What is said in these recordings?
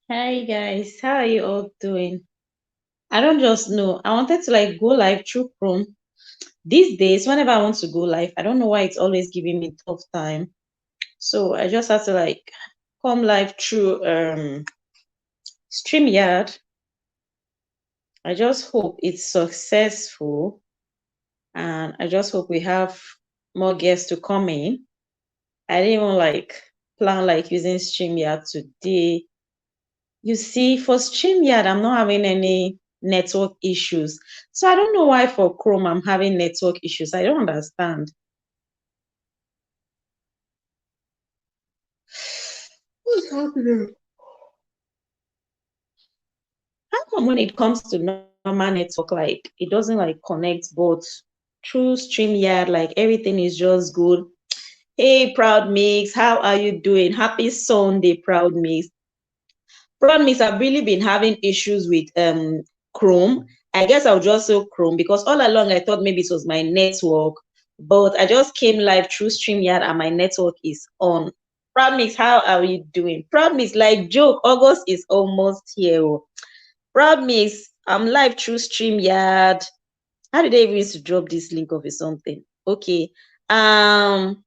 Hi guys, how are you all doing? I don't just know. I wanted to like go live through Chrome. These days, whenever I want to go live, I don't know why it's always giving me tough time. So I just have to like come live through StreamYard. I just hope it's successful and I just hope we have more guests to come in. I didn't even like plan like using StreamYard today. You see, for StreamYard, I'm not having any network issues. So I don't know why for Chrome I'm having network issues. I don't understand. What's happening? How come when it comes to normal network, like it doesn't like connect both through StreamYard, like everything is just good. Hey, Proud Mix, how are you doing? Happy Sunday, Proud Mix. Proud Mix, I've really been having issues with Chrome. I guess I'll just say Chrome because all along I thought maybe it was my network, but I just came live through StreamYard and my network is on. Proud Mix, how are you doing? Proud Mix, like joke, August is almost here. Oh. Proud Mix, I'm live through StreamYard. How did they even used to drop this link of something? Okay. Um,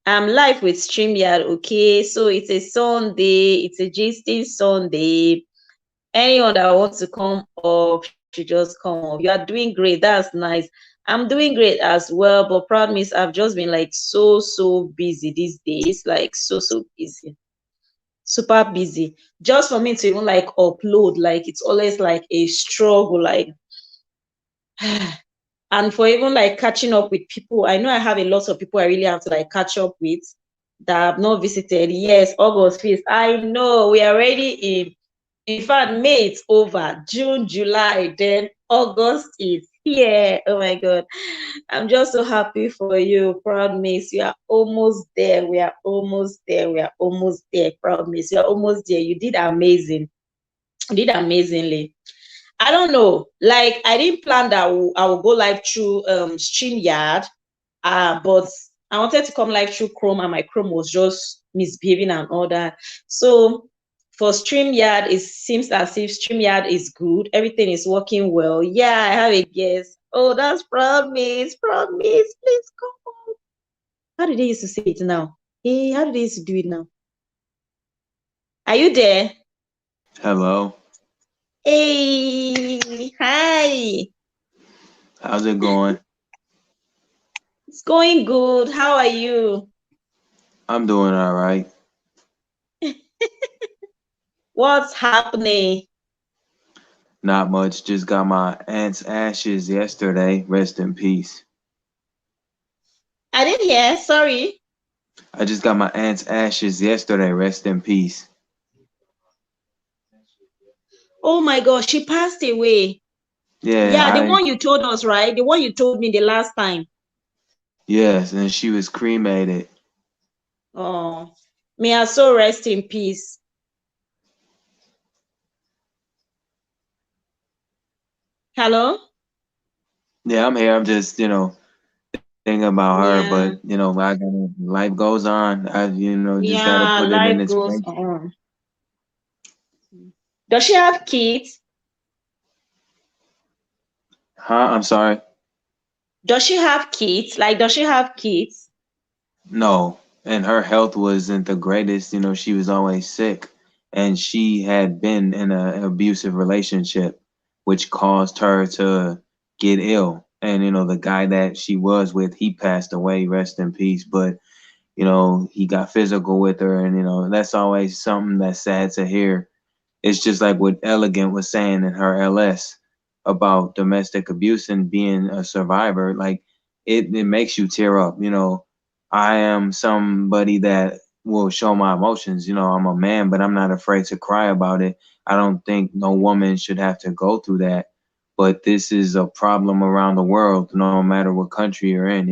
I'm live with StreamYard. Okay, so it's a Sunday. It's a gisting Sunday. Anyone that wants to come up should just come up. You are doing great. That's nice. I'm doing great as well. But proud miss, I've just been like so busy these days. Like so busy. Super busy. Just for me to even like upload, like it's always like a struggle. Like and for even like catching up with people, I know I have a lot of people I really have to like catch up with that have not visited. Yes, August 5th. I know we are already in fact, May it's over, June, July, then August is here. Oh my God. I'm just so happy for you, Proud Miss. You are almost there. We are almost there. We are almost there, Proud Miss. You are almost there. You did amazing. You did amazingly. I don't know. Like I didn't plan that I will go live through StreamYard. But I wanted to come live through Chrome and my Chrome was just misbehaving and all that. So for StreamYard, it seems as if StreamYard is good. Everything is working well. Yeah, I have a guess. Oh, that's Proud Miss. Proud Miss, please come on. How did they used to say it now? Hey, how did they used to do it now? Are you there? Hello, Hey, hi. how's it going? It's going good. How are you? I'm doing all right. What's happening? Not much. Just got my aunt's ashes yesterday. Rest in peace. I didn't hear. Sorry. I just got my aunt's ashes yesterday. Rest in peace. Oh my gosh, she passed away. Yeah, Yeah, the I one you told us, right? The one you told me the last time. yes, and she was cremated. Oh, may her soul rest in peace. Hello? Yeah, I'm here. I'm just thinking about her, but Yeah, life goes on. I just gotta put yeah, it in life its goes place. on. Does she have kids? Huh? I'm sorry. Does she have kids? Like, does she have kids? No, and her health wasn't the greatest. She was always sick, and she had been in an abusive relationship, which caused her to get ill. And the guy that she was with, he passed away, rest in peace. But he got physical with her, and that's always something that's sad to hear. It's just like what Elegant was saying in her LS about domestic abuse and being a survivor. Like it makes you tear up. I am somebody that will show my emotions. I'm a man, but I'm not afraid to cry about it. I don't think no woman should have to go through that. But this is a problem around the world, no matter what country you're in.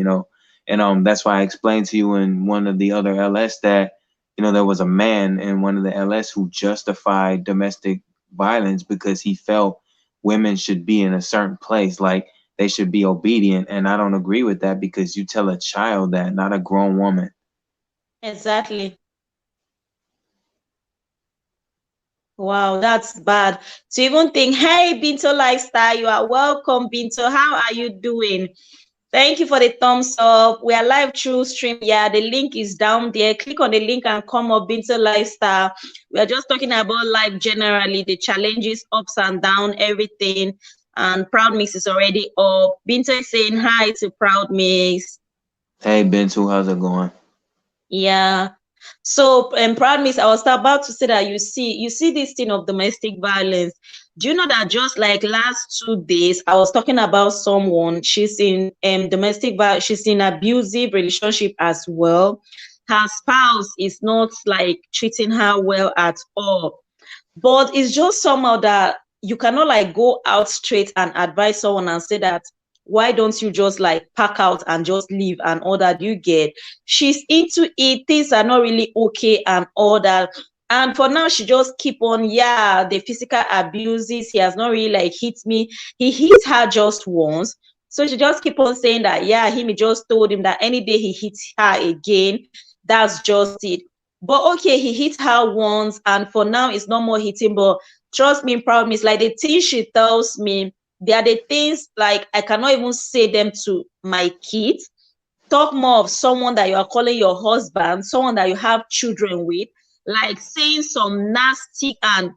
And that's why I explained to you in one of the other LS that there was a man in one of the LS who justified domestic violence because he felt women should be in a certain place, like they should be obedient. And I don't agree with that because you tell a child that, not a grown woman. Exactly. Wow, that's bad. To even think, hey, Binto Lifestyle, you are welcome, Binto. How are you doing? Thank you for the thumbs up. We are live through stream. Yeah, the link is down there. Click on the link and come up, Binto Lifestyle. We are just talking about life generally, the challenges, ups and down, everything. And Proud Mix is already up. Binto is saying hi to Proud Mix. Hey, Bentu, how's it going? Yeah. So, Proud Miss, I was about to say that you see this thing of domestic violence. Do you know that just like last 2 days, I was talking about someone, she's in domestic violence, she's in abusive relationship as well. Her spouse is not like treating her well at all. But it's just somehow that you cannot like go out straight and advise someone and say that why don't you just like pack out and just leave and all that you get. She's into it, things are not really okay and all that. And for now, she just keep on, yeah, the physical abuses. He has not really like hit me. He hit her just once. So she just keep on saying that, yeah, he just told him that any day he hits her again, that's just it. But okay, he hit her once, and for now, it's no more hitting. But trust me, Proud Miss, like the things she tells me, they are the things like I cannot even say them to my kids. Talk more of someone that you are calling your husband, someone that you have children with, like saying some nasty and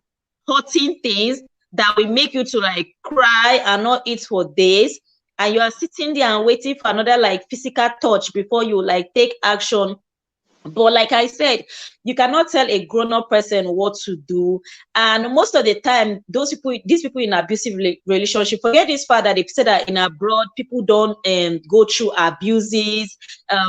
hurting things that will make you to like cry and not eat for days. And you are sitting there and waiting for another like physical touch before you like take action. But like I said, you cannot tell a grown-up person what to do. And most of the time, these people in abusive relationship, forget this fact that they say that in abroad, people don't go through abuses,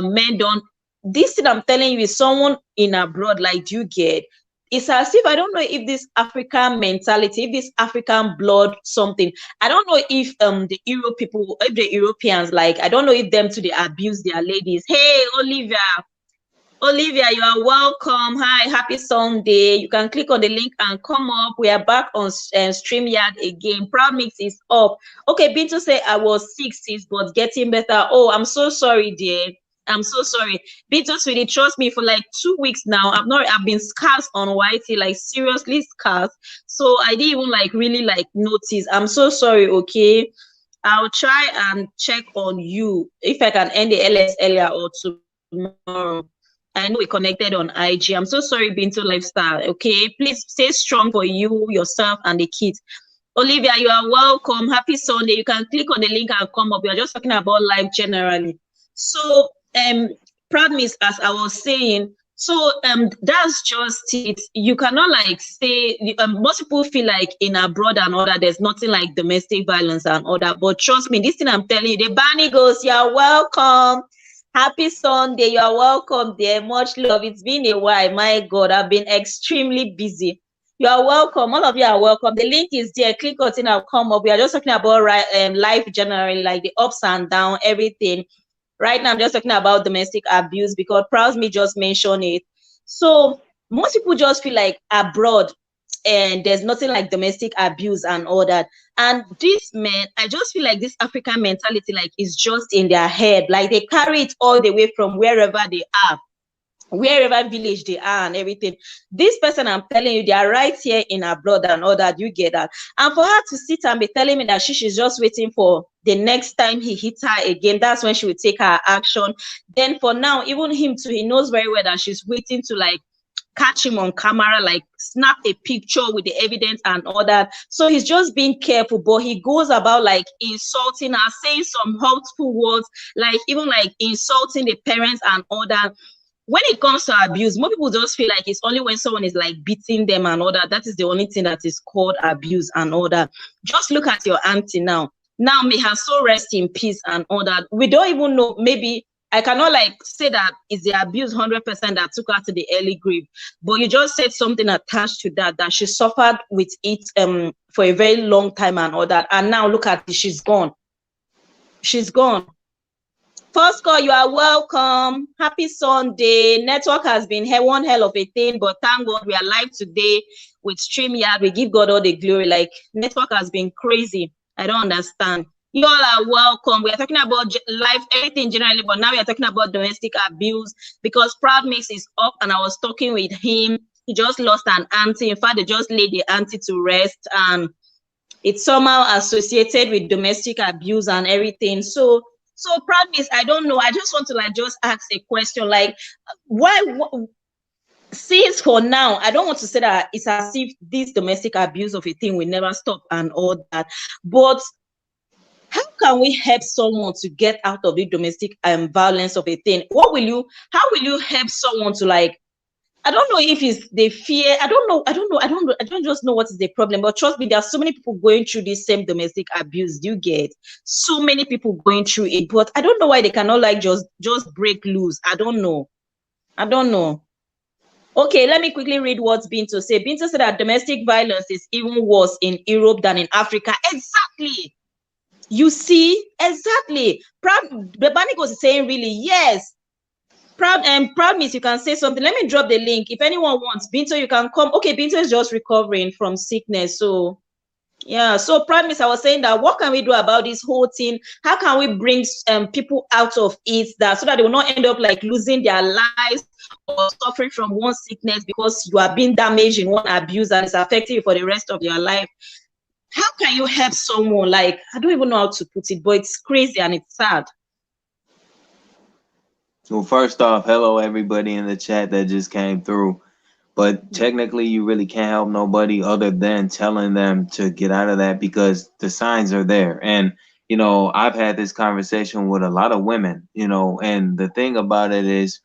men don't. This thing I'm telling you is someone in abroad, like you get. It's as if I don't know if this African mentality, if this African blood, something. I don't know if the Euro people, if the Europeans, like I don't know if them too they abuse their ladies. Hey, Olivia. Olivia, you are welcome. Hi, happy Sunday. You can click on the link and come up. We are back on StreamYard again. Proud Mix is up. Okay, Bintu say I was sick, sis, but getting better. Oh, I'm so sorry, dear. I'm so sorry. Bintu, sweetie, trust me, for like 2 weeks now, I've been scarce on Whitey, like seriously scarce. So I didn't even like really like notice. I'm so sorry, okay? I'll try and check on you if I can end the LS earlier or tomorrow. I know we connected on IG. I'm so sorry, Bintu Lifestyle. Okay, please stay strong for you, yourself, and the kids. Olivia, you are welcome. Happy Sunday. You can click on the link and come up. We are just talking about life generally. So, Proud Miss, as I was saying, so that's just it. You cannot like say most people feel like in abroad and all that there's nothing like domestic violence and all that. But trust me, this thing I'm telling you, the Barney goes, you're welcome. Happy Sunday. You are welcome there. Much love. It's been a while. My God, I've been extremely busy. You are welcome. All of you are welcome. The link is there. Click on it. I'll come up. We are just talking about life generally, like the ups and downs, everything. Right now, I'm just talking about domestic abuse because Proud Me just mentioned it. So most people just feel like abroad and there's nothing like domestic abuse and all that. And these men, I just feel like this African mentality, like, is just in their head. Like they carry it all the way from wherever they are, wherever village they are and everything. This person I'm telling you, they are right here in abroad and all that. You get that? And for her to sit and be telling me that she's just waiting for the next time he hits her again, that's when she will take her action. Then for now, even him too, he knows very well that she's waiting to like catch him on camera, like snap a picture with the evidence and all that. So he's just being careful, but he goes about like insulting her, saying some hurtful words, like even like insulting the parents and all that. When it comes to abuse, most people just feel like it's only when someone is like beating them and all that. That is the only thing that is called abuse and all that. Just look at your auntie now. Now, may her soul rest in peace and all that. We don't even know, maybe I cannot like say that it's the abuse 100% that took her to the early grave, but you just said something attached to that, that she suffered with it for a very long time and all that. And now look at it, she's gone. She's gone. First call, you are welcome. Happy Sunday. Network has been one hell of a thing, but thank God we are live today with StreamYard. We give God all the glory. Like, network has been crazy. I don't understand. You all are welcome. We are talking about life, everything generally, but now we are talking about domestic abuse because Proud Mix is up and I was talking with him he just lost an auntie. In fact, they just laid the auntie to rest, and it's somehow associated with domestic abuse and everything. So Promise, I don't know. I just want to like just ask a question, like, why? Since for now, I don't want to say that it's as if this domestic abuse of a thing will never stop and all that, but how can we help someone to get out of the domestic violence of a thing? How will you help someone to like, I don't know if it's they fear. I don't just know what is the problem. But trust me, there are so many people going through this same domestic abuse. You get so many people going through it, but I don't know why they cannot like just break loose. I don't know. I don't know. Okay, let me quickly read what's Binto said. Binto said that domestic violence is even worse in Europe than in Africa. Exactly. You see, exactly. The Banigos is saying really yes. Proud means you can say something. Let me drop the link. If anyone wants, Binto, you can come. Okay, Binto is just recovering from sickness. So yeah, so Proud means I was saying that what can we do about this whole thing? How can we bring people out of it so that they will not end up like losing their lives or suffering from one sickness because you are being damaged in one abuse and it's affecting you for the rest of your life? How can you help someone? Like, I don't even know how to put it, but it's crazy and it's sad. Well, first off, hello everybody in the chat that just came through. But technically, you really can't help nobody other than telling them to get out of that because the signs are there. And, you know, I've had this conversation with a lot of women, you know, and the thing about it is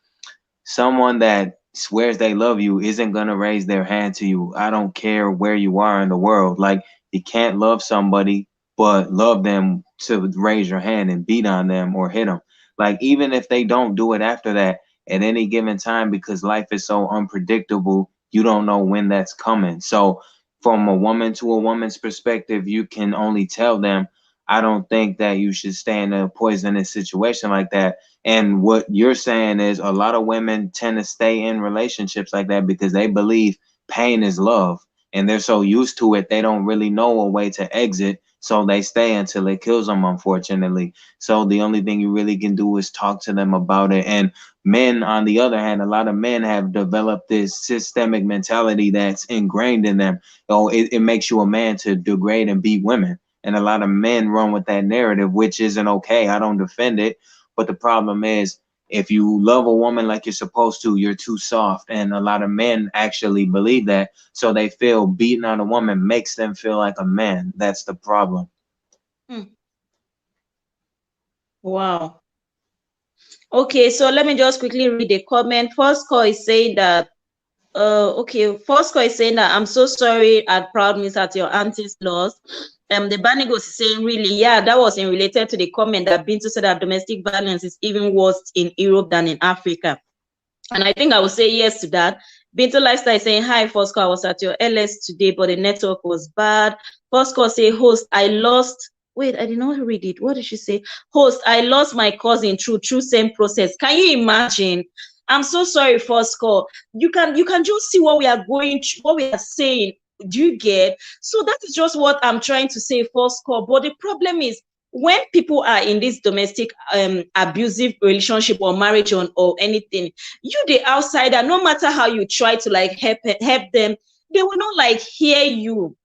someone that swears they love you isn't going to raise their hand to you. I don't care where you are in the world. Like, you can't love somebody, but love them to raise your hand and beat on them or hit them. Like, even if they don't do it after that, at any given time, because life is so unpredictable, you don't know when that's coming. So from a woman to a woman's perspective, you can only tell them, I don't think that you should stay in a poisonous situation like that. And what you're saying is a lot of women tend to stay in relationships like that because they believe pain is love, and they're so used to it they don't really know a way to exit, so they stay until it kills them, unfortunately. So the only thing you really can do is talk to them about it. And men, on the other hand, a lot of men have developed this systemic mentality that's ingrained in them. So it makes you a man to degrade and beat women. And a lot of men run with that narrative, which isn't okay. I don't defend it. But the problem is, if you love a woman like you're supposed to, you're too soft. And a lot of men actually believe that. So they feel beating on a woman makes them feel like a man. That's the problem. Wow. Okay, so let me just quickly read the comment. First call is saying that first call is saying that I'm so sorry at Proud Miss at your auntie's loss. The Banigos is saying really, yeah, that was in related to the comment that Bintu said that domestic violence is even worse in Europe than in Africa. And I think I will say yes to that. Bintu Lifestyle is saying, hi, first call, I was at your LS today, but the network was bad. First call say, host, I lost. Wait, I did not read it. What did she say? Host, I lost my cousin through same process. Can you imagine? I'm so sorry, first call. You can just see what we are going through, what we are saying. Do you get? So that is just what I'm trying to say, first call. But the problem is when people are in this domestic abusive relationship or marriage or anything, you the outsider, no matter how you try to like help them, they will not like hear you.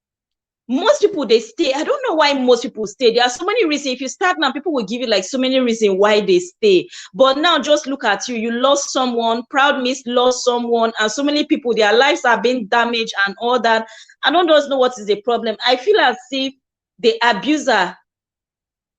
Most people, they stay. I don't know why most people stay. There are so many reasons. If you start now, people will give you like so many reasons why they stay. But now just look at you. You lost someone. Proud Miss lost someone. And so many people, their lives are being damaged and all that. I don't just know what is the problem. I feel as if the abuser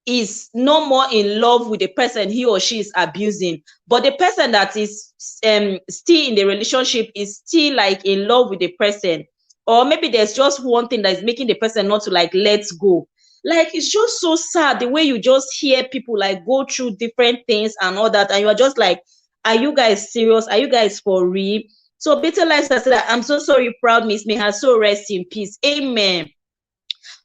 is no more in love with the person he or she is abusing, but the person that is still in the relationship is still like in love with the person. Or maybe there's just one thing that is making the person not to like let go. Like, it's just so sad the way you just hear people like go through different things and all that, and you are just like, are you guys serious? Are you guys for real? So Bitter Life said that I'm so sorry, Proud Miss, may her soul rest in peace. Amen.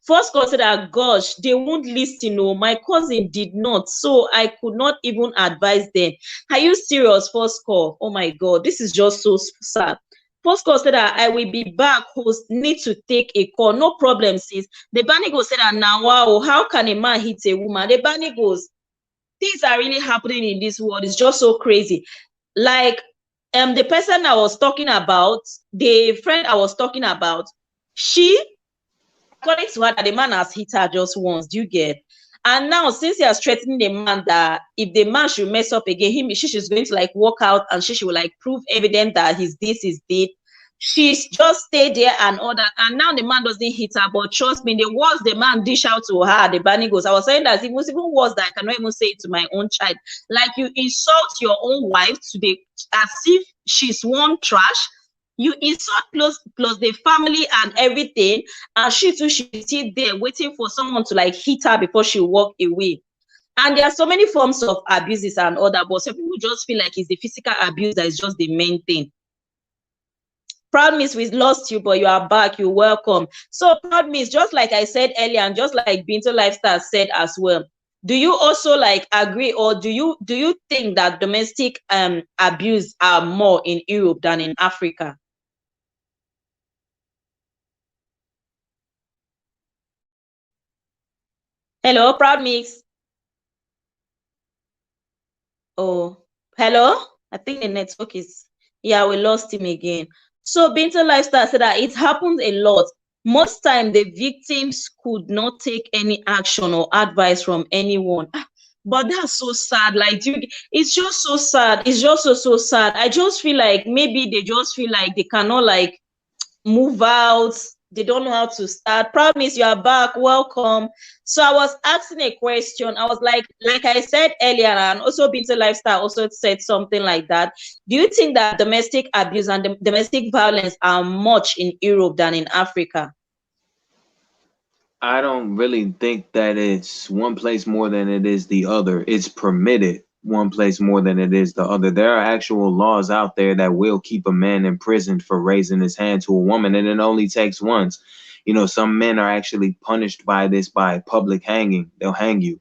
First call said that, gosh, they won't listen. No, my cousin did not, so I could not even advise them. Are you serious? First call. Oh my God, this is just so sad. First call said that I will be back. Host need to take a call. No problem, sis. The Banigo said that now, wow, how can a man hit a woman? The Banigos, things are really happening in this world. It's just so crazy. Like, the person I was talking about, the friend I was talking about, she, according to her, that the man has hit her just once. Do you get? And now, since he has threatened the man that if the man should mess up again, she's going to like walk out and she will like prove evident that he's this, is this. She's just stayed there and all that. And now the man doesn't hit her. But trust me, the words the man dish out to her, the banning goes. I was saying that it was even worse that I cannot even say it to my own child. Like, you insult your own wife today as if she's one trash. You insult plus the family and everything, and she too, she's still there waiting for someone to like hit her before she walk away. And there are so many forms of abuses and all that, but some people just feel like it's the physical abuse that is just the main thing. Proud Miss, we lost you, but you are back. You're welcome. So Proud Miss, just like I said earlier, and just like Binto Lifestyle said as well, do you also like agree, or do you think that domestic abuse are more in Europe than in Africa? Hello, Proud Mix. Oh, hello. I think the network is, yeah, we lost him again. So Binta Lifestyle said that it happens a lot. Most time the victims could not take any action or advice from anyone. But that's so sad. Like, it's just so sad. It's just so sad. I just feel like maybe they just feel like they cannot like move out. They don't know how to start. Proud Miss, you are back. Welcome. So I was asking a question. I was like I said earlier, and also Binta Lifestyle also said something like that. Do you think that domestic abuse and domestic violence are much in Europe than in Africa? I don't really think that it's one place more than it is the other. It's permitted one place more than it is the other. There are actual laws out there that will keep a man in prison for raising his hand to a woman, and it only takes once. You know, some men are actually punished by this by public hanging. They'll hang you.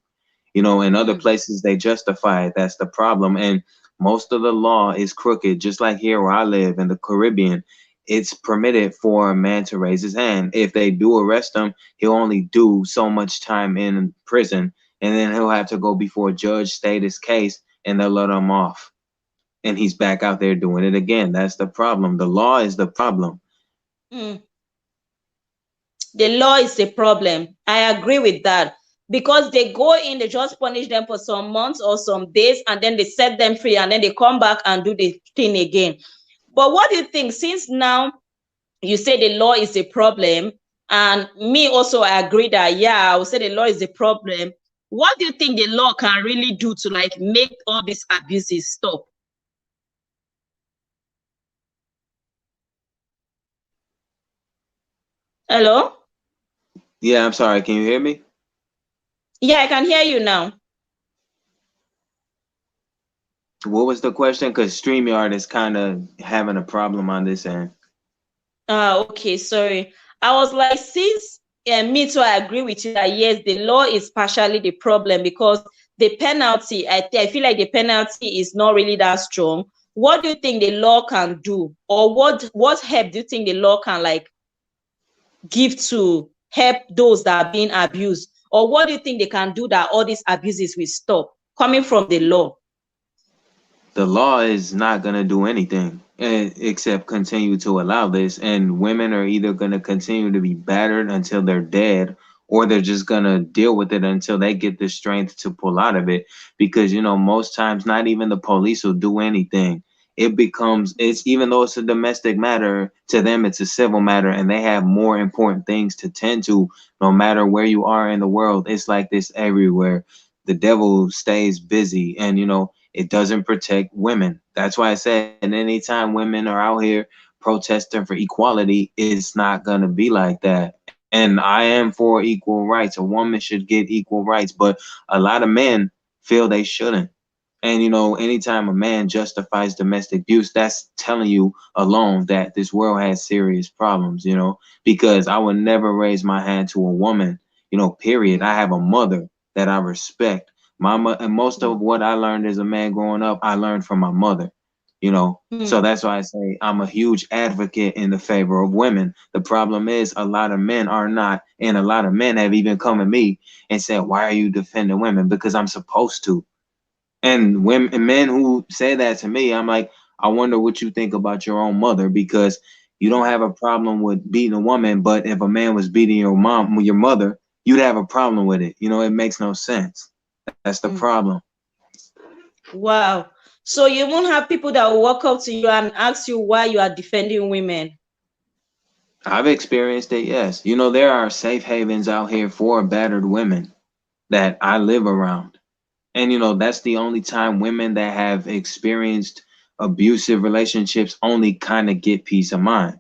You know, in other places they justify it. That's the problem. And most of the law is crooked, just like here where I live in the Caribbean. It's permitted for a man to raise his hand. If they do arrest him, he'll only do so much time in prison, and then he'll have to go before a judge, state his case, and they'll let him off. And he's back out there doing it again. That's the problem. The law is the problem. The law is the problem. I agree with that. Because they go in, they just punish them for some months or some days, and then they set them free, and then they come back and do the thing again. But what do you think, since now you say the law is a problem, and me also, I agree that, yeah, I would say the law is a problem. What do you think the law can really do to like make all these abuses stop? Hello? Yeah, I'm sorry. Can you hear me? Yeah, I can hear you now. What was the question? Because StreamYard is kind of having a problem on this end. Okay, sorry. I was like, since me too, I agree with you that yes, the law is partially the problem, because the penalty, I feel like the penalty is not really that strong. What do you think the law can do, or what help do you think the law can like give to help those that are being abused, or what do you think they can do that all these abuses will stop coming from the law? The law is not going to do anything except continue to allow this. And women are either going to continue to be battered until they're dead, or they're just going to deal with it until they get the strength to pull out of it. Because, you know, most times not even the police will do anything. It's even though it's a domestic matter, to them it's a civil matter, and they have more important things to tend to no matter where you are in the world. It's like this everywhere. The devil stays busy, and, you know, it doesn't protect women. That's why I said anytime women are out here protesting for equality, it's not going to be like that. And I am for equal rights. A woman should get equal rights, but a lot of men feel they shouldn't. And, you know, anytime a man justifies domestic abuse, that's telling you alone that this world has serious problems, you know, because I would never raise my hand to a woman, you know, period. I have a mother that I respect. And most of what I learned as a man growing up, I learned from my mother, you know. So that's why I say I'm a huge advocate in the favor of women. The problem is a lot of men are not, and a lot of men have even come to me and said, why are you defending women? Because I'm supposed to. And women, men who say that to me, I'm like, I wonder what you think about your own mother, because you don't have a problem with beating a woman, but if a man was beating your mother, you'd have a problem with it. It makes no sense. That's the Mm. problem. Wow. So you won't have people that will walk up to you and ask you why you are defending women. I've experienced it, yes. There are safe havens out here for battered women that I live around. And that's the only time women that have experienced abusive relationships only kind of get peace of mind,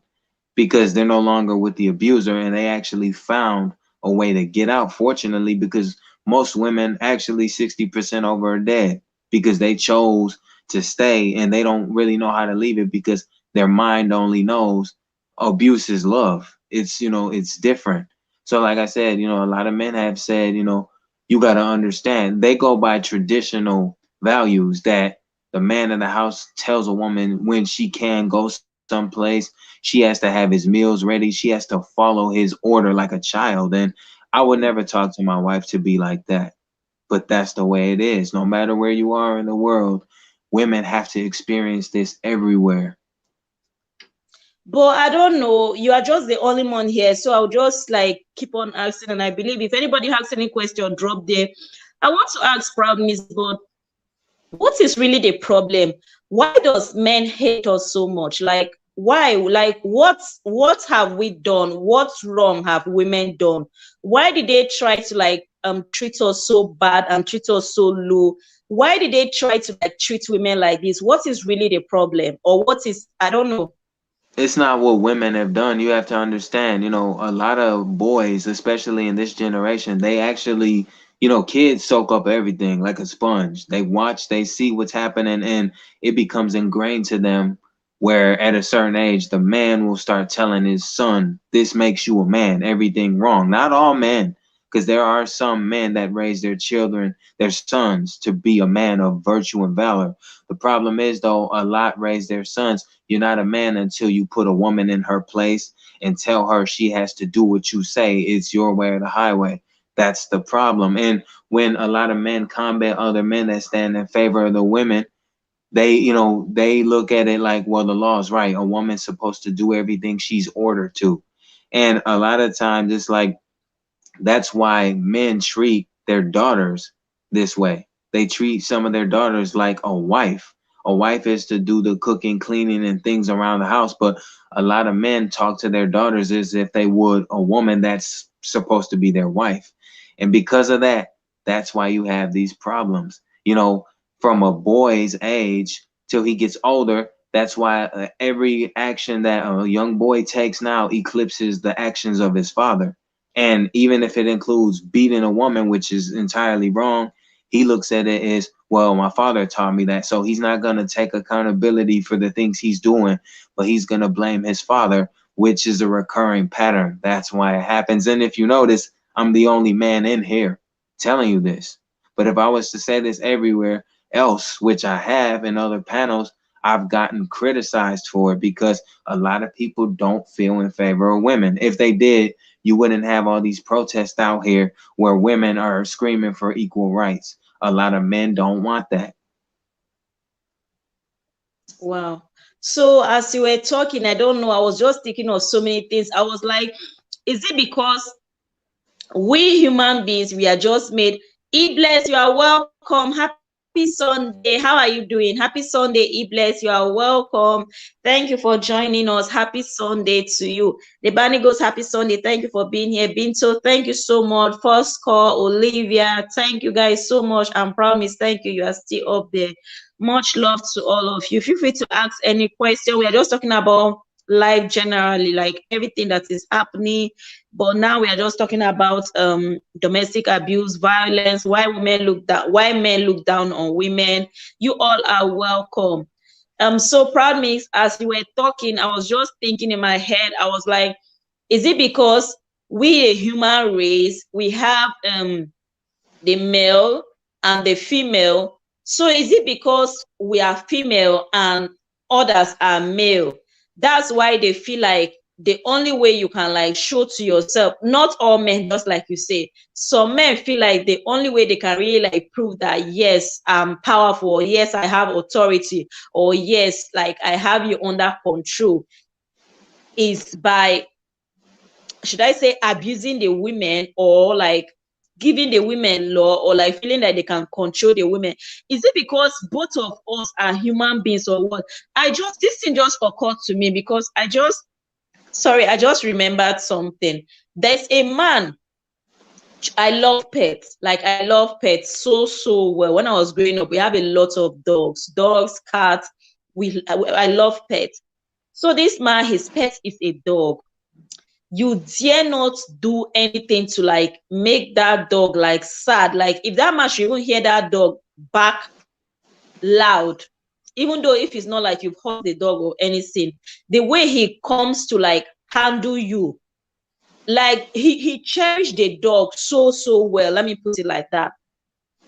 because they're no longer with the abuser and they actually found a way to get out, fortunately, because most women, actually 60% over, are dead because they chose to stay and they don't really know how to leave it, because their mind only knows abuse is love. It's different. So like I said, a lot of men have said, you got to understand, they go by traditional values that the man in the house tells a woman when she can go someplace. She has to have his meals ready. She has to follow his order like a child. And I would never talk to my wife to be like that. But that's the way it is. No matter where you are in the world, women have to experience this everywhere. But I don't know. You are just the only one here. So I'll just like keep on asking. And I believe if anybody has any question, drop there. I want to ask Proud Miss, but what is really the problem? Why does men hate us so much? Like why? Like what have we done? What's wrong have women done? Why did they try to like treat us so bad and treat us so low? Why did they try to like treat women like this? What is really the problem? Or what is, I don't know. It's not what women have done. You have to understand, a lot of boys, especially in this generation, they actually, kids soak up everything like a sponge. They watch, they see what's happening, and it becomes ingrained to them, where at a certain age, the man will start telling his son, this makes you a man, everything wrong. Not all men, because there are some men that raise their children, their sons, to be a man of virtue and valor. The problem is, though, a lot raise their sons. You're not a man until you put a woman in her place and tell her she has to do what you say. It's your way or the highway. That's the problem. And when a lot of men combat other men that stand in favor of the women, they look at it like, well, the law is right. A woman's supposed to do everything she's ordered to. And a lot of times it's like, that's why men treat their daughters this way. They treat some of their daughters like a wife. A wife is to do the cooking, cleaning, and things around the house, but a lot of men talk to their daughters as if they would a woman that's supposed to be their wife. And because of that, that's why you have these problems. From a boy's age till he gets older, that's why every action that a young boy takes now eclipses the actions of his father. And even if it includes beating a woman, which is entirely wrong, he looks at it as, well, my father taught me that. So he's not going to take accountability for the things he's doing, but he's going to blame his father, which is a recurring pattern. That's why it happens. And if you notice, I'm the only man in here telling you this. But if I was to say this everywhere else, which I have in other panels, I've gotten criticized for it, because a lot of people don't feel in favor of women. If they did, you wouldn't have all these protests out here where women are screaming for equal rights. A lot of men don't want that. Wow. So as you were talking, I don't know, I was just thinking of so many things. I was like, is it because we human beings, we are just made? Bless, you are welcome. Happy Sunday. How are you doing? Happy Sunday, Bless. You are welcome. Thank you for joining us. Happy Sunday to you. The Bunny goes, happy Sunday. Thank you for being here. Binto, thank you so much. First call, Olivia, thank you guys so much. And Promise, thank you. You are still up there. Much love to all of you. Feel free to ask any question. We are just talking about life generally, like everything that is happening, but now we are just talking about domestic abuse, violence, why men look down on women. You all are welcome. So Proud Mix, as you were talking, I was just thinking in my head, I was like, is it because we a human race, we have the male and the female? So is it because we are female and others are male? That's why they feel like the only way you can like show to yourself, not all men, just like you say, some men feel like the only way they can really like prove that yes, I'm powerful, or yes, I have authority, or yes, like I have you under control, is by, should I say, abusing the women, or like giving the women law, or like feeling like they can control the women. Is it because both of us are human beings, or what? This thing just occurred to me because I just remembered something. There's a man, I love pets. Like I love pets so well. When I was growing up, we have a lot of dogs, cats. I love pets. So this man, his pet is a dog. You dare not do anything to like make that dog like sad. Like if that man should even hear that dog bark loud, even though if it's not like you've hurt the dog or anything, the way he comes to like handle you, like he cherished the dog so well. Let me put it like that.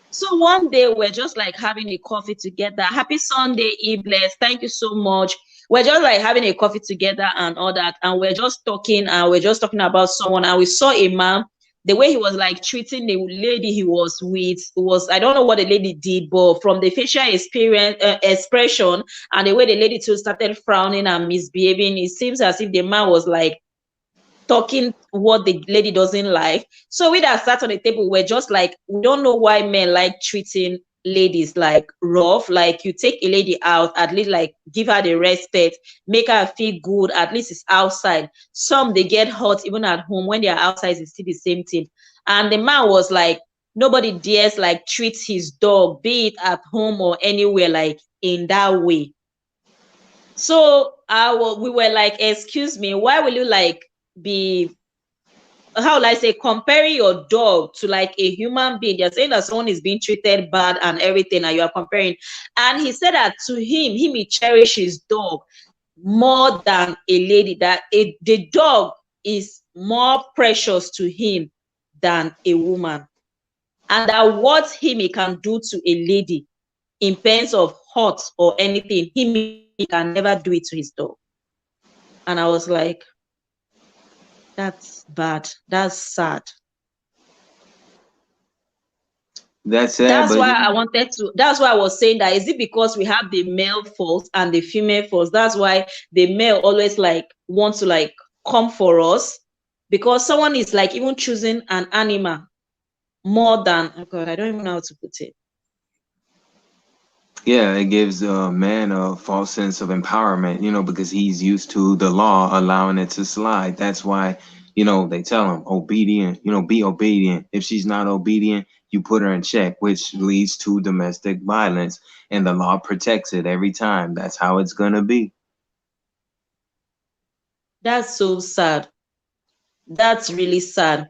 So one day we're just like having a coffee together. Happy Sunday, Ibles. Thank you so much. We're just like having a coffee together and all that. And we're just talking about someone. And we saw a man, the way he was like treating the lady he was with was, I don't know what the lady did, but from the facial expression and the way the lady too started frowning and misbehaving, it seems as if the man was like talking what the lady doesn't like. So we that sat on the table, we're just like, we don't know why men like treating ladies like rough. Like you take a lady out, at least like give her the respect, make her feel good, at least it's outside. Some they get hurt even at home. When they're outside, it's still the same thing. And the man was like, nobody dares like treat his dog, be it at home or anywhere, like in that way. So we were like, excuse me, why will you like be, how will I say, comparing your dog to like a human being? You're saying that someone is being treated bad and everything, and you are comparing. And he said that to him, he cherishes dog more than a lady, that the dog is more precious to him than a woman. And that what he can do to a lady in terms of hurt or anything, he can never do it to his dog. And I was like, that's bad. That's sad. That's sad. That's why I wanted to. That's why I was saying that. Is it because we have the male force and the female force? That's why the male always like wants to like come for us, because someone is like even choosing an animal more than, oh God, I don't even know how to put it. Yeah, it gives a man a false sense of empowerment, because he's used to the law allowing it to slide. That's why, they tell him obedient, be obedient. If she's not obedient, you put her in check, which leads to domestic violence, and the law protects it every time. That's how it's going to be. That's so sad. That's really sad.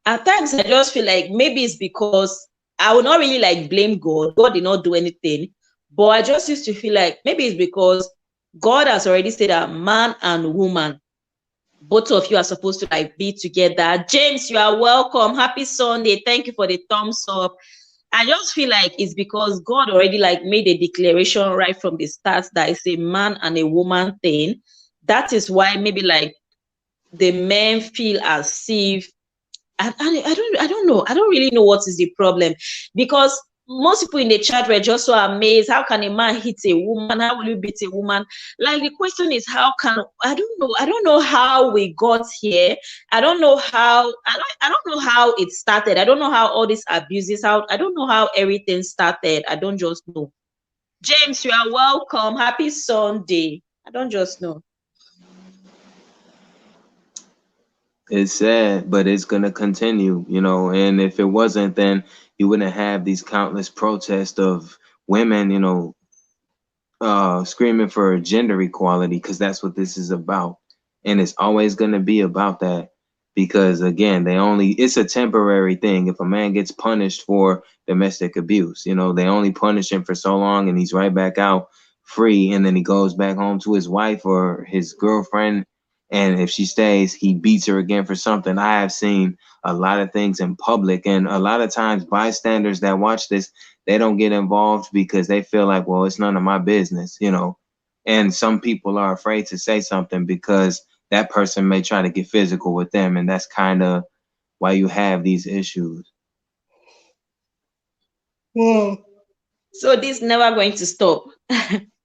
At times, I just feel like maybe it's because I would not really like blame God. God did not do anything. But I just used to feel like maybe it's because God has already said that man and woman, both of you are supposed to like be together. James, you are welcome. Happy Sunday. Thank you for the thumbs up. I just feel like it's because God already like made a declaration right from the start that it's a man and a woman thing. That is why maybe like the men feel as if, I don't know. I don't really know what is the problem, because most people in the chat were just so amazed. How can a man hit a woman? How will you beat a woman? Like the question is, how can, I don't know. I don't know how we got here. I don't know how. I don't know how it started. I don't know how all these abuses out. I don't know how everything started. I don't just know. James, you are welcome. Happy Sunday. I don't just know. It's sad, but it's going to continue, and if it wasn't, then you wouldn't have these countless protests of women, screaming for gender equality, because that's what this is about. And it's always going to be about that, because again, it's a temporary thing. If a man gets punished for domestic abuse, they only punish him for so long, and he's right back out free, and then he goes back home to his wife or his girlfriend, and if she stays, he beats her again for something. I have seen a lot of things in public, and a lot of times bystanders that watch this, they don't get involved because they feel like, well, it's none of my business, and some people are afraid to say something because that person may try to get physical with them, and that's kind of why you have these issues. Wow. So this never going to stop.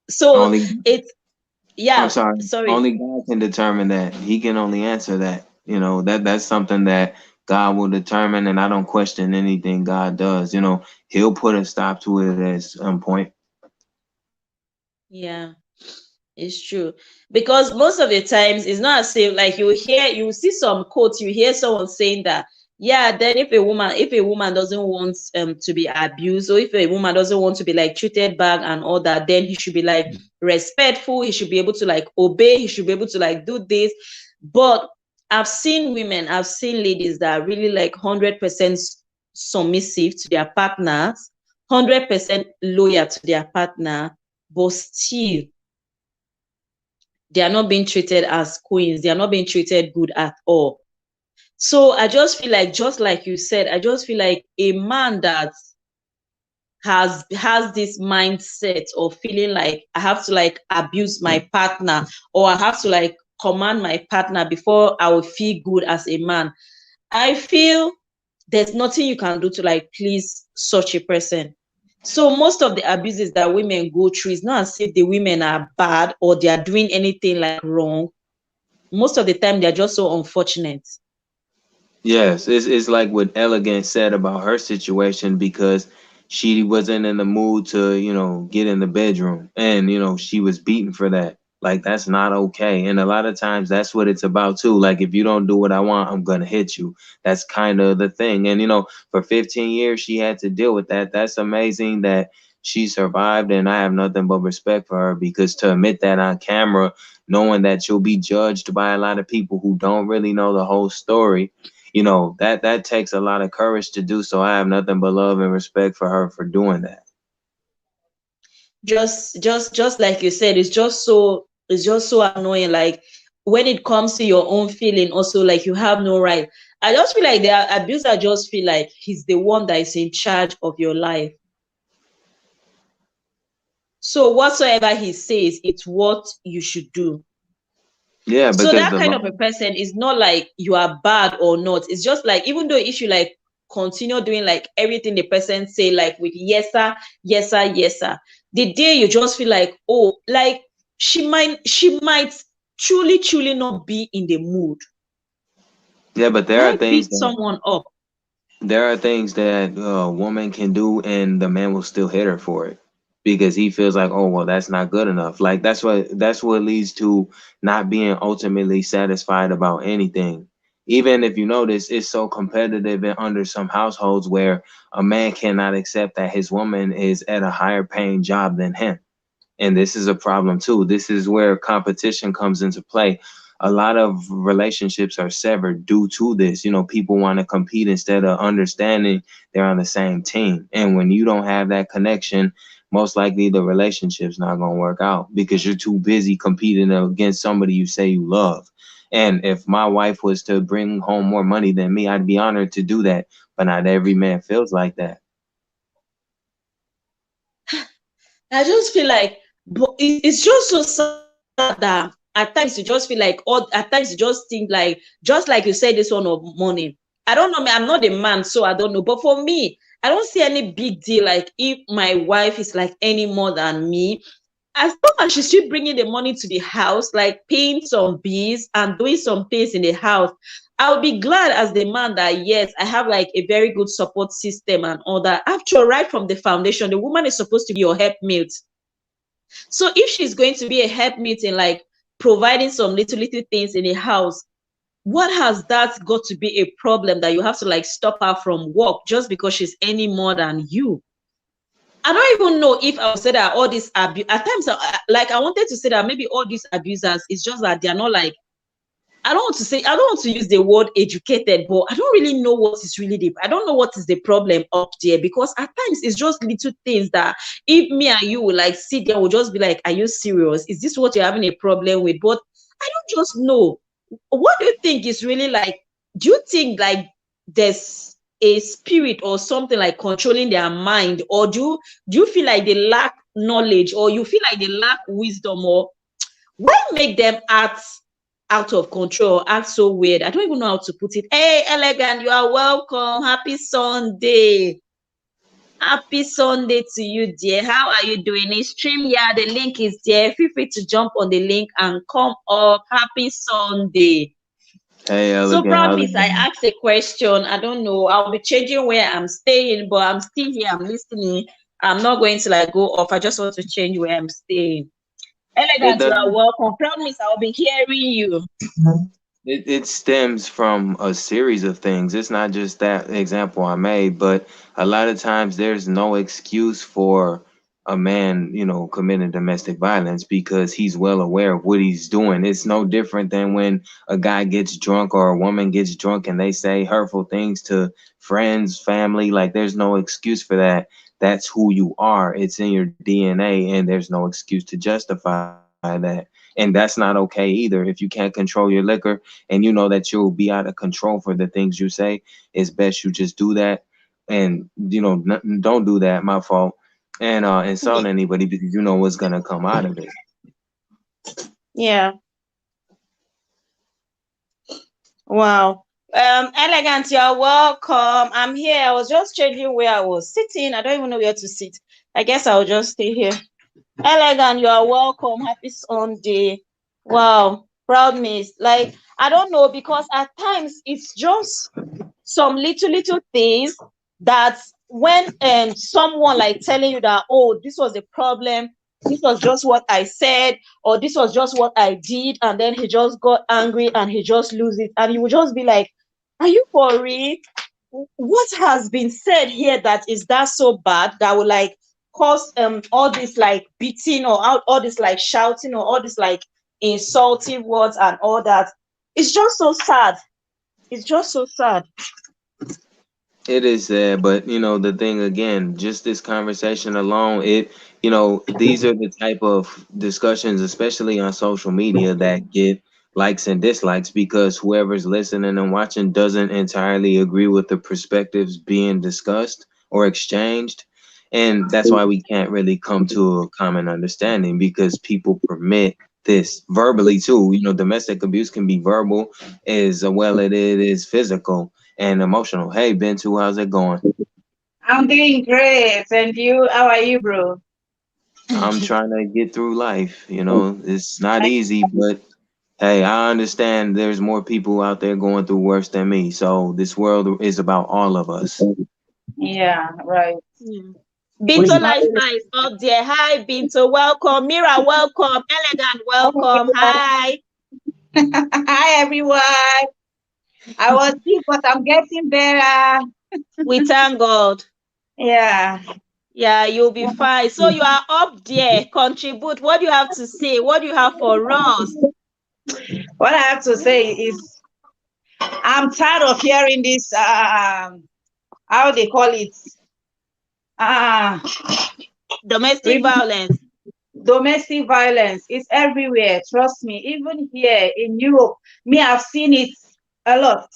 So Only, it's, I'm yeah, sorry, sorry. only God can determine that. He can only answer that. That's something that God will determine, and I don't question anything God does. He'll put a stop to it at some point. Yeah, it's true. Because most of the times it's not as if like you see some quotes, you hear someone saying that, yeah, then if a woman doesn't want to be abused, or if a woman doesn't want to be like treated bad and all that, then he should be like respectful, he should be able to like obey, he should be able to like do this. But I've seen ladies that are really like 100% submissive to their partners, 100% loyal to their partner, but still they are not being treated as queens. They are not being treated good at all. So I just feel like, just like you said, I just feel like a man that has this mindset of feeling like I have to like abuse my partner, or I have to like command my partner before I will feel good as a man. I feel there's nothing you can do to like please such a person. So most of the abuses that women go through is not as if the women are bad or they are doing anything like wrong. Most of the time they're just so unfortunate. Yes, it's like what Elegant said about her situation, because she wasn't in the mood to, get in the bedroom, and she was beaten for that. Like, that's not okay. And a lot of times that's what it's about too. Like, if you don't do what I want, I'm gonna hit you. That's kind of the thing. And for 15 years she had to deal with that. That's amazing that she survived, and I have nothing but respect for her, because to admit that on camera, knowing that you'll be judged by a lot of people who don't really know the whole story, that takes a lot of courage to do. So I have nothing but love and respect for her for doing that. Just like you said, it's just so annoying. Like when it comes to your own feeling, also like you have no right. I just feel like the abuser just feel like he's the one that is in charge of your life. So whatsoever he says, it's what you should do. Yeah, So because that the kind law. of a person is not like you are bad or not. It's just like, even though if you like continue doing like everything the person say, like with yes sir, yes sir, yes sir, the day you just feel like, oh, like she might truly, truly not be in the mood. Yeah, but Why beat someone up? there are things that a woman can do, and the man will still hit her for it, because he feels like, oh well, that's not good enough. Like, that's what leads to not being ultimately satisfied about anything. Even if you notice, it's so competitive in under some households where a man cannot accept that his woman is at a higher paying job than him. And this is a problem too. This is where competition comes into play. A lot of relationships are severed due to this. People want to compete instead of understanding they're on the same team. And when you don't have that connection, most likely the relationship's not going to work out, because you're too busy competing against somebody you say you love. And if my wife was to bring home more money than me, I'd be honored to do that. But not every man feels like that. I just feel like, but it's just so sad that at times you just feel like, or at times you just think like, just like you said this one of morning. I don't know, I'm not a man, so I don't know. But for me, I don't see any big deal. Like if my wife is like any more than me, as long as she's still bringing the money to the house, like paying some bills and doing some things in the house, I'll be glad as the man that yes, I have like a very good support system and all that. After all, right from the foundation, the woman is supposed to be your helpmate. So if she's going to be a helpmate in like providing some little things in the house, what has that got to be a problem that you have to like stop her from work just because she's any more than you? I don't even know if I would say that all these abuse at times, like I wanted to say that maybe all these abusers is just that they're not like, I don't want to use the word educated, but I don't really know what is really deep. I don't know what is the problem up there, because at times it's just little things that if me and you will like sit there, we'll just be like, are you serious? Is this what you're having a problem with? But I don't just know. What do you think is really like, do you think like there's a spirit or something like controlling their mind, or do you feel like they lack knowledge, or you feel like they lack wisdom, or why make them act out of control, act so weird. I don't even know how to put it. Hey, Elegant, you are welcome. Happy Sunday. Happy Sunday to you, dear. How are you doing? In stream, yeah, the link is there. Feel free to jump on the link and come up. Happy Sunday. Hey, So, Elegant, how's it promise, I going? asked a question. I don't know. I'll be changing where I'm staying, but I'm still here. I'm listening. I'm not going to like go off. I just want to change where I'm staying. It Elegant, you are doesn't. welcome. Promise, I'll be hearing you. It stems from a series of things. It's not just that example I made, but a lot of times there's no excuse for a man, committing domestic violence because he's well aware of what he's doing. It's no different than when a guy gets drunk or a woman gets drunk and they say hurtful things to friends, family. Like, there's no excuse for that. That's who you are. It's in your DNA, and there's no excuse to justify that. And that's not okay either. If you can't control your liquor and you know that you'll be out of control for the things you say, it's best you just do that. And don't do that, my fault, and insult anybody, because you know what's gonna come out of it. Yeah. Wow. Elegant, you're welcome. I'm here. I was just changing where I was sitting. I don't even know where to sit. I guess I'll just stay here. Elegant, you are welcome. Happy Sunday. Wow. Proud miss. Like, I don't know, because at times it's just some little things that when someone like telling you that, oh, this was a problem, this was just what I said, or this was just what I did, and then he just got angry and he just lose it, and you will just be like, are you for real? What has been said here that is that so bad that will like cause all this like beating, or all this like shouting, or all this like insulting words and all that? It's just so sad. It's just so sad. It is sad, but the thing again, just this conversation alone, these are the type of discussions, especially on social media, that get likes and dislikes because whoever's listening and watching doesn't entirely agree with the perspectives being discussed or exchanged. And that's why we can't really come to a common understanding, because people permit this verbally too. Domestic abuse can be verbal as well as it is physical and emotional. Hey, Bentu, how's it going? I'm doing great. And you, how are you, bro? I'm trying to get through life. It's not easy, but hey, I understand there's more people out there going through worse than me. So this world is about all of us. Yeah, right. Yeah. Binto Lifestyle is up there. Hi, Binto. Welcome. Mira, welcome. Elegant, welcome. Hi. Hi, everyone. I was sick, but I'm getting better. We thank God. Yeah. Yeah, you'll be fine. So you are up there. Contribute. What do you have to say? What do you have for us? What I have to say is I'm tired of hearing this, how they call it, uh, Domestic violence. domestic violence. It's everywhere. Trust me. Even here in Europe, I've seen it a lot.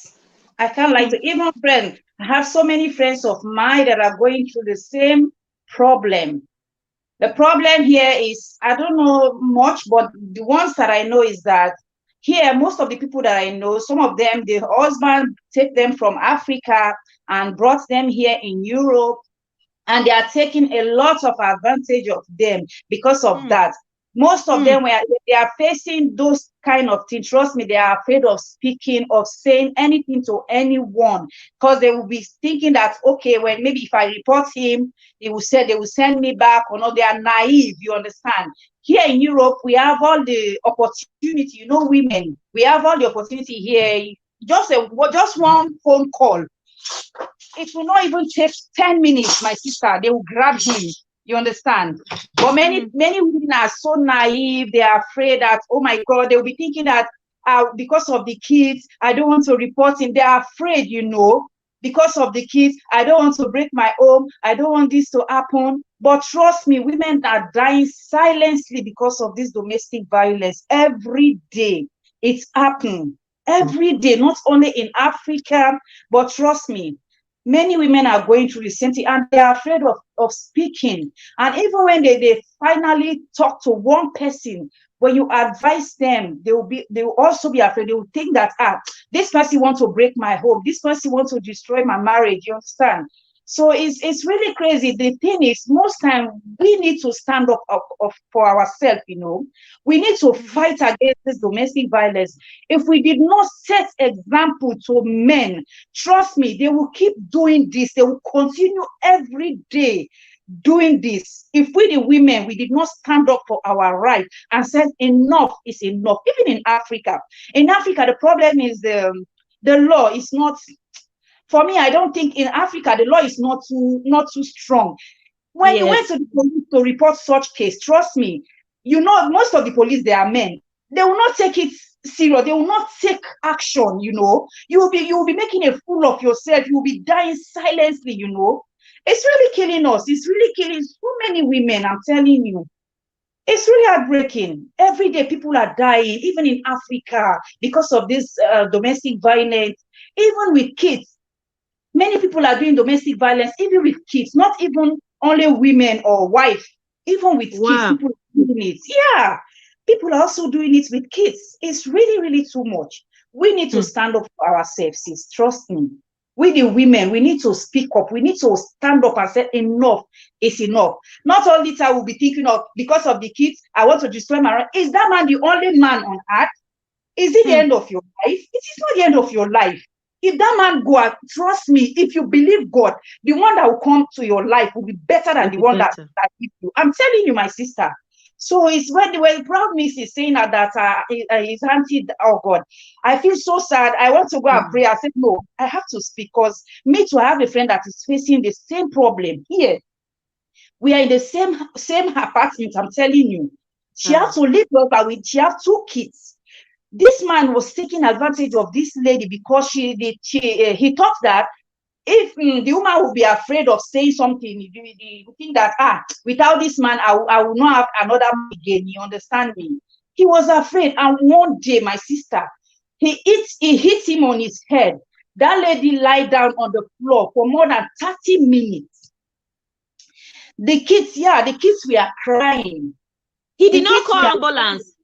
I can't lie to even friends. I have so many friends of mine that are going through the same problem. The problem here is, I don't know much, but the ones that I know is that here, most of the people that I know, some of them, the husband take them from Africa and brought them here in Europe, and they are taking a lot of advantage of them because of that. Most of them, they are facing those kind of things. Trust me, they are afraid of speaking, of saying anything to anyone, because they will be thinking that, okay, well, maybe if I report him, they will send me back, or no. They are naive, you understand. Here in Europe, we have all the opportunity, women, we have all the opportunity here. Just one phone call, it will not even take 10 minutes, my sister. They will grab him. You understand? But many women are so naive. They are afraid that, oh my God, they'll be thinking that because of the kids, I don't want to report him. They are afraid, because of the kids. I don't want to break my home. I don't want this to happen. But trust me, women are dying silently because of this domestic violence every day. It's happening every day, not only in Africa, but trust me, many women are going through the same thing, and they are afraid of speaking. And even when they finally talk to one person, when you advise them, they will also be afraid. They will think that, this person wants to break my home. This person wants to destroy my marriage. You understand? So it's really crazy. The thing is, most time we need to stand up for ourselves, you know. We need to fight against this domestic violence. If we did not set example to men, trust me, they will keep doing this. They will continue every day doing this. If we, the women, we did not stand up for our right and said enough is enough. Even in Africa, the problem is the law is not. For me, I don't think in Africa the law is not too strong. When you went to the police to report such case, trust me, you know, most of the police, they are men. They will not take it serious. They will not take action. You know, you will be making a fool of yourself. You will be dying silently. You know, it's really killing us. It's really killing so many women. I'm telling you. It's really heartbreaking. Every day people are dying, even in Africa, because of this domestic violence, even with kids. Many people are doing domestic violence, even with kids, not even only women or wife, even with kids, people are doing it. Yeah, people are also doing it with kids. It's really, really too much. We need to stand up for ourselves, sis. Trust me. We, the women, we need to speak up. We need to stand up and say enough is enough. Not all the time we'll be thinking of, because of the kids, I want to destroy my life. Is that man the only man on earth? Is it the end of your life? It is not the end of your life. If that man go out, trust me, if you believe God, the one that will come to your life will be better than the one that gives you. I'm telling you, my sister. So it's when Proud Miss is saying that his auntie, oh God, I feel so sad. I want to go and pray. I said, no, I have to speak, because me too, I have a friend that is facing the same problem here. We are in the same apartment, I'm telling you. She has to live with, she has 2 kids. This man was taking advantage of this lady because he thought that if the woman would be afraid of saying something, you think that, without this man, I will not have another man again. You understand me? He was afraid. And one day, my sister, he hit him on his head. That lady lied down on the floor for more than 30 minutes. The kids were crying. He did not call ambulance.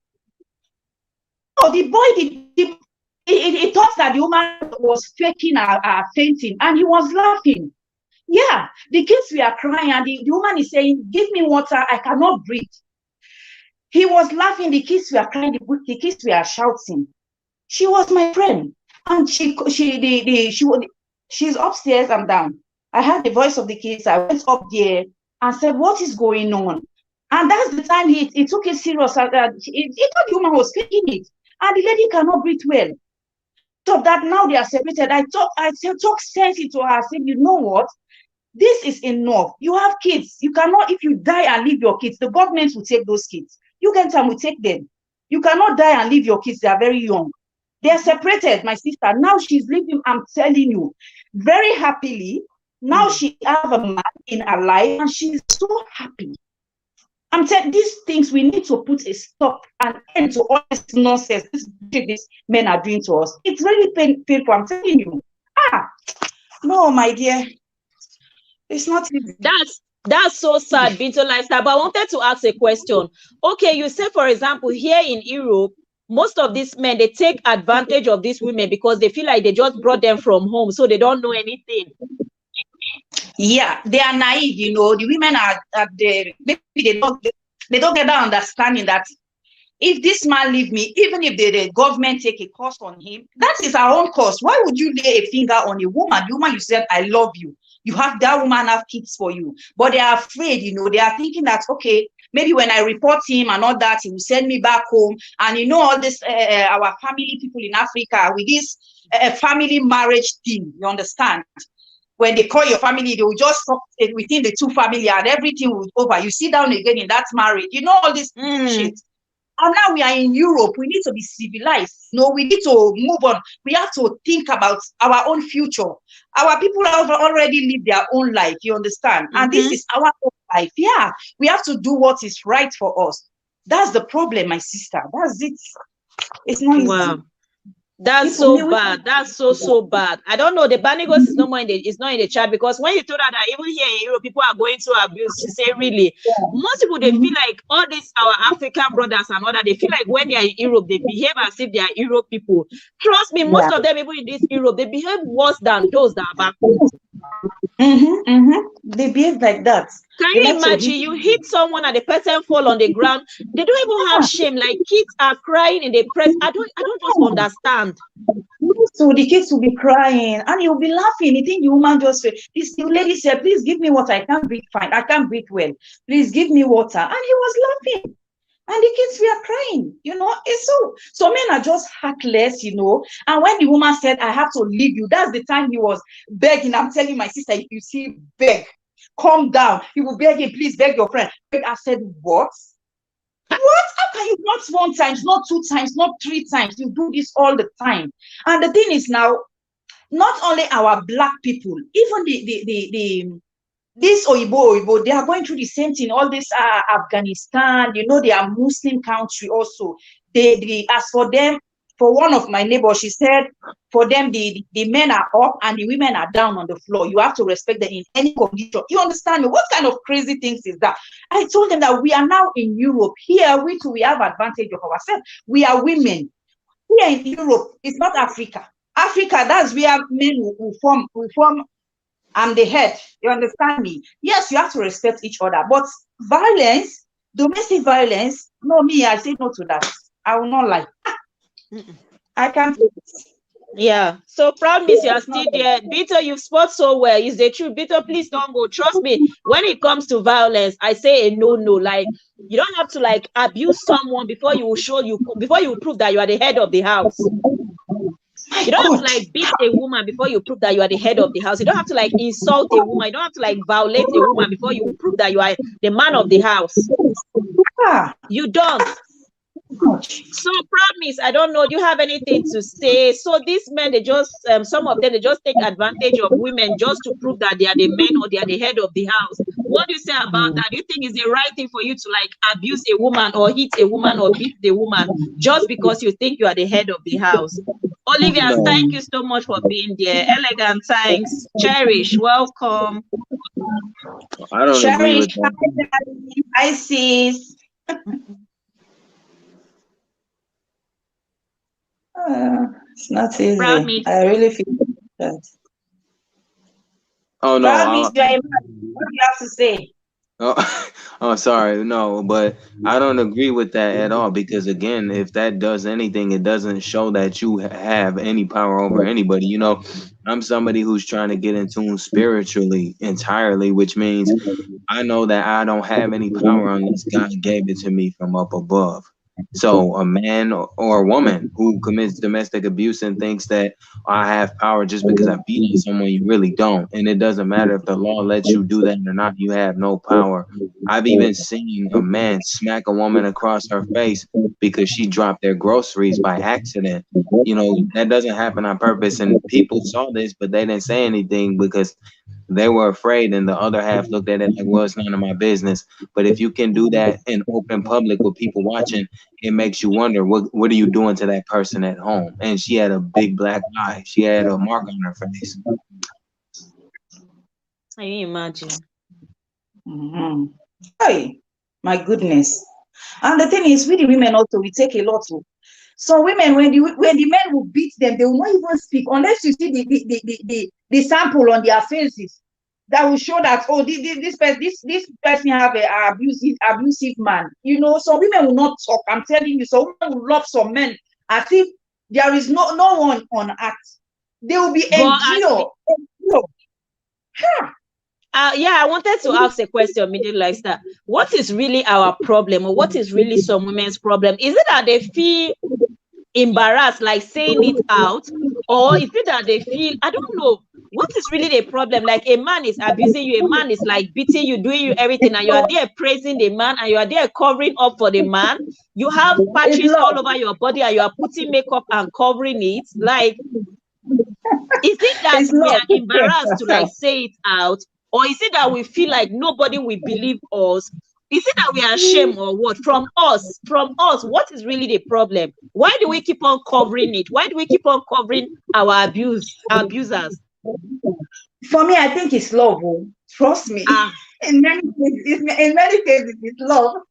Oh, the boy he thought that the woman was faking her fainting, and he was laughing. Yeah, the kids were crying, and the woman is saying, "Give me water, I cannot breathe." He was laughing, the kids were crying, the kids were shouting. She was my friend, and she's upstairs, I'm down. I heard the voice of the kids. I went up there and said, "What is going on?" And that's the time he took it serious. He thought the woman was faking it. And the lady cannot breathe well. So that now they are separated. I talk sense into her. I said, you know what? This is enough. You have kids. You cannot, if you die and leave your kids, the government will take those kids. You get time, will take them. You cannot die and leave your kids. They are very young. They are separated, my sister. Now she's living, I'm telling you, very happily. Now she have a man in her life, and she's so happy. I'm telling these things, we need to put a stop and end to all this nonsense these men are doing to us. It's really painful, I'm telling you. No, my dear. It's not easy. That's so sad, Binto Lifestyle. But I wanted to ask a question. Okay, you say, for example, here in Europe, most of these men, they take advantage of these women because they feel like they just brought them from home, so they don't know anything. Yeah, they are naive, you know. The women are maybe they don't get that understanding that if this man leave me, even if the government take a cost on him, that is our own cost. Why would you lay a finger on a woman? The woman you said, I love you. You have that woman have kids for you. But they are afraid, you know, they are thinking that, okay, maybe when I report him and all that, he will send me back home. And you know, all this, our family people in Africa with this family marriage thing, you understand? When they call your family, they will just talk within the 2 family and everything will be over. You sit down again in that marriage. You know, all this shit. And now we are in Europe. We need to be civilized. No, we need to move on. We have to think about our own future. Our people have already lived their own life. You understand? And this is our own life. Yeah, we have to do what is right for us. That's the problem, my sister. That's it. It's not easy. Wow. That's so bad. That's so bad. I don't know. The Banigos is no more in the, it's not in the chat, because when you told her that even here in Europe people are going through abuse, she say really. Most people, they feel like all these our African brothers and all that, they feel like when they are in Europe, they behave as if they are Europe people. Trust me, most of them, even in this Europe, they behave worse than those that are back home. They behave like that. Can you imagine you hit someone and the person fall on the ground? They don't even have shame. Like kids are crying in the press. I don't just understand. So the kids will be crying and you'll be laughing. You think the woman just said, this lady said, please give me water. I can't breathe fine. I can't breathe well. Please give me water. And he was laughing. And the kids were crying, It's so men are just heartless, And when the woman said, I have to leave you, that's the time he was begging. I'm telling my sister, you see, beg, calm down. He will beg him, please beg your friend. I said, what? What? How can you not one time, not two times, not three times? You do this all the time. And the thing is now, not only our black people, even this Oyibo, they are going through the same thing. All this Afghanistan, they are Muslim country also. As for them, for one of my neighbors, she said, for them, the men are up and the women are down on the floor. You have to respect them in any condition. You understand me? What kind of crazy things is that? I told them that we are now in Europe. Here, we have advantage of ourselves. We are women. Here in Europe, it's not Africa. Africa, that's where men will form. I'm the head. You understand me? Yes, you have to respect each other. But violence, domestic violence, no, me, I say no to that. I will not lie. I can't do it. Yeah. So Proud Miss, you are still there. Bito, you've spoke so well. Is the truth. Bito, please don't go. Trust me, when it comes to violence, I say a no. Like, you don't have to like abuse someone before you prove that you are the head of the house. You don't have to like beat a woman before you prove that you are the head of the house. You don't have to like insult a woman. You don't have to like violate a woman before you prove that you are the man of the house. You don't. So Promise, I don't know. Do you have anything to say? So these men, they just some of them, they just take advantage of women just to prove that they are the men or they are the head of the house. What do you say about that? Do you think it's the right thing for you to like abuse a woman or hit a woman or beat the woman just because you think you are the head of the house? Olivia, thank you so much for being there. Elegant, thanks. Cherish, welcome. I don't agree with that. I see. It's not easy. I really feel that. Oh no! What do you have to say? Oh, sorry. No, but I don't agree with that at all, because again, if that does anything, it doesn't show that you have any power over anybody. I'm somebody who's trying to get in tune spiritually entirely, which means I know that I don't have any power unless God gave it to me from up above. So a man or a woman who commits domestic abuse and thinks that I have power just because I beat on someone, you really don't. And it doesn't matter if the law lets you do that or not, you have no power. I've even seen a man smack a woman across her face because she dropped their groceries by accident. That doesn't happen on purpose. And people saw this, but they didn't say anything because they were afraid, and the other half looked at it like, well, it's none of my business. But if you can do that in open public with people watching, it makes you wonder, what are you doing to that person at home? And she had a big black eye. She had a mark on her face. Can you imagine? Hey, my goodness. And the thing is, with the women also, we take a lot too. So women, when the men will beat them, they will not even speak unless you see the sample on their faces that will show that, oh, this person have an abusive man. So women will not talk. I'm telling you. So women will love some men as if there is no one on earth. They will be endured. Yeah, I wanted to ask a question, Middle like that. What is really our problem, or what is really some women's problem? Is it that they feel embarrassed, like saying it out, or is it that they feel, I don't know, what is really the problem? Like a man is abusing you, a man is like beating you, doing you everything, and you are there praising the man, and you are there covering up for the man. You have patches all over your body, and you are putting makeup and covering it. Like, is it that we are embarrassed to like say it out? Or is it that we feel like nobody will believe us? Is it that we are ashamed or what? From us, what is really the problem? Why do we keep on covering it? Why do we keep on covering our abusers? For me, I think it's love. Oh. Trust me. In many cases, it's love.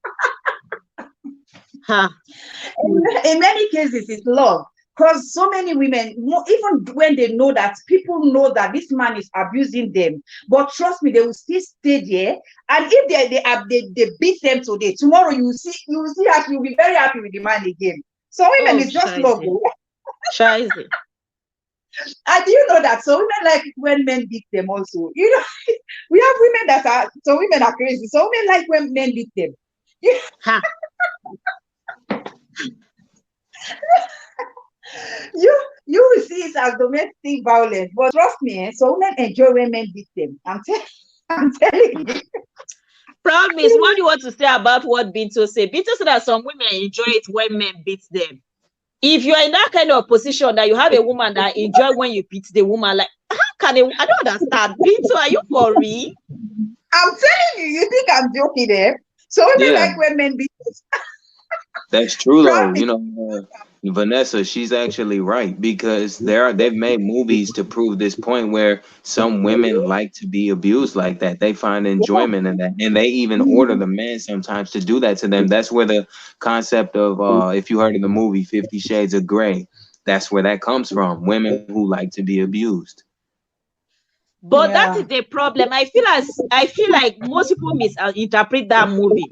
In many cases, it's love. Because so many women, even when they know that people know that this man is abusing them, but trust me, they will still stay there. And if they beat them today, tomorrow you will see happy. You'll be very happy with the man again. So women, it's just love. Shiesty. And you know that so women like when men beat them also. You know, we have women that are, so women are crazy. So women like when men beat them. You will see it as domestic violence, but trust me, so women enjoy when men beat them. I'm telling you. Promise, what do you want to say about what Binto said? Binto said that some women enjoy it when men beat them. If you're in that kind of position that you have a woman that enjoy when you beat the woman, like how can I don't understand. Binto, are you for real? I'm telling you, you think I'm joking there? So women like when men beat them. That's true though. You know, Vanessa, she's actually right, because they've made movies to prove this point where some women like to be abused like that. They find enjoyment in that, and they even order the man sometimes to do that to them. That's where the concept of if you heard of the movie 50 Shades of Grey, that's where that comes from. Women who like to be abused. But that is the problem. I feel like most people misinterpret that movie.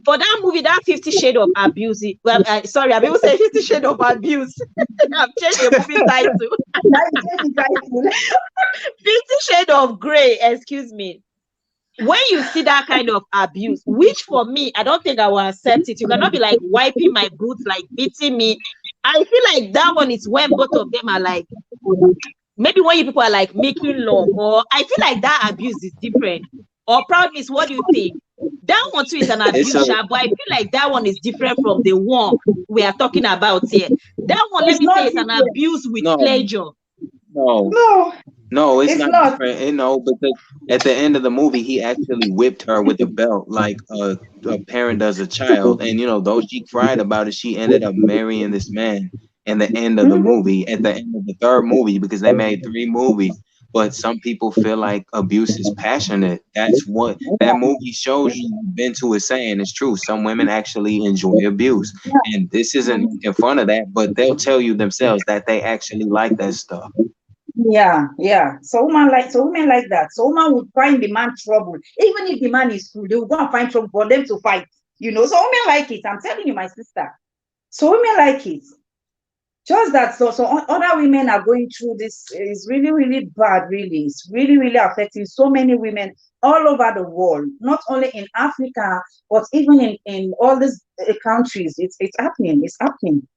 For that movie, that 50 Shades of Abuse. Well, sorry, I will say 50 Shades of Abuse. I've changed the movie title. 50 Shades of Grey, excuse me. When you see that kind of abuse, which for me, I don't think I will accept it. You cannot be like wiping my boots, like beating me. I feel like that one is when both of them are like, maybe when you people are like making love, or I feel like that abuse is different. Or Proud Miss, what do you think? That one too is an abuse, but I feel like that one is different from the one we are talking about here. That one, let me say, is an abuse with pleasure. No, it's not different. Because at the end of the movie, he actually whipped her with a belt like a parent does a child. And, though she cried about it, she ended up marrying this man in the end of the movie, at the end of the third movie, because they made 3 movies. But some people feel like abuse is passionate. That's what that movie shows you. Bintu is saying it's true. Some women actually enjoy abuse. And this isn't in front of that, but they'll tell you themselves that they actually like that stuff. Yeah. So women like that. So women would find the man trouble. Even if the man is cool, they will go and find trouble for them to fight. So women like it. I'm telling you, my sister. So women like it. Just that, so other women are going through this. Is really, really bad, really. It's really, really affecting so many women all over the world, not only in Africa, but even in all these countries. It's happening. It's happening.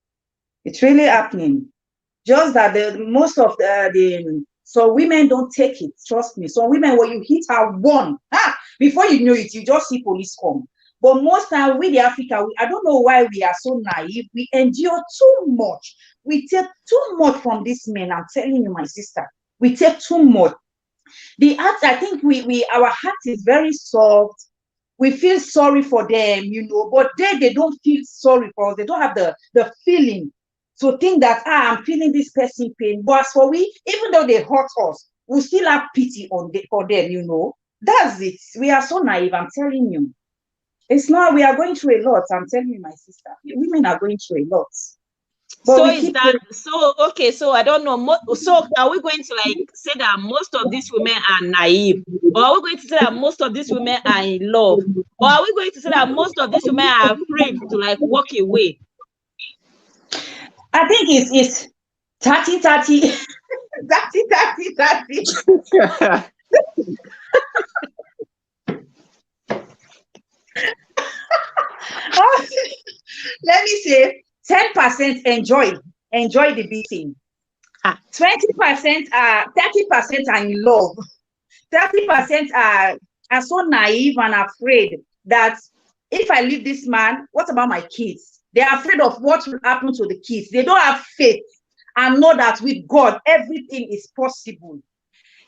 It's really happening. Just that most of so women don't take it. Trust me. So women, when you hit her one, before you know it, you just see police come. But most time with the Africa, I don't know why we are so naive. We endure too much. We take too much from these men. I'm telling you, my sister, we take too much. The heart, I think our heart is very soft. We feel sorry for them, but they don't feel sorry for us. They don't have the feeling to think that I'm feeling this person pain. But as for we, even though they hurt us, we still have pity for them. That's it. We are so naive. I'm telling you. It's not, we are going through a lot. I'm telling you, my sister. Women are going through a lot. But so I don't know. So are we going to say that most of these women are naive? Or are we going to say that most of these women are in love? Or are we going to say that most of these women are afraid to walk away? I think it's 30-30. 30-30. Let me say 10% enjoy the beating. 20% are 30% are in love. 30% are so naive and afraid that if I leave this man, what about my kids? They're afraid of what will happen to the kids. They don't have faith and know that with God everything is possible.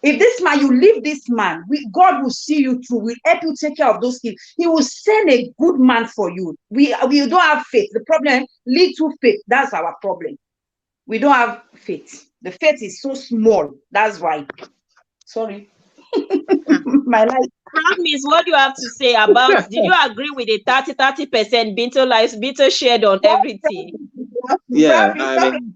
If this man, you leave this man, God will see you through, will help you take care of those kids. He will send a good man for you. We don't have faith. The problem, little faith, that's our problem. We don't have faith. The faith is so small. That's why. Sorry. My life. Promise, what do you have to say about, did you agree with the 30% Binto shared on everything? Yeah, I mean,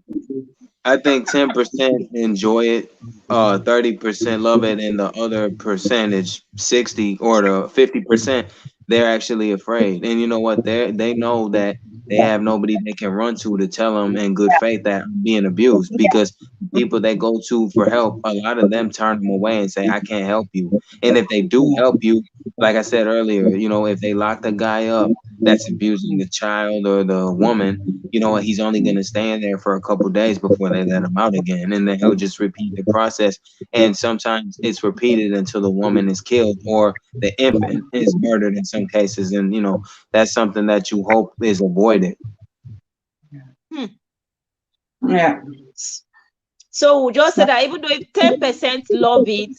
I think 10% enjoy it, 30% love it, and the other percentage, 60 or the 50%, they're actually afraid. And you know what? They know that they have nobody they can run to tell them in good faith that I'm being abused, because people they go to for help, a lot of them turn them away and say, I can't help you. And if they do help you, like I said earlier, you know, if they lock the guy up that's abusing the child or the woman, you know, he's only going to stay in there for a couple days before they let him out again. And then he'll just repeat the process. And sometimes it's repeated until the woman is killed or the infant is murdered in some cases. And, you know, that's something that you hope is avoided. Yeah. So we just said that even though if 10% love it,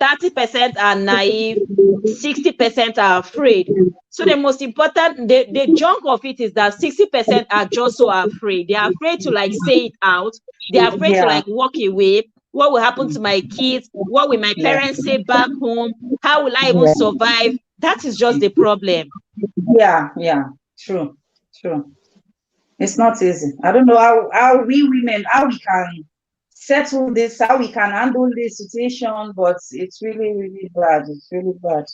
30% are naive, 60% are afraid. So the most important, the junk of it is that 60% are just so afraid. They're afraid to like say it out. They're afraid to like walk away. What will happen to my kids? What will my parents say back home? How will I even survive? That is just the problem. Yeah, true. It's not easy. I don't know how we women, how we can settle this, how we can handle this situation, but it's really, really bad. It's really bad.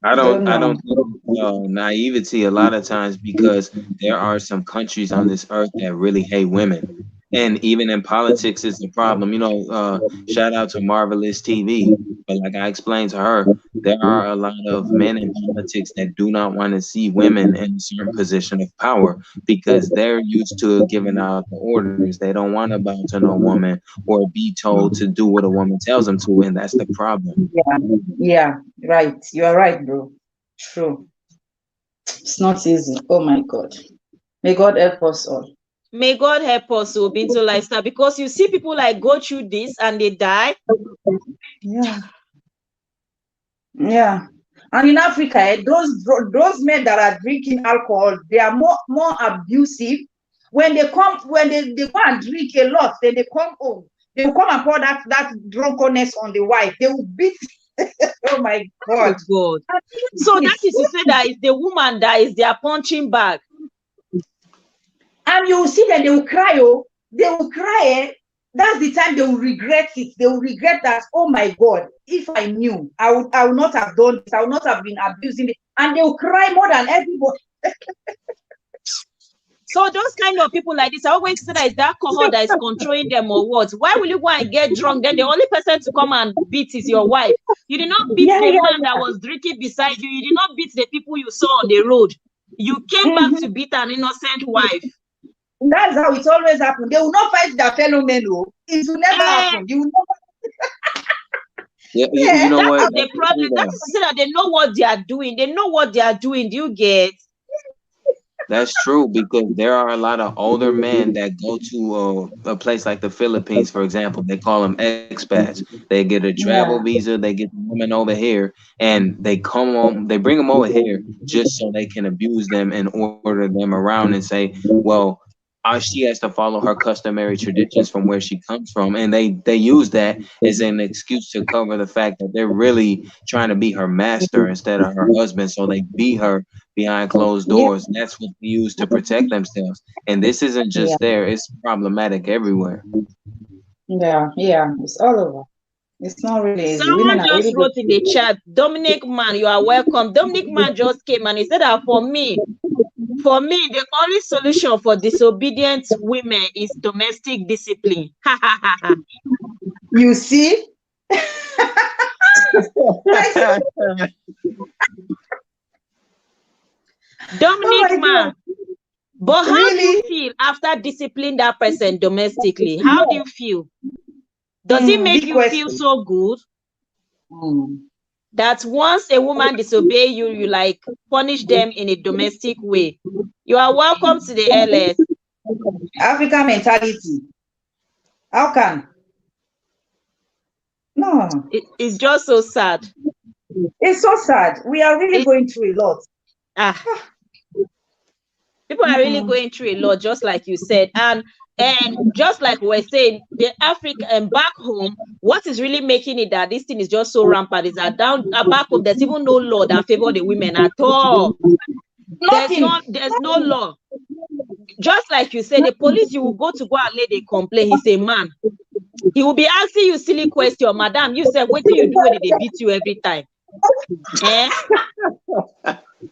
I don't think naivety a lot of times, because there are some countries on this earth that really hate women. And even in politics is the problem. You know, shout out to Marvelous TV. But like I explained to her, there are a lot of men in politics that do not want to see women in a certain position of power, because they're used to giving out the orders. They don't want to bow to no woman or be told to do what a woman tells them to, and that's the problem. Yeah, right. You are right, bro. True. It's not easy. Oh my God. May God help us all. May God help us, Binto Lifestyle, because you see people like go through this and they die. Yeah. And in Africa, those men that are drinking alcohol, they are more abusive. When they go and drink a lot, then they come home. They will come and pour that drunkenness on the wife. They will beat. Oh my God. Oh God. So that is to say that it's the woman that is their punching bag. And you will see that they will cry. Oh, they will cry. That's the time they will regret it. They will regret that, oh my God, if I knew, I would not have done this. I would not have been abusing it. And they will cry more than everybody. So those kind of people like this, I always say that it's that alcohol that is controlling them or what? Why will you go and get drunk? Then the only person to come and beat is your wife. You did not beat the man that was drinking beside you. You did not beat the people you saw on the road. You came back to beat an innocent wife. That's how it always happens. They will not fight their fellow men. It will never happen. You will never. You know what? The problem that is to say that they know what they are doing. They know what they are doing. Do you get? That's true, because there are a lot of older men that go to a place like the Philippines, for example. They call them expats. They get a travel visa. They get the women over here, and they come home. They bring them over here just so they can abuse them and order them around and say, well, she has to follow her customary traditions from where she comes from. And they use that as an excuse to cover the fact that they're really trying to be her master instead of her husband. So they beat her behind closed doors. And that's what they use to protect themselves. And this isn't just there. It's problematic everywhere. Yeah. It's all over. It's not really easy. Someone just wrote in the chat, Dominic Man, you are welcome. Dominic Man just came and he said that for me, the only solution for disobedient women is domestic discipline. You see? Dominic Man. But how do you feel after disciplining that person domestically? How do you feel? Does it make you feel so good? That once a woman disobey you, you like punish them in a domestic way. You are welcome to the LS. African mentality. How can? No, It's just so sad. it's so sad. We are really It, going through a lot. ah, people are really Mm. going through a lot, just like you said, and just like we're saying, the Africa and back home, what is really making it that this thing is just so rampant is that down back home, there's even no law that favor the women at all. Nothing. There's no law. Just like you said, the police, you will go to go and lay the complaint. He's a man. He will be asking you silly question, madam. You said, what do you do when they beat you every time? Eh?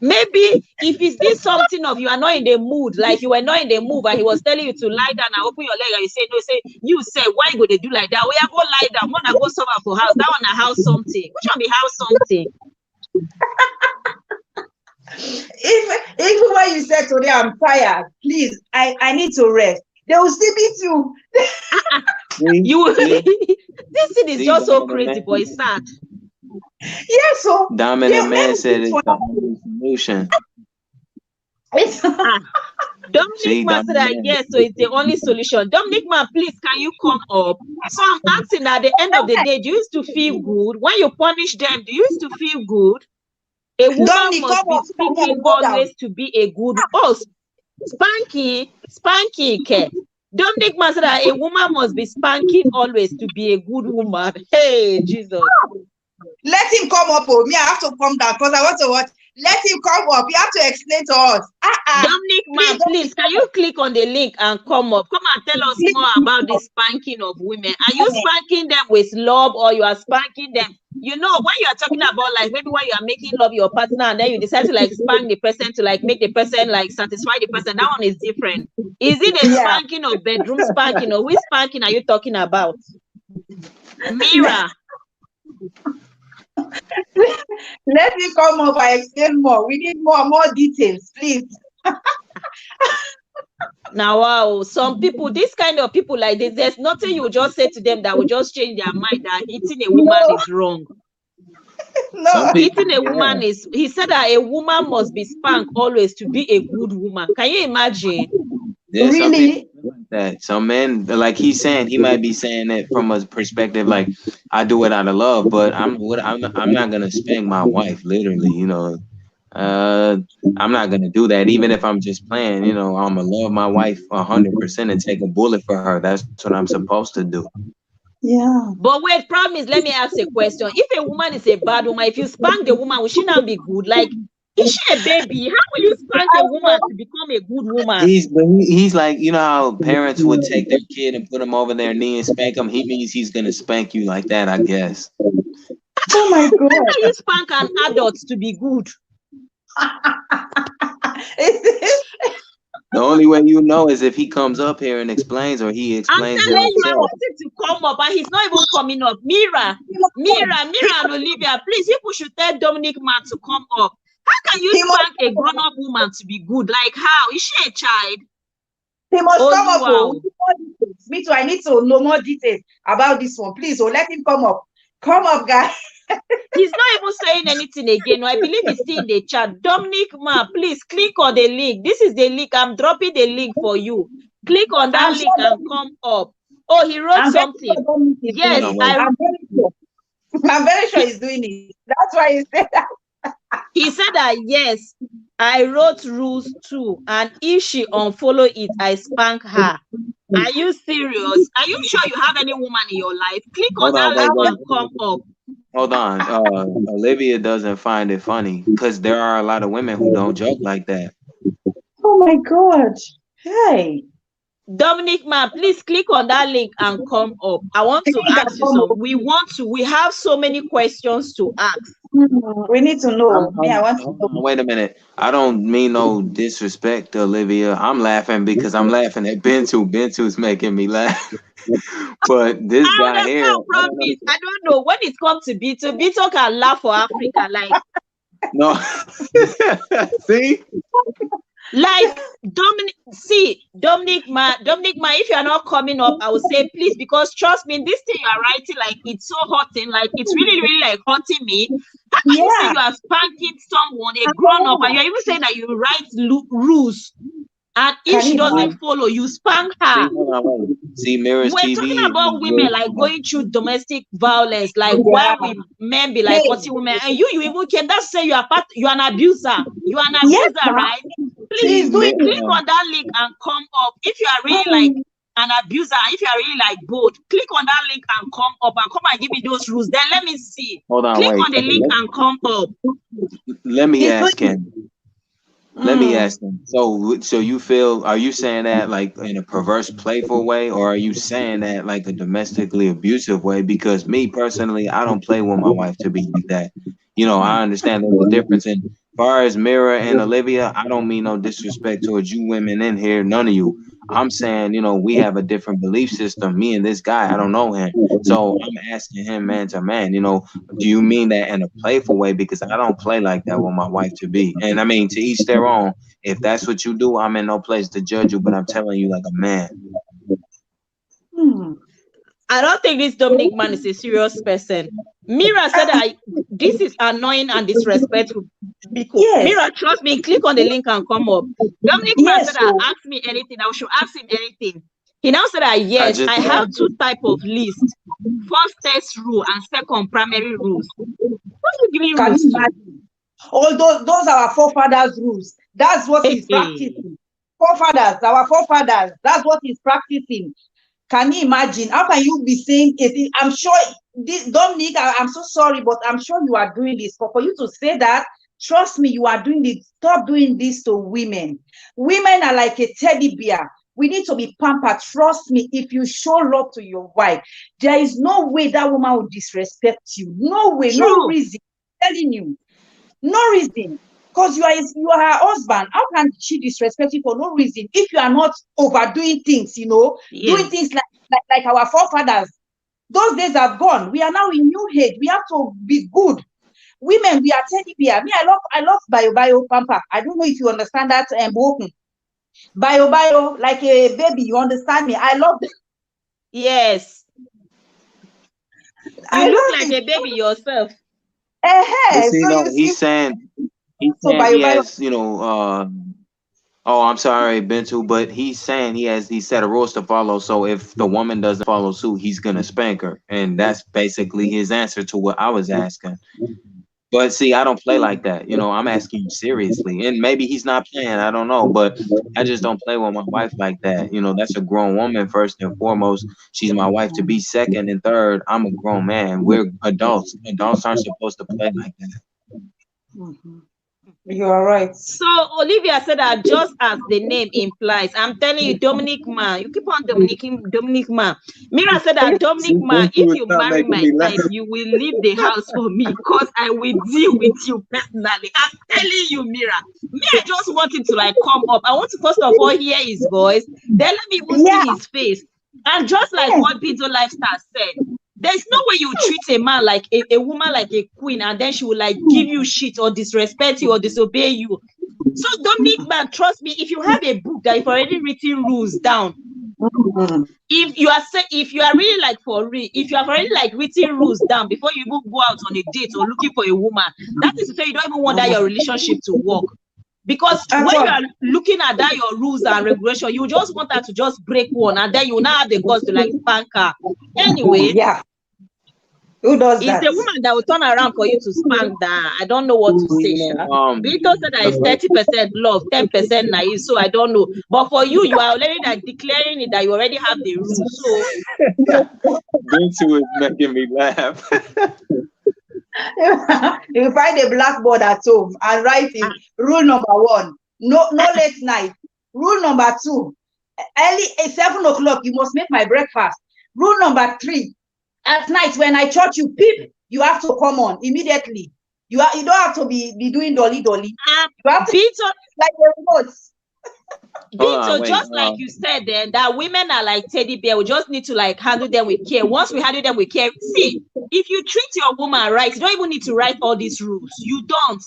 Maybe if it's this something of you are not in the mood, like you were not in the mood, and he was telling you to lie down and open your leg, and you say no, you say why you go to do like that? We are go lie down, wanna go suffer for house. That one a house something. Which one be house something? Even when you said today I'm tired, please, I need to rest. They will still beat you. You this thing is just so crazy, but it's sad. Yeah, so Dominant man said it's the only solution. Dominic Man said that yes, so it's the only solution. Dominic Man, please, can you come up? So I'm asking, at the end of the day, do you used to feel good when you punish them? Do you used to feel good? A woman Dominic, must be speaking always to be a good. Oh, spanky, care. Dominic Man said that a woman must be spanking always to be a good woman. Hey, Jesus. Let him come up. Oh, me, I have to come down because I want to watch. Let him come up. You have to explain to us. Dominic Man, please, can you click on the link and come up? Come and tell us more about the spanking of women. Are you spanking them with love, or you are spanking them? You know, when you are talking about like maybe when you are making love your partner and then you decide to like spank the person to like make the person like satisfy the person, that one is different. Is it a spanking or bedroom spanking, or which spanking are you talking about? Mira. Let me come up and explain more. We need more details, please. Now, wow, some people, this kind of people like this, there's nothing you just say to them that will just change their mind that hitting a woman is wrong. No, hitting a woman is, he said that a woman must be spanked always to be a good woman. Can you imagine? Yeah, really? That some men, like he's saying, he might be saying it from a perspective like I do it out of love, but I'm not gonna spank my wife literally, you know. I'm not gonna do that, even if I'm just playing. You know, I'm gonna love my wife 100% and take a bullet for her. That's what I'm supposed to do. Yeah. But wait, problem is, let me ask a question. If a woman is a bad woman, if you spank the woman, will she not be good? Like, is she a baby? How will you spank a woman to become a good woman? He's like, you know how parents would take their kid and put him over their knee and spank him? He means he's gonna spank you like that, I guess. Oh my God. How can you spank an adult to be good? The only way you know is if he comes up here and explains, or he explains. I'm telling you, I wanted to come up, and he's not even coming up. Mira, and Olivia, please, people should tell Dominic Man to come up. How can you spank a grown-up woman to be good? Like, how? Is she a child? He must come up. Wow. Me too. I need to know more details about this one. Please, let him come up. Come up, guys. He's not even saying anything again. I believe he's still in the chat. Dominic Ma, please click on the link. This is the link. I'm dropping the link for you. Click on that link and come up. Oh, he wrote something. Yes, I'm very sure he's doing it. That's why he said that. He said that, yes, I wrote rules too, and if she unfollow it, I spank her. Are you serious? Are you sure you have any woman in your life? Click on that link and come up. Hold on. Olivia doesn't find it funny because there are a lot of women who don't joke like that. Oh my God. Hey. Dominic Man, please click on that link and come up. I want to ask you something. We have so many questions to ask. We need to know. I want to know. Wait a minute. I don't mean no disrespect to Olivia. I'm laughing because I'm laughing at Bentu. Bentu's making me laugh. But this guy here, I don't know. When it comes to Bito can laugh for Africa. Like, no. See? Like Dominic Ma, if you are not coming up, I would say please, because trust me, this thing you are writing, like it's so hurting, like it's really, really like hurting me. How can you say you are spanking someone, a grown up, and you're even saying that you write rules And if she doesn't follow, you spank her. See, Mirror's We're TV. talking about women like going through domestic violence, like why we men be like cutting women, and you even can that say you are an abuser. You are an abuser, right? Please click on that link and come up. If you are really like an abuser, if you are really like bold, click on that link and come up and come and give me those rules. Then let me see. Hold on, click wait. on the link and come up. Let me ask him. Let me ask him. So you feel? Are you saying that like in a perverse, playful way, or are you saying that like a domestically abusive way? Because me personally, I don't play with my wife to be like that. You know, I understand there's a difference. And as far as Mira and Olivia, I don't mean no disrespect towards you women in here. None of you. I'm saying, you know, we have a different belief system. Me and this guy, I don't know him. So I'm asking him man to man, you know, do you mean that in a playful way? Because I don't play like that with my wife to be. And I mean, to each their own. If that's what you do, I'm in no place to judge you, but I'm telling you like a man. I don't think this Dominic man is a serious person. Mira said that this is annoying and disrespectful. Mira, trust me, click on the link and come up. Dominic man said that ask me anything. I should ask him anything. He now said that yes, I have two types of list. First test rule and second primary rules. What are you giving rules to? All those are our forefathers' rules. That's what he's practicing. Our forefathers, that's what he's practicing. Can you imagine? How can you be saying it? I'm sure this, Dominic, I'm so sorry, but I'm sure you are doing this. For you to say that, trust me, you are doing this. Stop doing this to women. Women are like a teddy bear. We need to be pampered. Trust me, if you show love to your wife, there is no way that woman will disrespect you. No way, no reason. I'm telling you. No reason. Because you are her husband. How can she disrespect you for no reason if you are not overdoing things, you know, doing things like our forefathers? Those days have gone. We are now in new age. We have to be good. Women, we are teddy bear. Me, I love bio pamper. I don't know if you understand that bio, like a baby. You understand me? I love it. Yes. You look like a baby yourself. He's saying he has, you know, I'm sorry, Bentu, but he's saying he set a rules to follow. So if the woman doesn't follow suit, he's gonna spank her, and that's basically his answer to what I was asking. But see, I don't play like that. You know, I'm asking you seriously, and maybe he's not playing. I don't know, but I just don't play with my wife like that. You know, that's a grown woman first and foremost. She's my wife to be second, and third, I'm a grown man. We're adults. Adults aren't supposed to play like that. You are right. So Olivia said that just as the name implies, I'm telling you, Dominic man, you keep on Dominic man. Mira said that Dominic man, if you marry my type, you will leave the house for me because I will deal with you personally. I'm telling you, Mira. Me, I just want him to like come up. I want to first of all hear his voice, then let me even see his face. And just like what Pizzo Lifestyle said, there's no way you treat a man like a woman like a queen, and then she will like give you shit or disrespect you or disobey you. So Dominic man, trust me, if you have a book that you've already written rules down, if you are really like for real, if you have already like written rules down before you even go out on a date or looking for a woman, that is to say you don't even want that your relationship to work. Because when you are looking at that your rules and regulation, you just want her to just break one, and then you now have the guts to like spank her. Anyway, who does that? It's a woman that will turn around for you to spank that. I don't know what to say. Vito said that it's 30% love, 10% naive, so I don't know. But for you, you are already like declaring it that you already have the rules. So Vito is making me laugh. You find a blackboard at home and write in rule number 1, no late night. Rule number 2, early at 7 o'clock, you must make my breakfast. Rule number 3, at night when I touch you, peep, you have to come on immediately. You don't have to be doing dolly. You have to like the remotes. Vito, just like you said then, that women are like teddy bear. We just need to like handle them with care. Once we handle them with care, see, if you treat your woman right, you don't even need to write all these rules. You don't.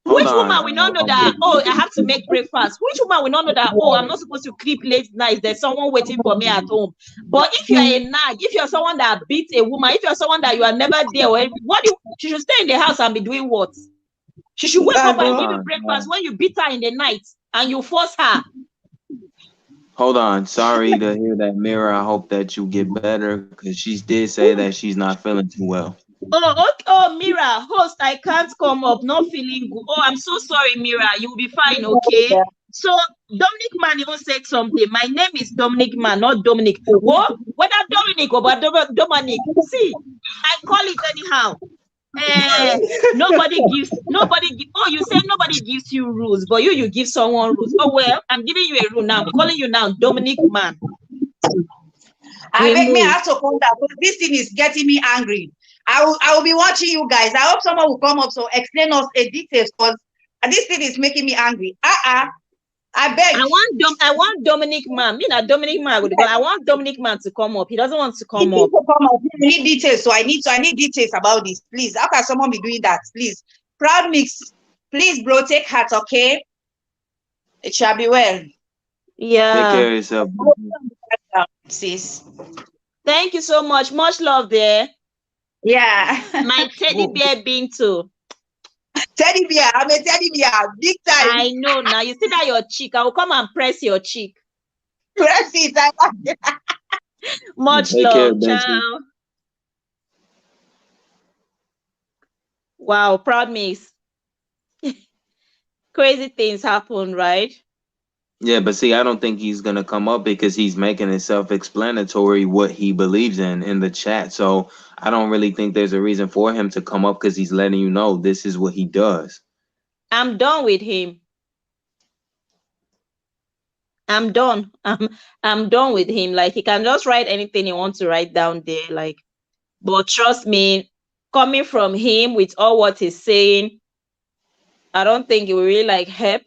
Which woman will not know that, oh, I have to make breakfast? Which woman will not know that, oh, I'm not supposed to creep late nights, there's someone waiting for me at home? But if you're a nag, if you're someone that beats a woman, if you're someone that you are never there, she should stay in the house and be doing what? She should wake up and give you breakfast when you beat her in the night. and you force her. Hold on. Sorry to hear that, Mirror. I hope that you get better because she did say that she's not feeling too well. Oh, okay. Oh, Mira, host, I can't come up. Not feeling good. Oh, I'm so sorry, Mira. You'll be fine, okay? So Dominic Man even said something. My name is Dominic Man, not Dominic. What? Whether Dominic or Dominic. See, I call it anyhow. Eh, oh, you said nobody gives you rules, but you give someone rules. Oh well, I'm giving you a rule now. I'm calling you now Dominic Man. I beg me, I Remove. have to come down because this thing is getting me angry. I will be watching you guys. I hope someone will come up so explain us a details because this thing is making me angry. I beg. I want Dominic Man. Me not Dominic Man, but I want Dominic Man to come up. He doesn't want to He come needs up. to come up. I need details, so I need details about this. Please, how can someone be doing that? Please, Proud Mix, please, bro, take heart, okay? It shall be well. Take Yeah. care of yourself. Sis. Thank you so much. Much love there. Yeah. My teddy bear being too. Teddy bear. I'm a teddy bear. Big time. I know now. You see that your cheek. I will come and press your cheek. Press it. Much Take care, love. Benji. Ciao. Wow, Proud Mix. Crazy things happen, right? Yeah, but see, I don't think he's gonna come up because he's making it self-explanatory what he believes in the chat. So I don't really think there's a reason for him to come up because he's letting you know this is what he does. I'm done with him. I'm done. I'm done with him. Like he can just write anything he wants to write down there. Like, but trust me, coming from him with all what he's saying, I don't think it will really like help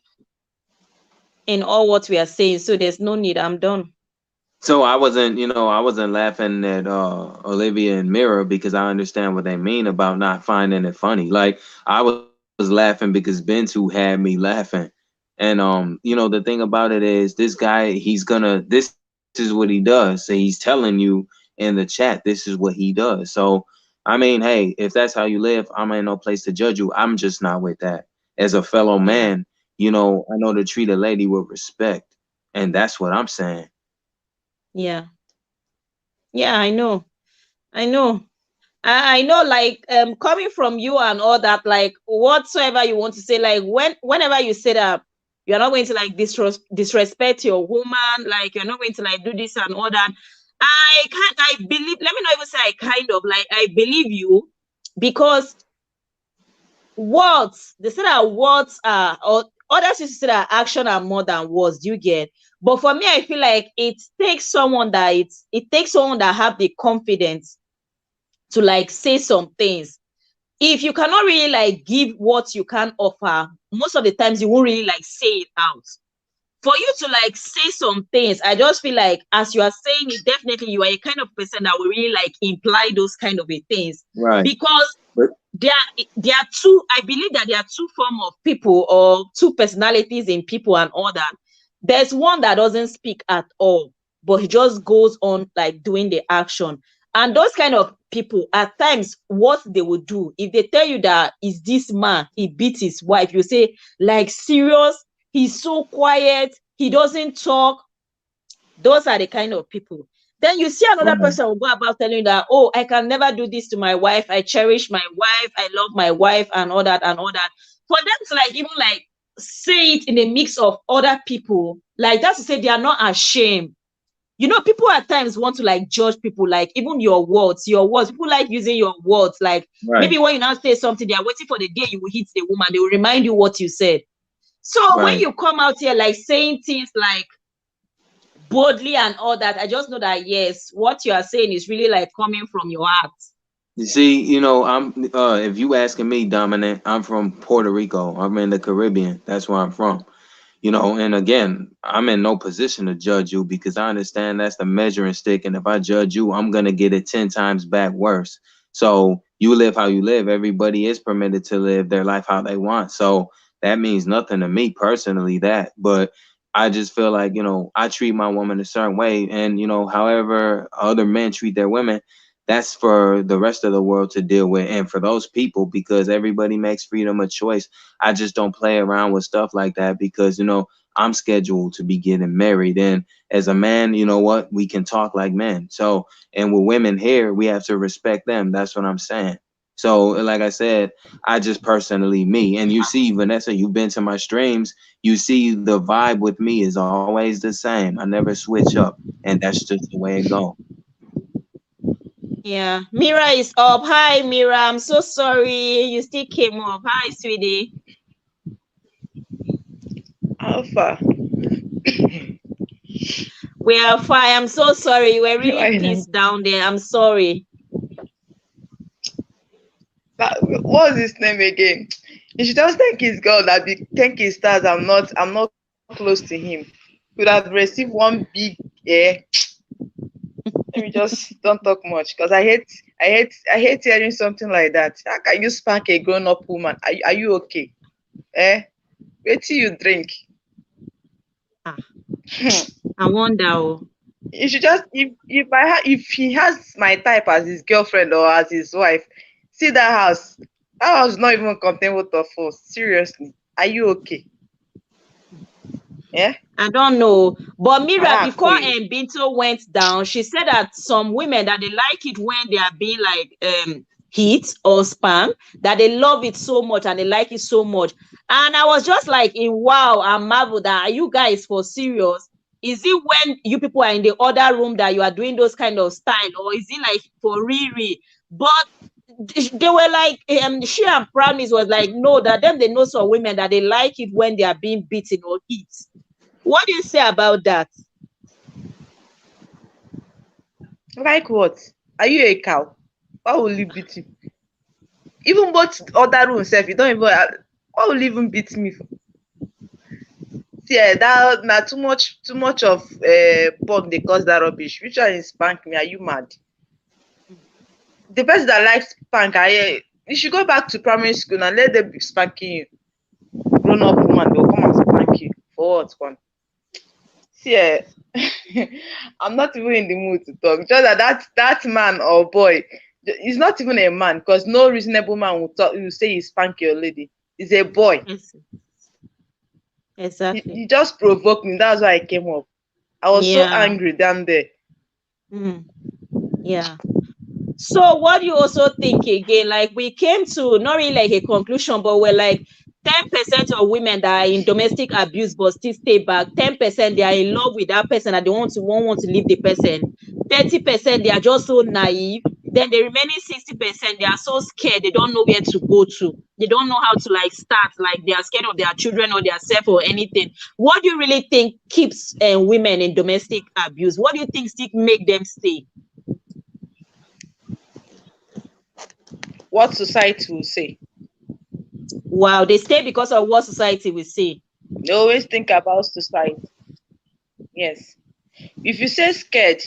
in all what we are saying. So there's no need. I'm done. So I wasn't laughing at Olivia and Mira because I understand what they mean about not finding it funny. Like I was laughing because Bentu had me laughing. And the thing about it is this guy, this is what he does. So he's telling you in the chat, this is what he does. So I mean, hey, if that's how you live, I'm in no place to judge you. I'm just not with that. As a fellow man, Yeah. I know to treat a lady with respect. And that's what I'm saying. Yeah. Yeah, I know. I know. I know, like coming from you and all that, like whatsoever you want to say, like whenever you say that you're not going to like disrespect your woman, like you're not going to like do this and all that. I believe, let me not even say I kind of like I believe you because words, they say that words are, or others used to say that action are more than words, do you get? But for me, I feel like it takes someone that have the confidence to like say some things. If you cannot really like give what you can offer, most of the times you won't really like say it out. For you to like say some things, I just feel like as you are saying it, definitely you are a kind of person that will really like imply those kind of things. Right. Because But there are two, I believe that there are two forms of people or two personalities in people and all that. There's one that doesn't speak at all, but he just goes on like doing the action. And those kind of people, at times, what they will do, if they tell you that is this man, he beat his wife, you say, like, serious, he's so quiet, he doesn't talk. Those are the kind of people. Then you see another person will go about telling you that, oh, I can never do this to my wife. I cherish my wife. I love my wife and all that and all that. For them to like even like say it in a mix of other people, like that's to say they are not ashamed. People at times want to like judge people, like even your words. People like using your words. Like right, maybe when you now say something, they are waiting for the day you will hit the woman. They will remind you what you said. So when right. you come out here like saying things like boldly and all that, I just know that yes, what you are saying is really like coming from your heart. You see, I'm if you asking me, Dominant, I'm from Puerto Rico. I'm in the Caribbean. That's where I'm from. And again, I'm in no position to judge you because I understand that's the measuring stick. And if I judge you, I'm gonna get it 10 times back worse. So you live how you live. Everybody is permitted to live their life how they want. So that means nothing to me personally, but I just feel like, I treat my woman a certain way. And, however other men treat their women, that's for the rest of the world to deal with. And for those people, because everybody makes freedom of choice, I just don't play around with stuff like that because, I'm scheduled to be getting married. And as a man, you know what? We can talk like men. So, and with women here, we have to respect them. That's what I'm saying. So, like I said, I just personally, me, and you see, Vanessa, you've been to my streams. You see, the vibe with me is always the same. I never switch up, and that's just the way it goes. Yeah, Mira is up. Hi, Mira. I'm so sorry you still came up. Hi, sweetie. Alpha. We are fine. I'm so sorry. You were Why really not? pissed down there. I'm sorry. What's his name again? You should just thank his God thank his stars. I'm not close to him. Could have received one big Let me just don't talk much because I hate hearing something like that. How can you spank a grown-up woman? Are you okay? Wait till you drink. Ah, I wonder. Oh. You should just if he has my type as his girlfriend or as his wife, see that house. That house is not even contain water for. Seriously, are you okay? Yeah. I don't know. But Mira, Ah, before queen. Binto went down, she said that some women that they like it when they are being like hit or spam, that they love it so much and they like it so much. And I was just like in wow and marvel that are you guys for serious? Is it when you people are in the other room that you are doing those kind of style, or is it like for real? But they were like, she and Promise was like, no, that them they know some women that they like it when they are being beaten or hit. What do you say about that? Like what? Are you a cow? Why will you beat you? Even both other room self, you don't even. Why will you even beat me for? Yeah, that na too much of pork dey cause that rubbish. Which one is spank me? Are you mad? The person that likes spank, you should go back to primary school and let them be spanking you. Grown up woman, they'll come and spank you. For what one? See, I'm not even in the mood to talk. Just that man or boy, he's not even a man because no reasonable man will say he spank your lady. He's a boy. Yes. Exactly. He just provoked me. That's why I came up. I was so angry down there. Yeah. So what do you also think again? Like we came to not really like a conclusion, but we're like 10% of women that are in domestic abuse but still stay back. 10% they are in love with that person and they won't want to leave the person. 30% they are just so naive. Then the remaining 60% they are so scared they don't know where to go to. They don't know how to like start. Like they are scared of their children or their self or anything. What do you really think keeps women in domestic abuse? What do you think still make them stay? What society will say. Wow, they stay because of what society will say. They always think about society. Yes. If you say scared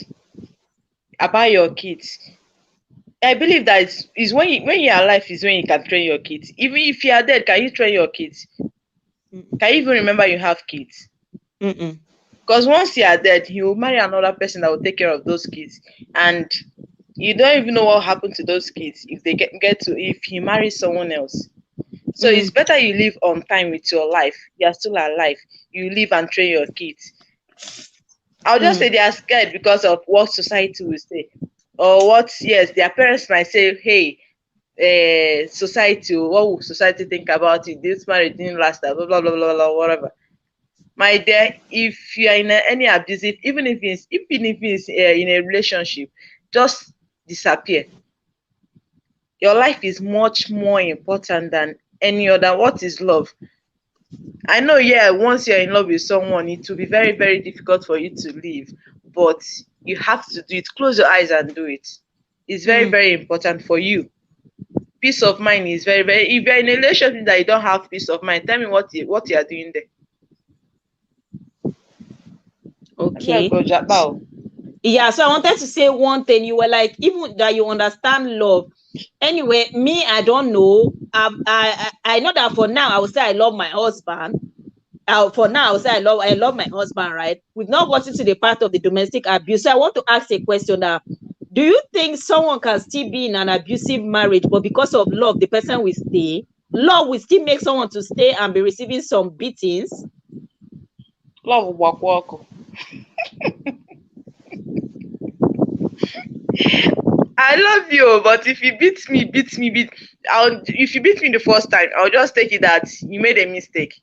about your kids, I believe that is when you are alive is when you can train your kids. Even if you are dead, can you train your kids? Can you even remember you have kids? Because once you are dead, you will marry another person that will take care of those kids, and you don't even know what happened to those kids if they if you marry someone else. So it's better you live on time with your life. You are still alive. You live and train your kids. I'll just say they are scared because of what society will say. Or what, yes, their parents might say, hey, society, what will society think about it? This marriage didn't last, blah, blah, blah, blah, blah, whatever. My dear, if you are in any abusive, even if it's in a relationship, just disappear. Your life is much more important than any other. What is love? I know, yeah, once you're in love with someone, it will be very, very difficult for you to leave, but you have to do it. Close your eyes and do it. It's very, very important for you. Peace of mind is very, very. If you're in a relationship that you don't have peace of mind, tell me what you are doing there. Okay. Yeah, so I wanted to say one thing. You were like, even that you understand love. Anyway, me, I don't know. I know that for now, I would say I love my husband. For now, I would say I love my husband, right? We've not gotten to the part of the domestic abuse. So I want to ask a question now. Do you think someone can still be in an abusive marriage, but because of love, the person will stay? Love will still make someone to stay and be receiving some beatings? Love Wakwako. I love you, but if you if you beat me the first time, I'll just take it that you made a mistake.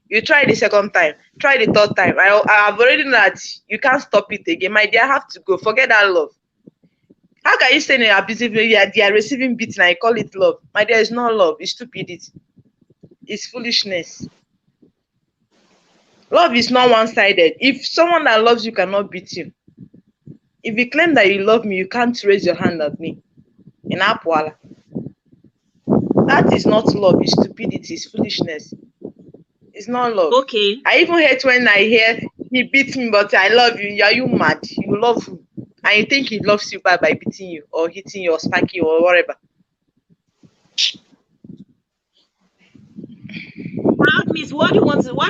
You try the second time, try the third time. I've already know that you can't stop it again. My dear, I have to go. Forget that love. How can you say in an abusive they are receiving beating and I call it love? My dear, it's not love, it's stupidity. It's foolishness. Love is not one-sided. If someone that loves you cannot beat you, if you claim that you love me, you can't raise your hand at me. In Apwala. That is not love, it's stupidity, it's foolishness. It's not love. Okay. I even hate when I hear he beats me, but I love you. Are you mad? You love him. And you think he loves you by beating you or hitting you or spanking you or whatever. Proud Miss, what do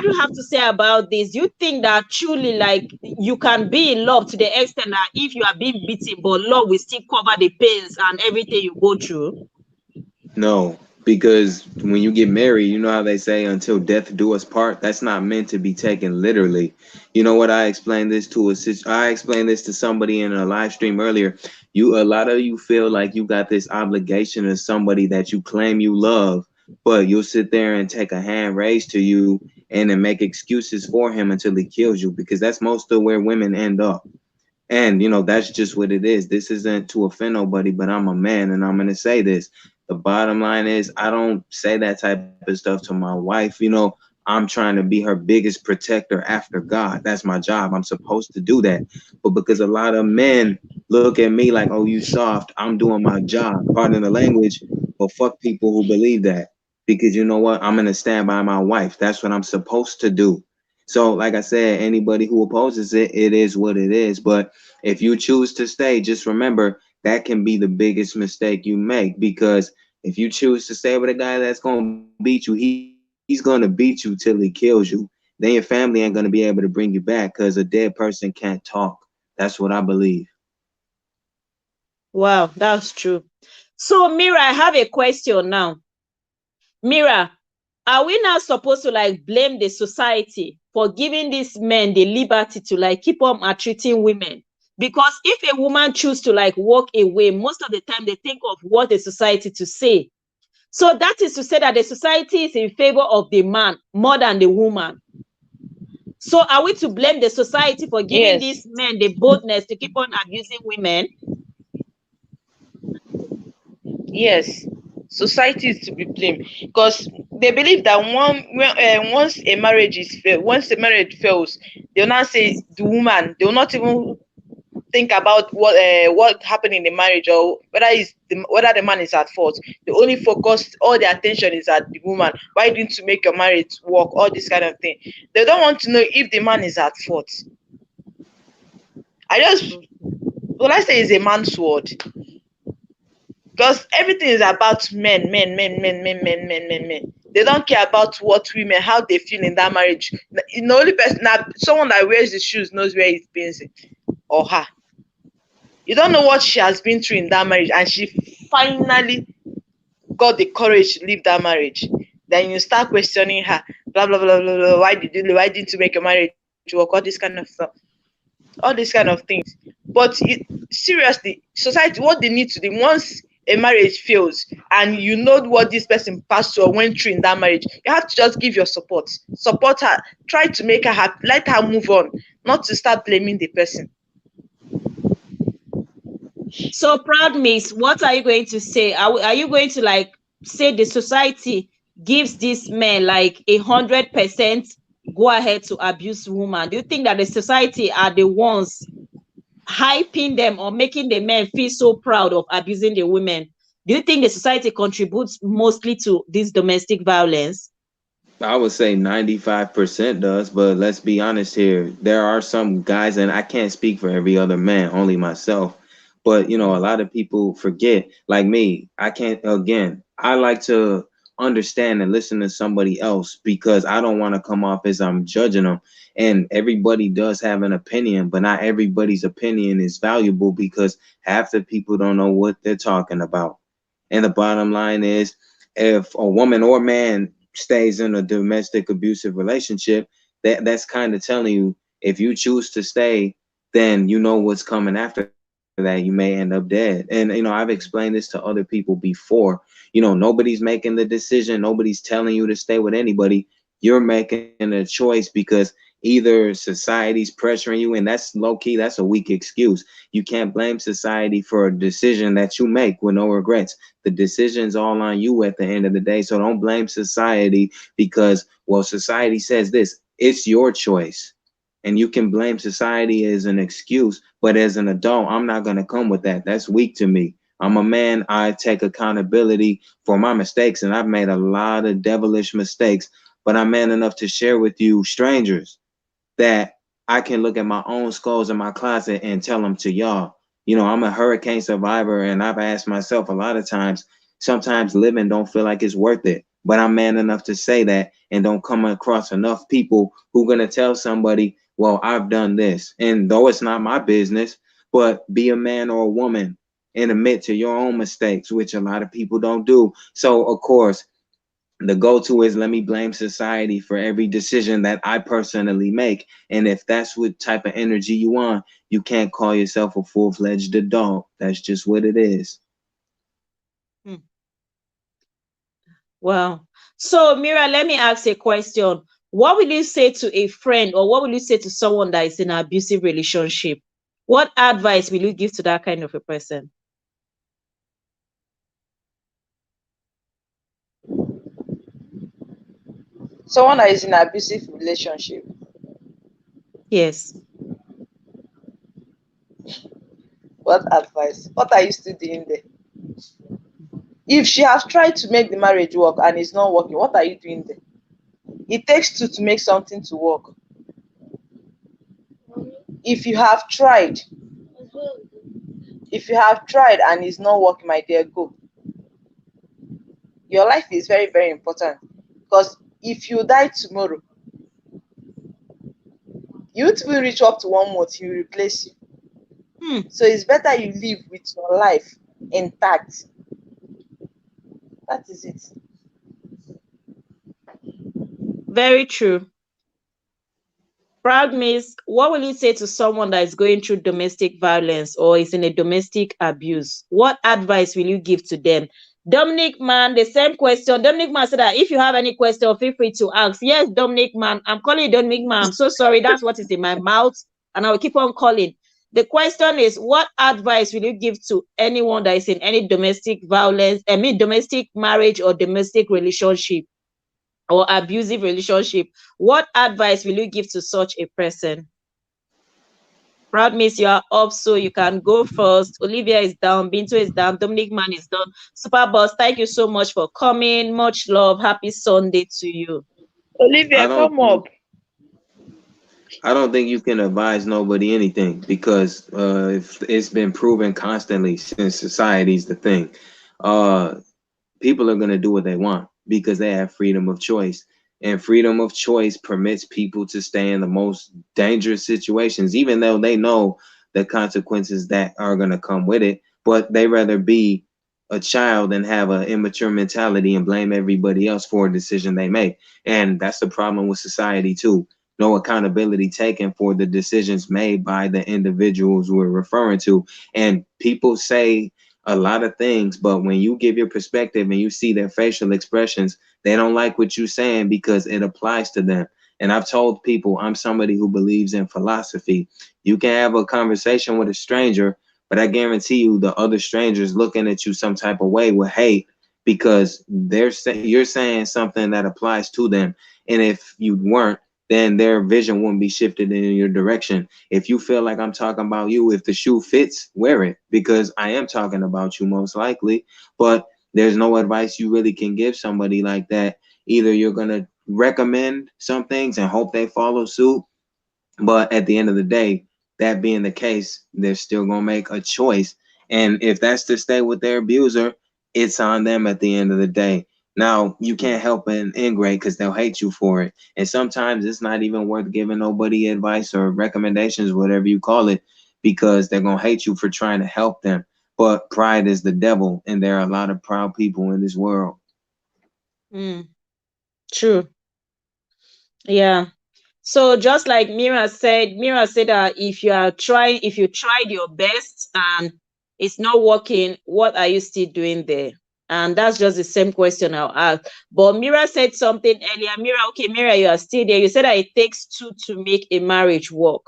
you have to say about this? You think that truly, like, you can be in love to the extent that if you are being beaten, but love will still cover the pains and everything you go through? No, because when you get married, you know how they say until death do us part. That's not meant to be taken literally. You know what? I explained this to somebody in a live stream earlier. A lot of you feel like you got this obligation to somebody that you claim you love, but you'll sit there and take a hand raised to you and then make excuses for him until he kills you, because that's most of where women end up. And that's just what it is. This isn't to offend nobody, but I'm a man and I'm gonna say this. The bottom line is I don't say that type of stuff to my wife. I'm trying to be her biggest protector after God. That's my job. I'm supposed to do that. But because a lot of men look at me like, oh, you soft, I'm doing my job. Pardon the language, but fuck people who believe that. Because you know what? I'm gonna stand by my wife. That's what I'm supposed to do. So, like I said, anybody who opposes it, it is what it is. But if you choose to stay, just remember that can be the biggest mistake you make, because if you choose to stay with a guy that's going to beat you, he's going to beat you till he kills you. Then your family ain't going to be able to bring you back because a dead person can't talk. That's what I believe. Wow, that's true. So, Mira, I have a question now. Mira, are we now supposed to like blame the society for giving these men the liberty to like keep on maltreating women? Because if a woman chooses to like walk away, most of the time they think of what the society to say. So that is to say that the society is in favor of the man more than the woman. So are we to blame the society for giving these men the boldness to keep on abusing women? Yes, society is to be blamed because they believe that once a marriage fails, they'll not say the woman. They will not even think about what happened in the marriage or whether the man is at fault. They only focus all their attention is at the woman. Why didn't you make your marriage work? All this kind of thing. They don't want to know if the man is at fault. What I say is a man's word. Because everything is about men. They don't care about what women, how they feel in that marriage. The only person, someone that wears the shoes knows where he's been, or her. You don't know what she has been through in that marriage, and she finally got the courage to leave that marriage. Then you start questioning her, blah blah blah blah blah. Why didn't you make your marriage work? All this kind of stuff, all these kind of things. But seriously, society, what they need to do once a marriage fails and you know what this person passed through or went through in that marriage, you have to just give your support her, try to make her happy, let her move on, not to start blaming the person. So, Proud Miss, what are you going to say? Are you going to like say the society gives these men like 100% go ahead to abuse women? Do you think that the society are the ones hyping them or making the men feel so proud of abusing the women? Do you think the society contributes mostly to this domestic violence? I would say 95% does, but let's be honest here. There are some guys, and I can't speak for every other man, only myself. But a lot of people forget, like me, I like to understand and listen to somebody else because I don't want to come off as I'm judging them. And everybody does have an opinion, but not everybody's opinion is valuable because half the people don't know what they're talking about. And the bottom line is, if a woman or man stays in a domestic abusive relationship, that's kind of telling you, if you choose to stay, then you know what's coming after that. You may end up dead. And I've explained this to other people before. Nobody's making the decision, nobody's telling you to stay with anybody. You're making a choice because either society's pressuring you, and that's low key, that's a weak excuse. You can't blame society for a decision that you make with no regrets. The decision's all on you at the end of the day. So don't blame society because, well, society says this. It's your choice. And you can blame society as an excuse, but as an adult, I'm not going to come with that. That's weak to me. I'm a man. I take accountability for my mistakes, and I've made a lot of devilish mistakes, but I'm man enough to share with you, strangers, that I can look at my own skulls in my closet and tell them to y'all. I'm a hurricane survivor, and I've asked myself a lot of times, sometimes living don't feel like it's worth it. But I'm man enough to say that and don't come across enough people who are going to tell somebody, well, I've done this. And though it's not my business, but be a man or a woman and admit to your own mistakes, which a lot of people don't do. So, of course, the go-to is let me blame society for every decision that I personally make. And if that's what type of energy you want, you can't call yourself a full-fledged adult. That's just what it is. Well, so Mira, let me ask a question. What will you say to a friend, or what will you say to someone that is in an abusive relationship? What advice will you give to that kind of a person? Someone that is in an abusive relationship. Yes. What advice? What are you still doing there? If she has tried to make the marriage work and it's not working, what are you doing there? It takes two to make something to work. If you have tried and it's not working, my dear, go. Your life is very, very important, because if you die tomorrow, you will reach up to 1 month, he will replace you. So it's better you live with your life intact. That is it. Very true. Proud Miss, what will you say to someone that is going through domestic violence or is in a domestic abuse? What advice will you give to them? Dominic Man, the same question. Dominic Man said that if you have any question, feel free to ask. Yes, Dominic Man. I'm calling you Dominic Man. I'm so sorry. That's what is in my mouth. And I will keep on calling. The question is, what advice will you give to anyone that is in any domestic violence, domestic marriage or domestic relationship or abusive relationship? What advice will you give to such a person? Proud Miss, you are up, so you can go first. Olivia is down, Binto is down, Dominic Man is down. Super Boss, thank you so much for coming. Much love. Happy Sunday to you. Olivia, come up. I don't think you can advise nobody anything because it's been proven constantly since society's the thing. People are going to do what they want because they have freedom of choice. And freedom of choice permits people to stay in the most dangerous situations, even though they know the consequences that are going to come with it. But they rather be a child and have an immature mentality and blame everybody else for a decision they make. And that's the problem with society too. No accountability taken for the decisions made by the individuals we're referring to. And people say a lot of things, but when you give your perspective and you see their facial expressions, they don't like what you're saying because it applies to them. And I've told people I'm somebody who believes in philosophy. You can have a conversation with a stranger, but I guarantee you the other strangers looking at you some type of way with hate because you're saying something that applies to them. And if you weren't, then their vision wouldn't be shifted in your direction. If you feel like I'm talking about you, if the shoe fits, wear it, because I am talking about you most likely. But there's no advice you really can give somebody like that. Either you're going to recommend some things and hope they follow suit, but at the end of the day, that being the case, they're still going to make a choice. And if that's to stay with their abuser, it's on them at the end of the day. Now, you can't help an ingrate because they'll hate you for it. And sometimes it's not even worth giving nobody advice or recommendations, whatever you call it, because they're going to hate you for trying to help them. But pride is the devil, and there are a lot of proud people in this world. True. Yeah. So just like Mira said that if you tried your best and it's not working, what are you still doing there? And that's just the same question I'll ask. But Mira said something earlier. Mira, you are still there. You said that it takes two to make a marriage work.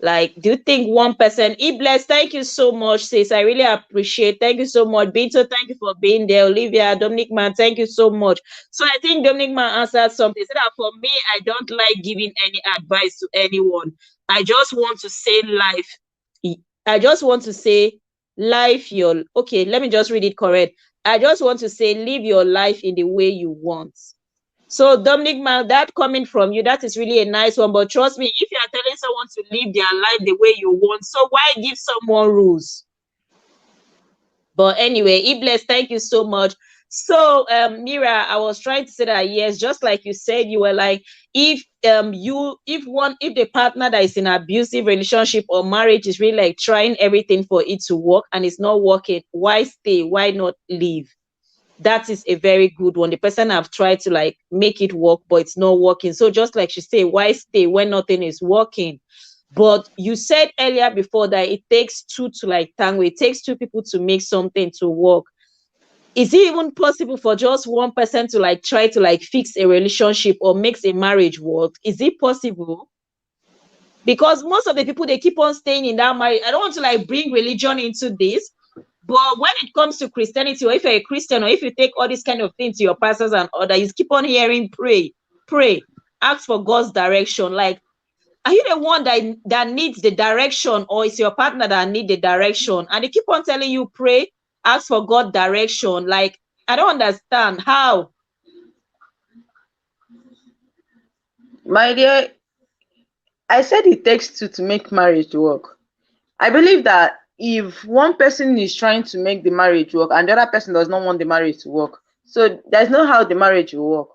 Like, do you think one person? Bless, thank you so much, sis. I really appreciate. Thank you so much. Binto, thank you for being there. Olivia, Dominic Man, thank you so much. So I think Dominic Man answered something. He said that for me, I don't like giving any advice to anyone. I just want to say life. I just want to say life your okay, let me just read it correct. I just want to say live your life in the way you want. So, Dominic Man, that coming from you, that is really a nice one. But trust me, if you are telling someone to live their life the way you want, so why give someone rules? But anyway, Ibles, thank you so much. So, Mira, I was trying to say that yes, just like you said, you were like, if the partner that is in an abusive relationship or marriage is really like trying everything for it to work and it's not working, why stay? Why not leave? That is a very good one. The person have tried to like make it work, but it's not working. So just like she said, why stay when nothing is working? But you said earlier before that it takes two to like tango. It takes two people to make something to work. Is it even possible for just one person to like try to like fix a relationship or makes a marriage work? Is it possible? Because most of the people, they keep on staying in that marriage. I don't want to like bring religion into this, but when it comes to Christianity, or if you're a Christian, or if you take all these kind of things to your pastors and others, you keep on hearing pray, ask for God's direction. Like, are you the one that needs the direction, or is your partner that need the direction? And they keep on telling you pray, ask for God direction. Like, I don't understand how. My dear, I said it takes two to make marriage work. I believe that if one person is trying to make the marriage work and the other person does not want the marriage to work, so there's no how the marriage will work.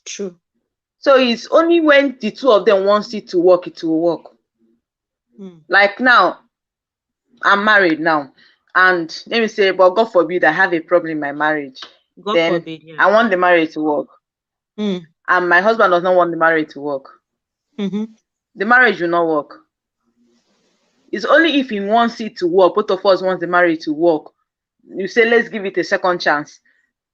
True. So it's only when the two of them wants it to work, it will work. Like now, I'm married now, and let me say, but God forbid I have a problem in my marriage. God then forbid, yeah. I want the marriage to work. And my husband does not want the marriage to work. The marriage will not work. It's only if he wants it to work, both of us want the marriage to work. You say, let's give it a second chance.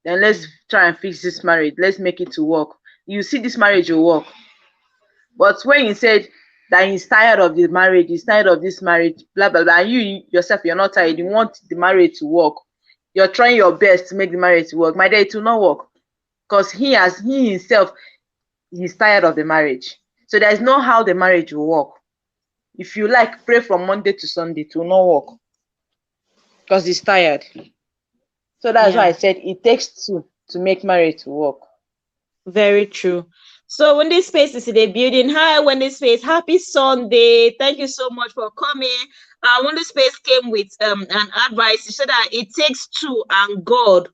Then let's try and fix this marriage. Let's make it to work. You see, this marriage will work. But when he said that he's tired of the marriage, he's tired of this marriage, blah, blah, blah, and you yourself, you're not tired, you want the marriage to work. You're trying your best to make the marriage to work. My dear, it will not work. Because he himself, he's tired of the marriage. So there's no how the marriage will work. If you like, pray from Monday to Sunday, it will not work. Because he's tired. So that's why I said it takes two to make marriage to work. Very true. So when this space is in the building, hi, when this space, happy Sunday. Thank you so much for coming. When this space came with an advice, he said that it takes two and God.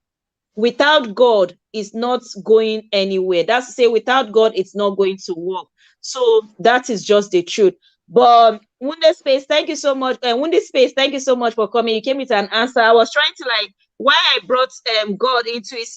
Without God, it's not going anywhere. That's to say, without God, it's not going to work. So that is just the truth. But Wonder Space, thank you so much. And Wonder Space, thank you so much for coming. You came with an answer. I was trying to like why I brought God into it.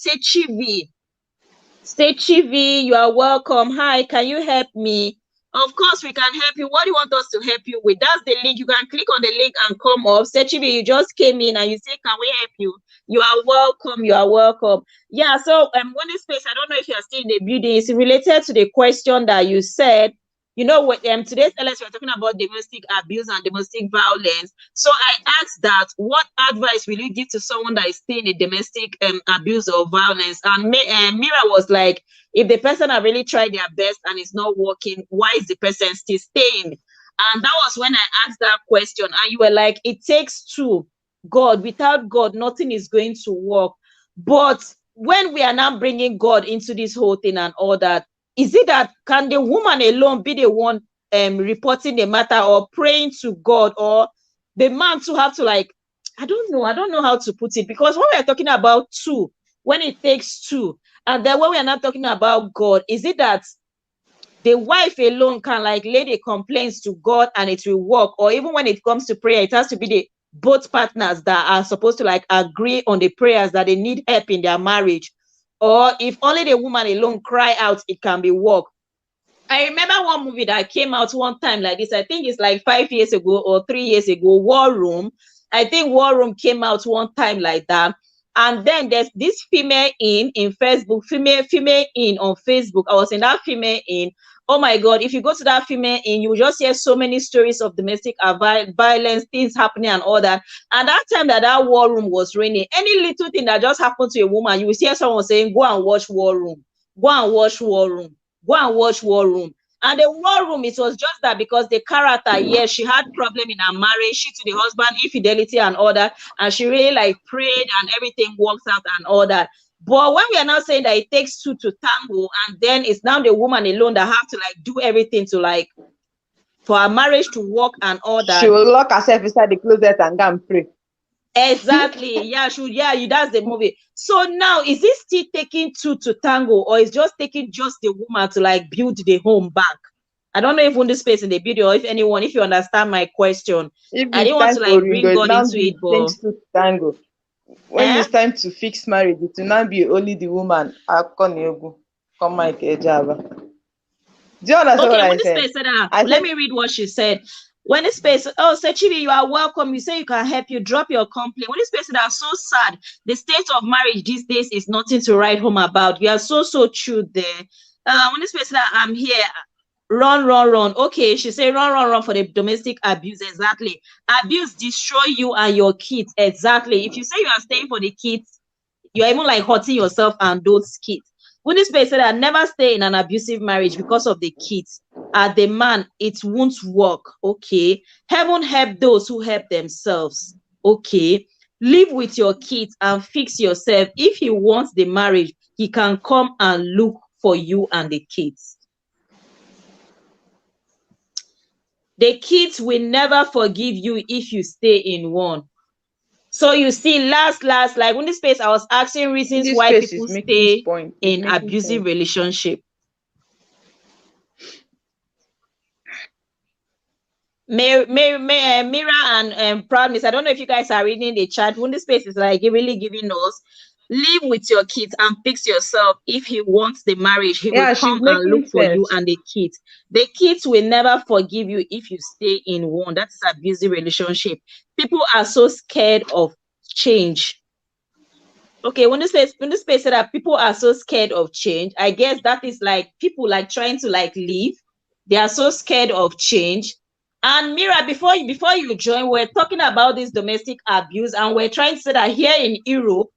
Say Chivi, you are welcome. Hi, can you help me? Of course, we can help you. What do you want us to help you with? That's the link. You can click on the link and come up. Say Chivi, you just came in and you say, can we help you? You are welcome. You are welcome. Yeah, so Wonder Space, I don't know if you are still in the building. It's related to the question that you said. You know what? Today's LS, we're talking about domestic abuse and domestic violence. So I asked that, what advice will you give to someone that is still in a domestic abuse or violence? And Mira was like, if the person have really tried their best and it's not working, why is the person still staying? And that was when I asked that question. And you were like, it takes two. God, without God, nothing is going to work. But when we are now bringing God into this whole thing and all that, is it that can the woman alone be the one reporting the matter or praying to God, or the man to have to like, I don't know how to put it, because when we are talking about two, when it takes two, and then when we are not talking about God, is it that the wife alone can like lay the complaints to God and it will work? Or even when it comes to prayer, it has to be the both partners that are supposed to like agree on the prayers that they need help in their marriage? or if only the woman alone cry out, it can be work. I remember one movie that came out one time like this. I think it's like 5 years ago or 3 years ago. War Room. I think War Room came out one time like that. And then there's this female in Facebook, female in on Facebook. I was in that female in. Oh my God! If you go to that female in, you will just hear so many stories of domestic violence, things happening, and all that. And that time that War Room was raining, any little thing that just happened to a woman, you will hear someone saying, "Go and watch War Room. Go and watch War Room. Go and watch War Room." And the War Room, it was just that because the character, yes, she had problem in her marriage, she to the husband, infidelity and all that, and she really like prayed and everything works out and all that. But when we are now saying that it takes two to tango, and then it's now the woman alone that have to like do everything to like for her marriage to work and all that. She will lock herself inside the closet and go and pray. Exactly. Yeah, you that's the movie. So now is this still taking two to tango, or is just taking just the woman to like build the home back? I don't know if on this space in the video, or if anyone, if you understand my question. If I didn't want to like bring God into it, but tango. When it's time to fix marriage, it will not be only the woman. Come Mike Ejava. Do you understand what I said? Let me read what she said. When this person, oh, say Chibi, you are welcome. You say you can help you, drop your complaint. When this person are so sad, the state of marriage these days is nothing to write home about. You are so true there. When this person, I'm here, run. Okay, she say run for the domestic abuse. Exactly. Abuse destroy you and your kids. Exactly. If you say you are staying for the kids, you're even like hurting yourself and those kids. When this person said, I never stay in an abusive marriage because of the kids. The man, it won't work. Okay. Heaven help those who help themselves. Okay. Live with your kids and fix yourself. If he wants the marriage, he can come and look for you and the kids. The kids will never forgive you if you stay in one. So you see, last, like in this space, I was asking reasons why people stay in abusive relationship. Mira and Proud Miss, I don't know if you guys are reading the chat. When this space is like really giving us, live with your kids and fix yourself. If he wants the marriage, he will come and look for you and the kids. The kids will never forgive you if you stay in one. That's abusive relationship. People are so scared of change. Okay, when this space said that people are so scared of change, I guess that is like people like trying to like leave. They are so scared of change. And Mira, before you join, we're talking about this domestic abuse, and we're trying to say that here in Europe,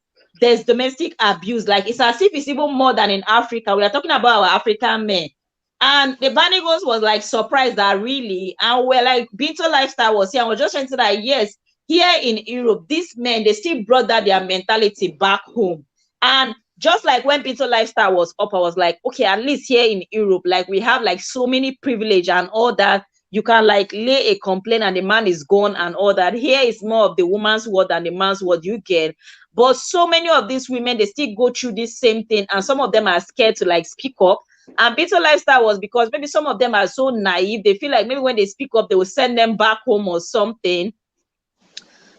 there's domestic abuse. Like it's as if it's even more than in Africa. We are talking about our African men. And the Banigos was like surprised that really, and we're like, Binto Lifestyle was here, and we're just trying to say that yes, here in Europe, these men, they still brought that their mentality back home. And just like when Binto Lifestyle was up, I was like, okay, at least here in Europe, like we have like so many privilege and all that. You can like lay a complaint and the man is gone and all that. Here is more of the woman's word than the man's word you get. But so many of these women, they still go through this same thing, and some of them are scared to like speak up. And Bitter Lifestyle was because maybe some of them are so naive. They feel like maybe when they speak up, they will send them back home or something.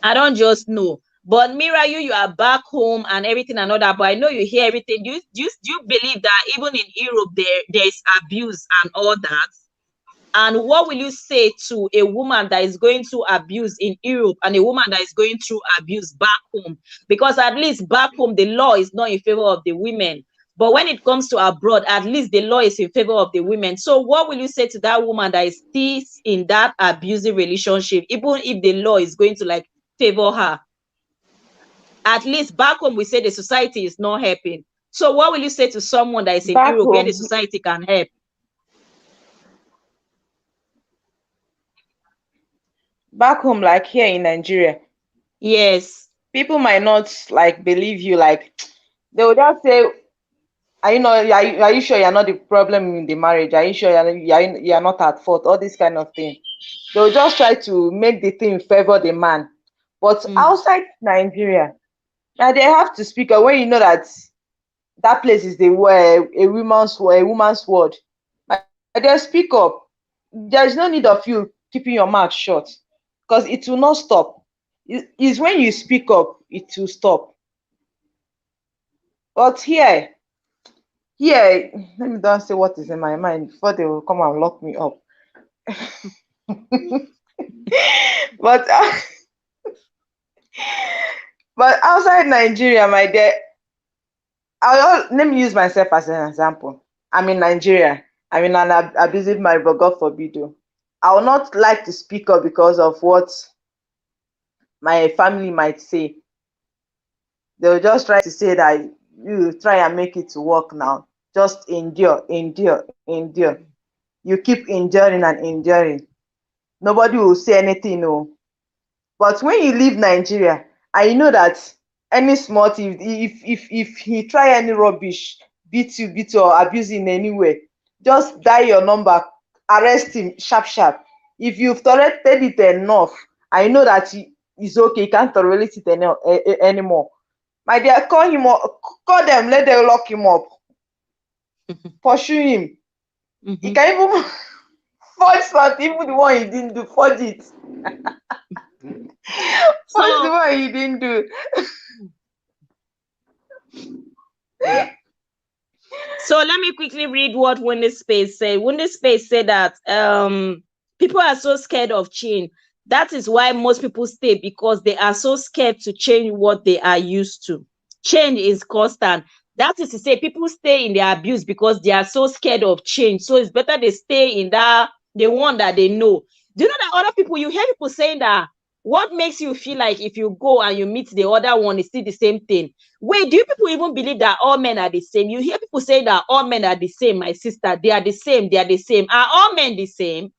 I don't just know. But Mira, you are back home and everything and all that. But I know you hear everything. Do you believe that even in Europe there is abuse and all that? And what will you say to a woman that is going through abuse in Europe and a woman that is going through abuse back home? Because at least back home, the law is not in favor of the women. But when it comes to abroad, at least the law is in favor of the women. So what will you say to that woman that is still in that abusive relationship, even if the law is going to like favor her? At least back home, we say the society is not helping. So what will you say to someone that is in Europe where the society can help? Back home, like here in Nigeria, yes, people might not like believe you. Like they would just say, are you sure you're not the problem in the marriage? Are you sure you're not at fault? All this kind of thing. They'll just try to make the thing favor the man. But outside Nigeria, now they have to speak up when you know that that place is a woman's word. They speak up. There's no need of you keeping your mouth shut, because it will not stop. It's when you speak up, it will stop. But here, Here, let me don't say what is in my mind before they will come and lock me up. But but outside Nigeria, my dear, let me use myself as an example. I'm in Nigeria. I'm in an abusive marriage, but God forbid. I would not like to speak up because of what my family might say. They'll just try to say that you try and make it to work now. Just endure, endure, endure. You keep enduring and enduring. Nobody will say anything, no. But when you leave Nigeria, and you know that any small thing, if he try any rubbish, beat you or abuse you in any way, just dial your number, arrest him sharp sharp. If you've tolerated it enough, I know that it's okay, you can't tolerate it anymore. My dear, call him up, call them, let them lock him up, pursue him. He can even forge something, even the one he didn't do, forge it. Forge the one he didn't do. So let me quickly read what Wendy Space said. Wendy Space said that people are so scared of change. That is why most people stay, because they are so scared to change what they are used to. Change is constant. That is to say, people stay in their abuse because they are so scared of change. So it's better they stay in the one that they know. Do you know that other people, you hear people saying that what makes you feel like if you go and you meet the other one, it's still the same thing? Wait, do you people even believe that all men are the same? You hear people say that all men are the same, my sister. They are the same. They are the same. Are all men the same?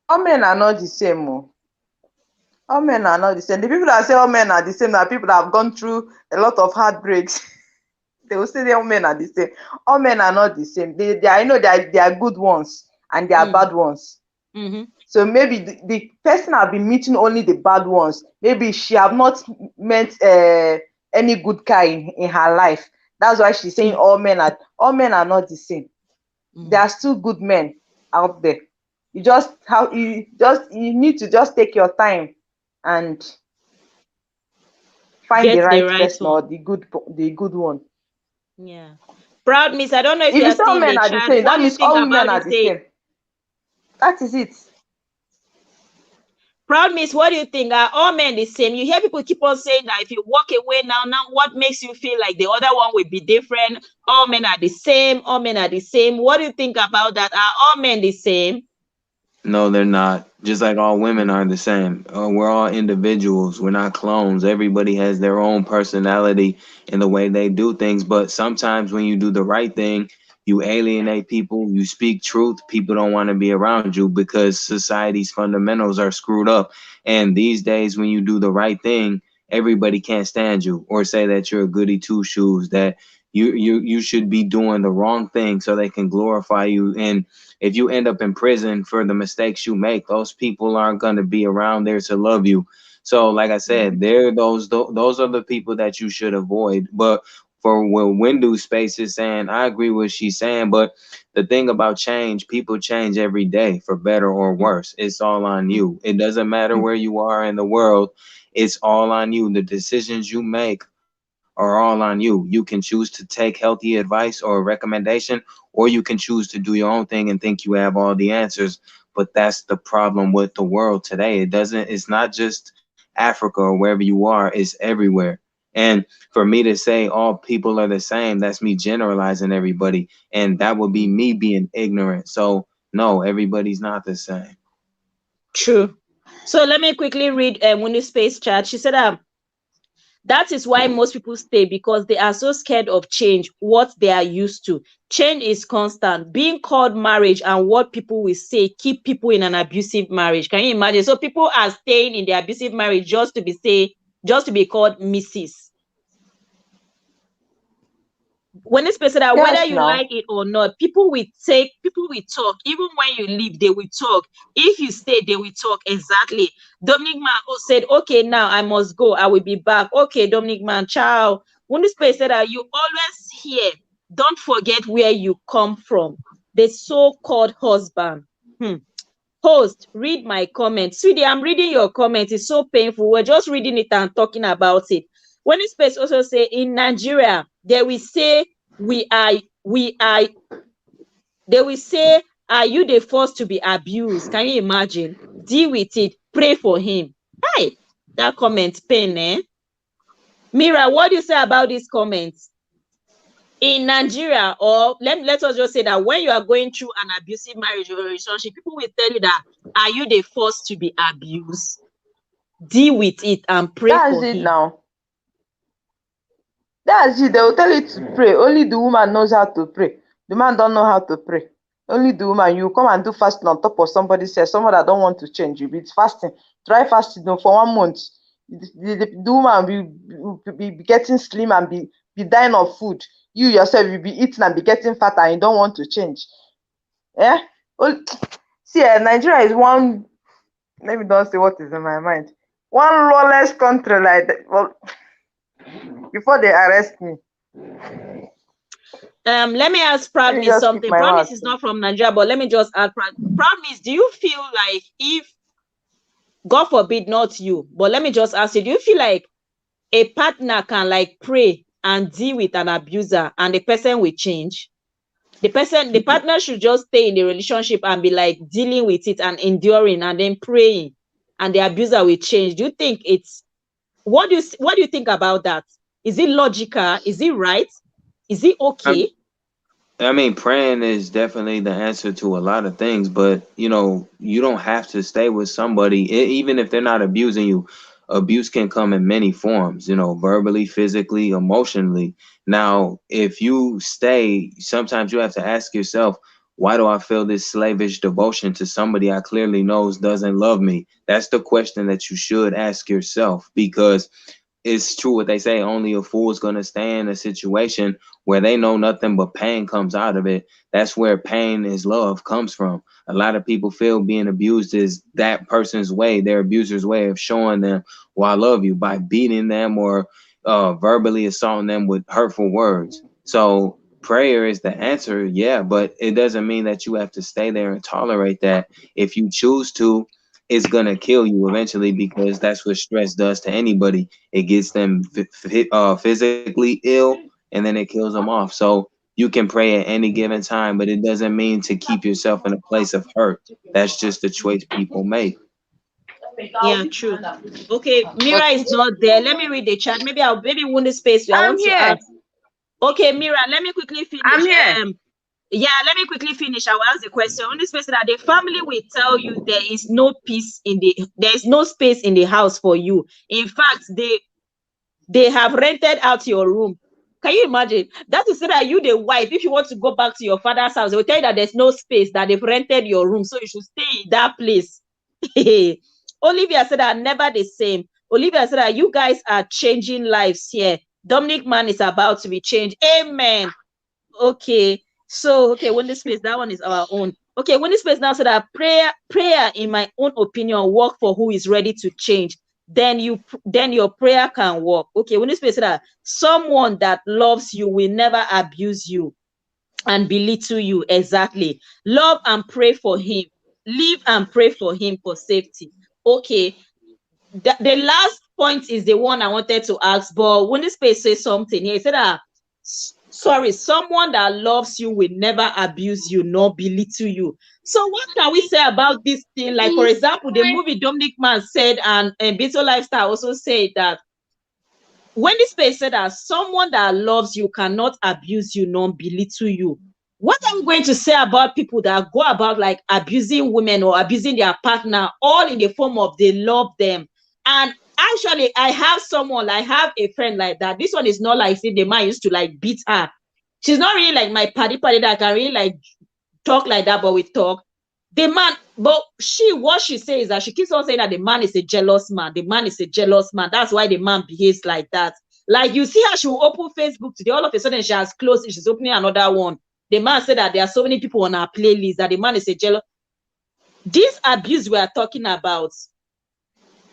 All men are not the same. All men are not the same. The people that say all men are the same are people that have gone through a lot of heartbreaks. They will say all men are the same. All men are not the same. I know they are good ones and they are bad ones. So maybe the person have been meeting only the bad ones. Maybe she have not met any good guy in her life. That's why she's saying all men are not the same. There are still good men out there. You need to just take your time and find the right person or the good one. Yeah. Proud Miss, I don't know if If you you are say still all in men the are the chat. same, What that do you means think all about women are the the same? same. That is it. Proud Miss, what do you think? Are all men the same? You hear people keep on saying that if you walk away now, what makes you feel like the other one will be different? All men are the same. All men are the same. What do you think about that? Are all men the same? No, they're not. Just like all women are the same. We're all individuals. We're not clones. Everybody has their own personality in the way they do things. But sometimes when you do the right thing, you alienate people. You speak truth. People don't want to be around you because society's fundamentals are screwed up. And these days, when you do the right thing, everybody can't stand you or say that you're a goody two shoes, that you should be doing the wrong thing so they can glorify you. And if you end up in prison for the mistakes you make, those people aren't going to be around there to love you. So, like I said, those are the people that you should avoid. But for what Windu Space is saying, I agree with what she's saying. But the thing about change, people change every day for better or worse. It's all on you. It doesn't matter where you are in the world. It's all on you. The decisions you make are all on you. You can choose to take healthy advice or a recommendation, or you can choose to do your own thing and think you have all the answers. But that's the problem with the world today. It's not just Africa or wherever you are, it's everywhere. And for me to say all people are the same, that's me generalizing everybody. And that would be me being ignorant. So no, everybody's not the same. True. So let me quickly read Winnie Space chat. She said, that is why most people stay, because they are so scared of change, what they are used to. Change is constant. Being called marriage and what people will say keep people in an abusive marriage. Can you imagine? So people are staying in the abusive marriage just to be called Mrs. When it's specified that whether Yes, you now. like it or not, people will talk. Even when you leave, they will talk. If you stay, they will talk. Exactly. Dominic Man said, okay, now I must go. I will be back. Okay, Dominic Man, ciao. When the space said that you always hear, don't forget where you come from. The so-called husband. Host, read my comment. Sweetie, I'm reading your comment. It's so painful. We're just reading it and talking about it. When this space also say in Nigeria, they will say they will say, are you the first to be abused? Can you imagine? Deal with it. Pray for him. Hi, that comment pain, eh? Mira, what do you say about these comments? In Nigeria, or let us just say that when you are going through an abusive marriage or relationship, people will tell you that, are you the first to be abused? Deal with it and pray That's for it him. now. That's it. They will tell you to pray. Only the woman knows how to pray. The man don't know how to pray. Only the woman. You come and do fasting on top of somebody's head. Someone that don't want to change. You be fasting. Try fasting for 1 month. The woman will be getting slim and be dying of food. You yourself will be eating and be getting fatter and you don't want to change. Yeah. See, Nigeria is one. Let me don't say what is in my mind. One lawless country like that. Well, before they arrest me. Let me ask Let me Proudness just keep something. my Proudness mouth. is not from Nigeria, but let me just ask Proudness, do you feel like, if God forbid not you, but let me just ask you, do you feel like a partner can like pray and deal with an abuser and the person will change? The partner should just stay in the relationship and be like dealing with it and enduring and then praying, and the abuser will change. Do you think it's, what do you think about that? Is it logical? Is it right? Is it okay? I mean, praying is definitely the answer to a lot of things, but you don't have to stay with somebody, even if they're not abusing you. Abuse can come in many forms, verbally, physically, emotionally. Now, if you stay, sometimes you have to ask yourself, why do I feel this slavish devotion to somebody I clearly knows doesn't love me? That's the question that you should ask yourself, because it's true what they say, only a fool is going to stay in a situation where they know nothing but pain comes out of it. That's where pain is love comes from. A lot of people feel being abused is that person's way, their abuser's way of showing them, well, I love you, by beating them or verbally assaulting them with hurtful words. So prayer is the answer, yeah, but it doesn't mean that you have to stay there and tolerate that. If you choose to, it's gonna kill you eventually, because that's what stress does to anybody. It gets them physically ill, and then it kills them off. So you can pray at any given time, but it doesn't mean to keep yourself in a place of hurt. That's just a choice people make. Yeah, true. Okay, Mira is not there. Let me read the chat. Maybe win the space. I I'm want to here. ask. Okay, Mira, let me quickly finish. I'm here. Yeah, let me quickly finish. I will ask the question. On this person, that the family will tell you there is no space in the house for you. In fact, they have rented out your room. Can you imagine? That is say that you, the wife, if you want to go back to your father's house, they will tell you that there's no space, that they've rented your room, so you should stay in that place. Olivia said that never the same. Olivia said that you guys are changing lives here. Dominic Man is about to be changed. Amen. Okay. So, okay, when this space, that one is our own. Okay, when this space now said that prayer, in my own opinion, work for who is ready to change. Then your prayer can work. Okay, when this space said that someone that loves you will never abuse you and belittle you. Exactly. Love and pray for him. Live and pray for him for safety. Okay. The last point is the one I wanted to ask, but when this space says something here, he said that, sorry, someone that loves you will never abuse you nor belittle you. So what can we say about this thing? Like, for example, the movie Dominic Man said, and Beto Lifestyle also said that, when this space said that someone that loves you cannot abuse you nor belittle you, what are we going to say about people that go about like abusing women or abusing their partner, all in the form of they love them? And actually, I have a friend like that. This one is not like, see, the man used to like beat her. She's not really like my party that can really like talk like that, but we talk. The man, but what she says is that she keeps on saying that the man is a jealous man. The man is a jealous man. That's why the man behaves like that. Like, you see how she will open Facebook today, all of a sudden she has closed it, she's opening another one. The man said that there are so many people on our playlist that the man is a jealous. This abuse we are talking about,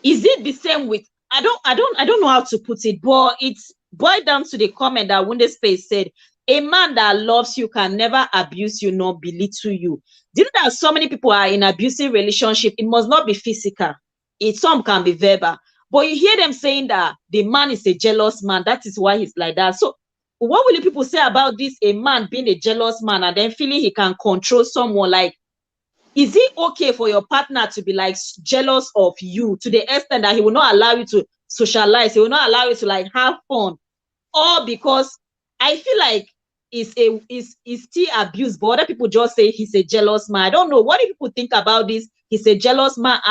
is it the same with, I don't know how to put it, but it's boiled down to the comment that Wunde Space said, a man that loves you can never abuse you nor belittle you. Do you know that so many people are in abusive relationship? It must not be physical. Some can be verbal. But you hear them saying that the man is a jealous man. That is why he's like that. So what will people say about this? A man being a jealous man and then feeling he can control someone. Like, is it okay for your partner to be like jealous of you to the extent that he will not allow you to socialize, he will not allow you to like have fun? Or because I feel like it's still abuse, but other people just say he's a jealous man. I don't know. What do people think about this? He's a jealous man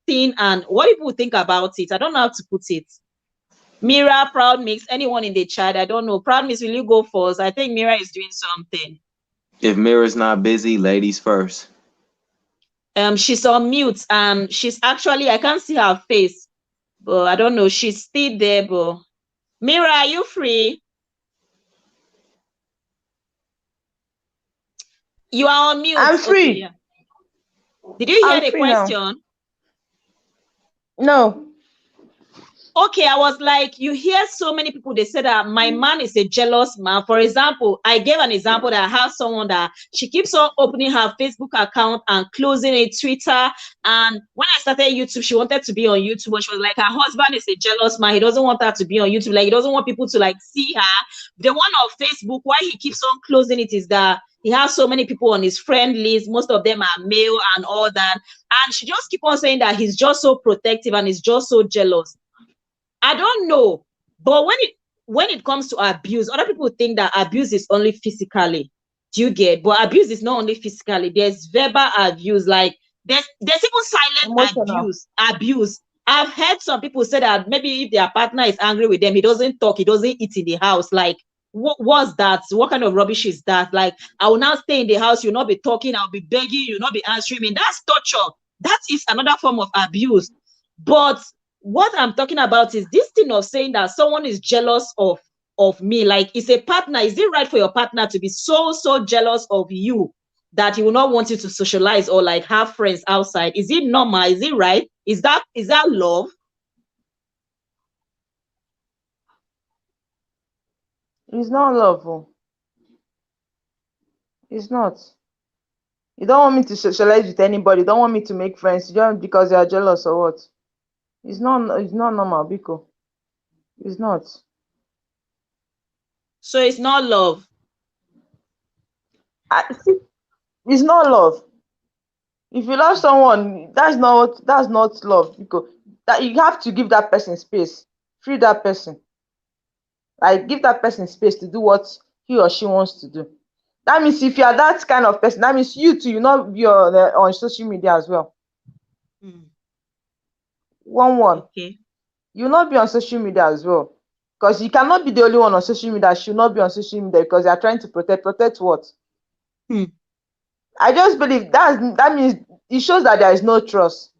thing, and what do people think about it? I don't know how to put it. Mira, Proud Mix, anyone in the chat? I don't know. Proud Mix, will you go first? I think Mira is doing something. If Mira's not busy, ladies first. She's on mute and she's actually, I can't see her face, but I don't know. She's still there, but Mira, are you free? You are on mute. I'm free. Okay, yeah. Did you hear I'm the free now. question? No. Okay, I was like, you hear so many people, they say that my man is a jealous man. For example, I gave an example that I have someone that she keeps on opening her Facebook account and closing it, Twitter. And when I started YouTube, she wanted to be on YouTube, but she was like, her husband is a jealous man. He doesn't want her to be on YouTube. Like, he doesn't want people to like see her. The one on Facebook, why he keeps on closing it is that he has so many people on his friend list. Most of them are male and all that. And she just keep on saying that he's just so protective and he's just so jealous. I don't know, but when it comes to abuse, other people think that abuse is only physically. Do you get? But abuse is not only physically. There's verbal abuse, like there's even silent abuse. I've heard some people say that maybe if their partner is angry with them, he doesn't talk, he doesn't eat in the house. Like, what's that? What kind of rubbish is that? Like, I will not stay in the house, you'll not be talking, I'll be begging, you'll not be answering me. That's torture. That is another form of abuse. But what I'm talking about is this thing of saying that someone is jealous of me. Like, it's a partner. Is it right for your partner to be so jealous of you that he will not want you to socialize or like have friends outside? Is it normal? Is it right? Is that love? It's not love. Oh. It's not. You don't want me to socialize with anybody. You don't want me to make friends just because you are jealous or what? It's not normal, Biko. It's not. So it's not love. It's not love. If you love someone, that's not love, because that you have to give that person space, free that person. Like, give that person space to do what he or she wants to do. That means if you are that kind of person, that means you too, you not be on social media as well. Okay. You will not be on social media as well, because you cannot be the only one on social media that should not be on social media, because they are trying to protect what? I just believe that means it shows that there is no trust.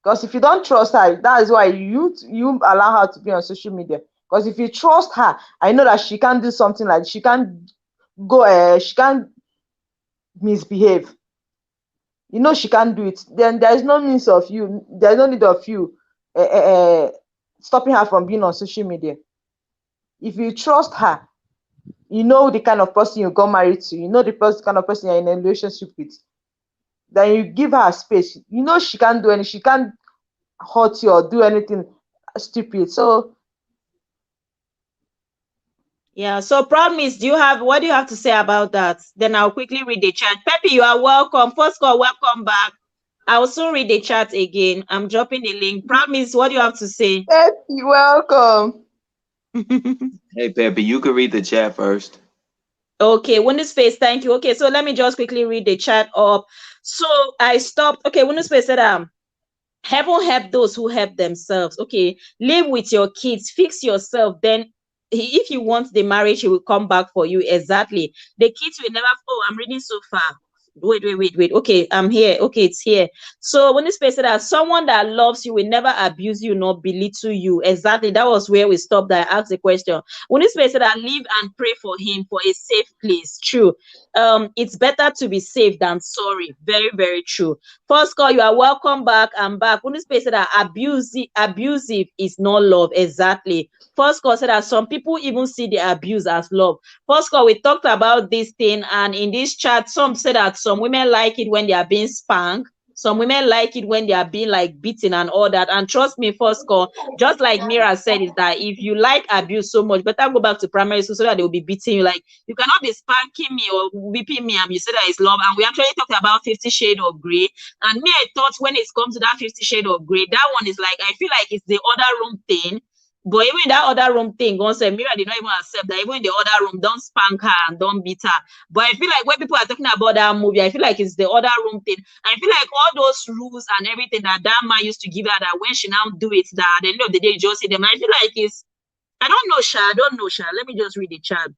Because if you don't trust her, that is why you allow her to be on social media. Because if you trust her, I know that she can do something, like she can misbehave. You know she can't do it. Then there is no means of you. There is no need of you stopping her from being on social media. If you trust her, you know the kind of person you got married to, you know the kind of person you're in a relationship with, then you give her space. You know she can't do anything, she can't hurt you or do anything stupid. So yeah, so Proud Miss, what do you have to say about that? Then I'll quickly read the chat. Peppy, you are welcome. First call, welcome back. I will soon read the chat again. I'm dropping the link. Proud Miss, what do you have to say? Peppy, welcome. Hey Peppy, you can read the chat first. Okay, Windows Space, thank you. Okay, so let me just quickly read the chat up. So I stopped. Okay, Windows Space said, heaven help those who help themselves. Okay, live with your kids, fix yourself. Then if you want the marriage, he will come back for you. Exactly. The kids will never. Oh, I'm reading so far. Wait. Okay, I'm here. Okay, it's here. So when this person said that someone that loves you will never abuse you nor belittle you. Exactly. That was where we stopped. I asked the question. When this person said that live and pray for him for a safe place. True. It's better to be safe than sorry. Very, very true. First call, you are welcome back. I'm back. When this person said that abusive is not love. Exactly. First call said that some people even see the abuse as love. First call, we talked about this thing, and in this chat, some said that some women like it when they are being spanked. Some women like it when they are being like beaten and all that. And trust me, first call, just like Mira said, is that if you like abuse so much, better go back to primary school so that they will be beating you. Like, you cannot be spanking me or whipping me and you say that it's love. And we actually talked about 50 Shades of Grey. And me, I thought when it comes to that 50 Shades of Grey, that one is like, I feel like it's the other room thing. But even in that other room thing, God said, Mira did not even accept that. Even in the other room, don't spank her and don't beat her. But I feel like when people are talking about that movie, I feel like it's the other room thing. I feel like all those rules and everything that man used to give her, that when she now do it, that at the end of the day, you just see them. I feel like it's, I don't know, Sha. I don't know, Sha. Let me just read the chat.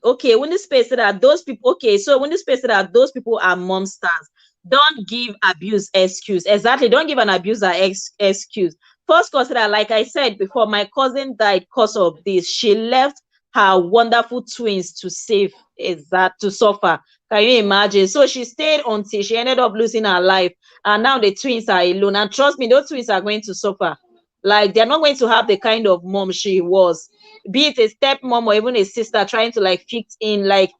Okay, when the space that those people, okay, so when the space that those people are monsters, don't give abuse excuse. Exactly, don't give an abuser excuse. First cause that, like I said before, my cousin died because of this. She left her wonderful twins to save, to suffer. Can you imagine? So she stayed until she ended up losing her life, and now the twins are alone. And trust me, those twins are going to suffer. Like, they're not going to have the kind of mom she was, be it a stepmom or even a sister trying to like fit in. Like,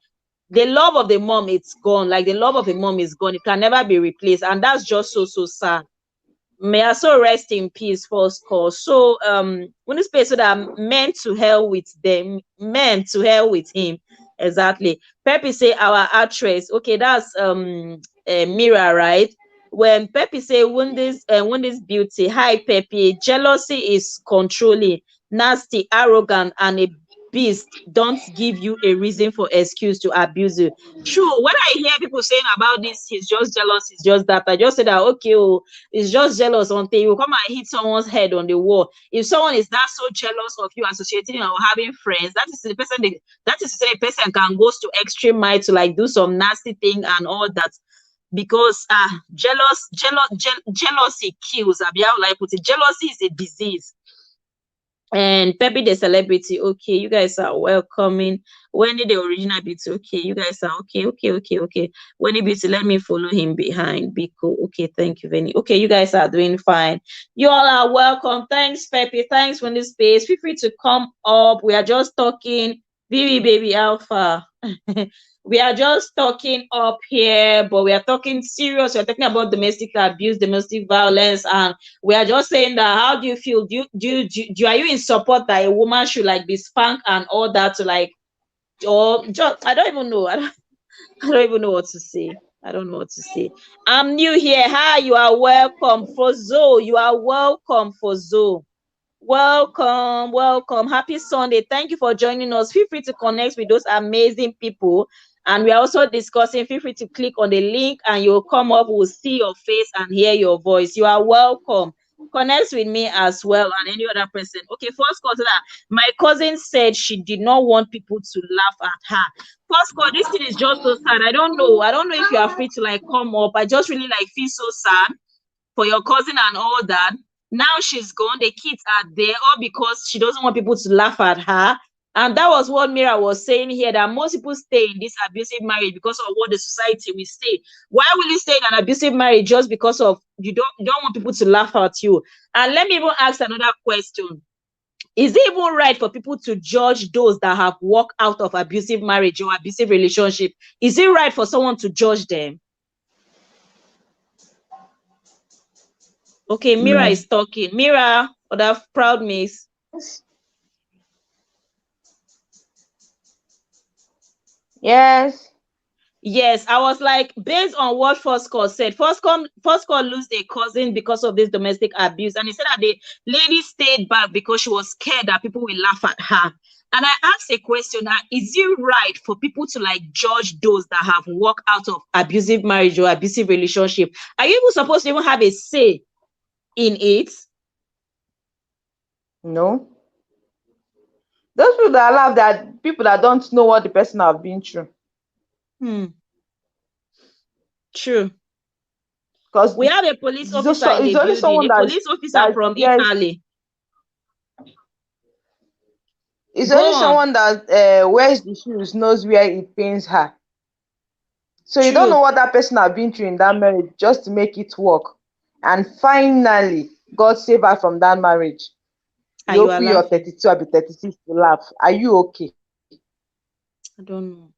the love of the mom, it's gone. Like, the love of a mom is gone. It can never be replaced, and that's just so sad. May I so rest in peace, first call. So when this person that meant to hell with them, meant to hell with him. Exactly. Pepe say our actress. Okay, that's Mira, right? When Pepe say when this beauty, hi Pepe, jealousy is controlling, nasty, arrogant, and a beast. Don't give you a reason for excuse to abuse you. True. When I hear people saying about this, he's just jealous, he's just that, I just say that, okay, oh, he's just jealous until you come and hit someone's head on the wall. If someone is that so jealous of you associating or having friends, that is the person that is to say a person can go to extreme mind to like do some nasty thing and all that. Because jealousy kills. Like put it, jealousy is a disease. And Pepe the celebrity, okay, you guys are welcoming. Wendy the original beauty, okay, you guys are okay. Wendy beauty, let me follow him behind. Be cool. Okay, thank you, Vinny. Okay, you guys are doing fine. You all are welcome. Thanks, Pepe. Thanks for this space. Feel free to come up. We are just talking. Vivi baby alpha. We are just talking up here, but we are talking serious. We're talking about domestic abuse, domestic violence, and we are just saying that how do you feel? Are you in support that a woman should like be spanked and all that to like, or just I don't even know. I don't even know what to say. I don't know what to say. I'm new here. Hi, you are welcome. Fozo, you are welcome. Fozo. Welcome. Happy Sunday. Thank you for joining us. Feel free to connect with those amazing people. And we are also discussing. Feel free to click on the link and you'll come up. We'll see your face and hear your voice. You are welcome. Connect with me as well and any other person. Okay, first call that my cousin said she did not want people to laugh at her. First call, this thing is just so sad. I don't know if you are free to like come up. I just really like feel so sad for your cousin and all that. Now she's gone, the kids are there, all because she doesn't want people to laugh at her. And that was what Mira was saying here, that most people stay in this abusive marriage because of what the society will say. Why will you stay in an abusive marriage just because of you don't want people to laugh at you? And let me even ask another question. Is it even right for people to judge those that have walked out of abusive marriage or abusive relationship? Is it right for someone to judge them? Okay, Mira is talking. Mira, or that proud miss. Yes. Yes, I was like, based on what First Call said, First Call lose a cousin because of this domestic abuse. And he said that the lady stayed back because she was scared that people will laugh at her. And I asked a question now, is it right for people to like judge those that have walked out of abusive marriage or abusive relationship? Are you even supposed to even have a say in it? No. Those people that allow that people that don't know what the person have been through. True. Because we have a police officer in the building, a police officer from Italy. It's only someone that wears the shoes knows where it pains her. So you don't know what that person have been through in that marriage just to make it work. And finally, God save her from that marriage. You open your 32, I'll be 36 to laugh. Are you okay? I don't know.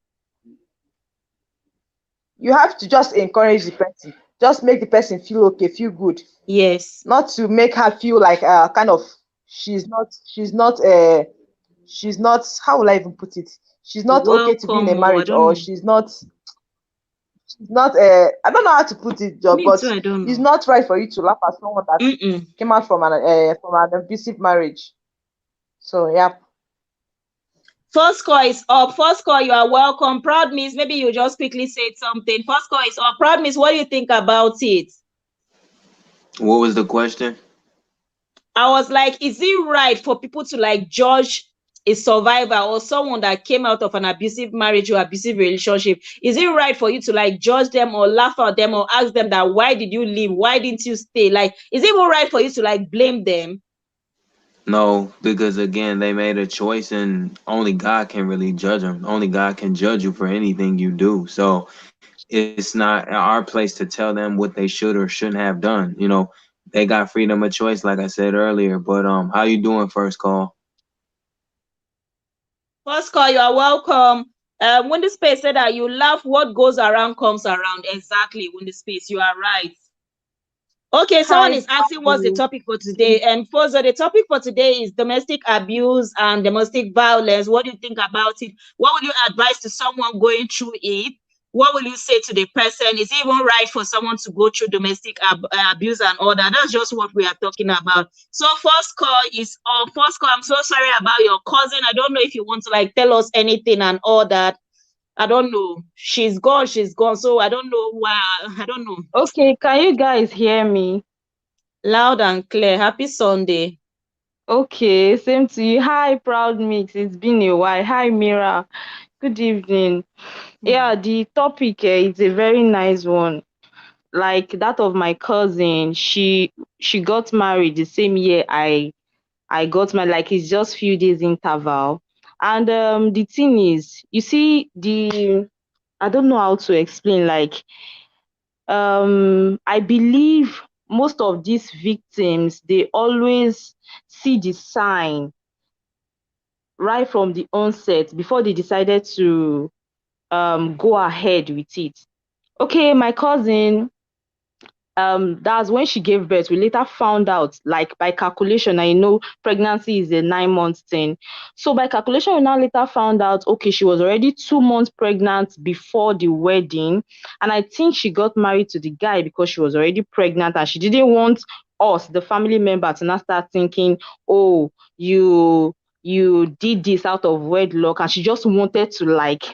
you have to just encourage the person, just make the person feel okay, feel good, Yes. not to make her feel like kind of she's not how will I even put it? She's not okay to be in a Welcome, or I marriage, don't or know. she's not I don't know how to put it, Me but too, I don't it's know. not right for you to laugh at someone that Mm-mm. came out from an abusive marriage. So yeah. First call is up. First call, you are welcome. Proud Miss, maybe you just quickly said something. First call is up. Proud Miss, what do you think about it? What was the question? I was like, is it right for people to like judge a survivor or someone that came out of an abusive marriage or abusive relationship? Is it right for you to like judge them or laugh at them or ask them that why did you leave? Why didn't you stay? Like, is it even right for you to like blame them? No, because again, they made a choice, and only God can really judge them. Only God can judge you for anything you do. So it's not our place to tell them what they should or shouldn't have done. You know, they got freedom of choice, like I said earlier. But how you doing, First Call? First call, you are welcome. When the space said that you laugh, what goes around comes around. Exactly, when the space, you are right. Okay, someone Hi, is asking what's the topic for today. And first, the topic for today is domestic abuse and domestic violence. What do you think about it? What would you advise to someone going through it? What will you say to the person? Is it even right for someone to go through domestic abuse and all that? That's just what we are talking about. So first call is first call. I'm so sorry about your cousin. I don't know if you want to like tell us anything and all that. I don't know. She's gone. So I don't know why. I don't know. Okay, can you guys hear me? Loud and clear. Happy Sunday. Okay, same to you. Hi, Proud Mix. It's been a while. Hi, Mira. Good evening. Yeah, the topic is a very nice one. Like that of my cousin. She got married the same year I got married. Like it's just few days interval. And the thing is, you see, I don't know how to explain. Like I believe most of these victims, they always see the sign right from the onset before they decided to go ahead with it. Okay, my cousin, that's when she gave birth. We later found out, like by calculation, I know pregnancy is a 9 month thing. So by calculation, we now later found out, okay, she was already 2 months pregnant before the wedding. And I think she got married to the guy because she was already pregnant and she didn't want us, the family member, to now start thinking, oh, you did this out of wedlock. And she just wanted to like,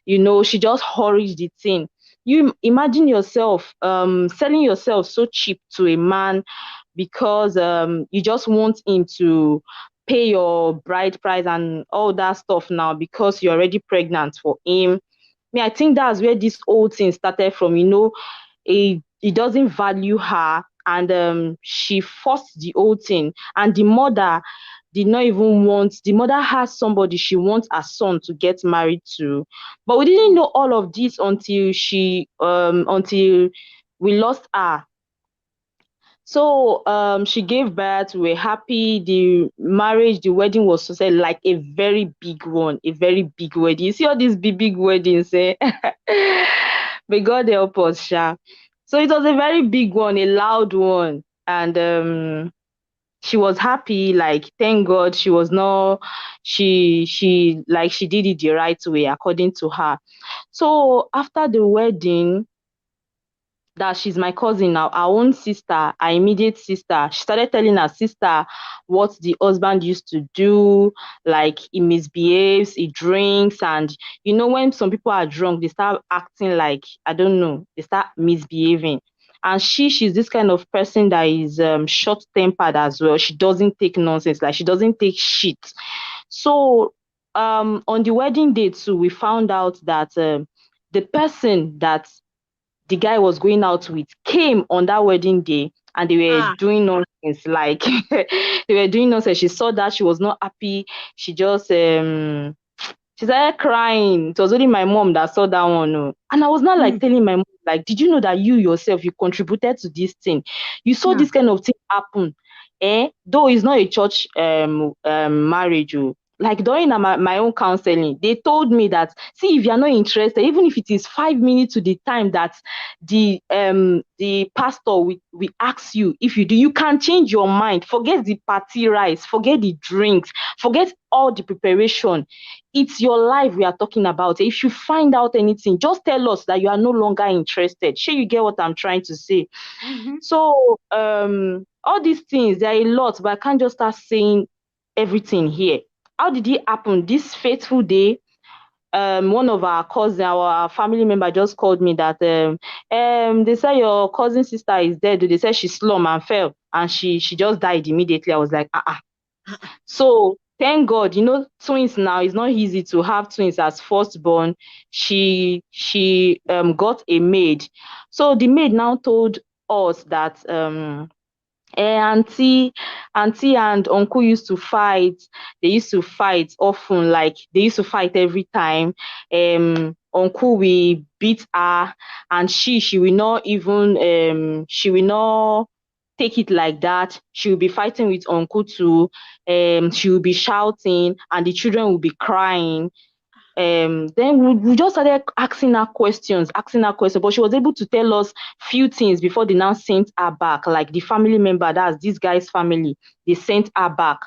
she just hurried the thing. You imagine yourself selling yourself so cheap to a man because you just want him to pay your bride price and all that stuff now because you're already pregnant for him. I think that's where this whole thing started from. He doesn't value her, and she forced the whole thing. And the mother did not even want, the mother has somebody she wants her son to get married to. But we didn't know all of this until we lost her. So she gave birth. We were happy. The marriage, the wedding was so like a very big one, a very big wedding. You see all these big weddings, eh? May God help us, Sha. So it was a very big one, a loud one, and she was happy. Like, thank God, she was not. She did it the right way according to her. So after the wedding, that she's my cousin now, our own sister, our immediate sister. She started telling her sister what the husband used to do, like he misbehaves, he drinks, and when some people are drunk, they start acting like, I don't know, they start misbehaving. And she's this kind of person that is short-tempered as well. She doesn't take nonsense, like she doesn't take shit. So on the wedding day too, we found out that the person that the guy was going out with came on that wedding day, and they were doing nonsense. Like they were doing nonsense. She saw that, she was not happy. She just she started crying. It was only my mom that saw that one. Oh. And I was not like telling my mom, like, did you know that you yourself, you contributed to this thing? You saw this kind of thing happen. Though it's not a church marriage, oh, like during my own counseling, they told me that, see, if you're not interested, even if it is 5 minutes to the time that the pastor will ask you if you do, you can change your mind. Forget the party rice, forget the drinks, forget all the preparation. It's your life we are talking about. If you find out anything, just tell us that you are no longer interested. Sure, you get what I'm trying to say? So all these things, there are a lot, but I can't just start saying everything here. How did it happen? This fateful day, one of our cousin, our family member just called me that they say your cousin sister is dead. They said she slumped and fell and she just died immediately. I was like, So thank God, twins now, it's not easy to have twins as firstborn. She got a maid. So the maid now told us that auntie and uncle used to fight. They used to fight often, like they used to fight every time. Uncle will beat her, and she will not even she will not take it like that. She will be fighting with uncle too. She will be shouting, and the children will be crying. Then we just started asking her questions, but she was able to tell us few things before they now sent her back. Like the family member, that's this guy's family, they sent her back.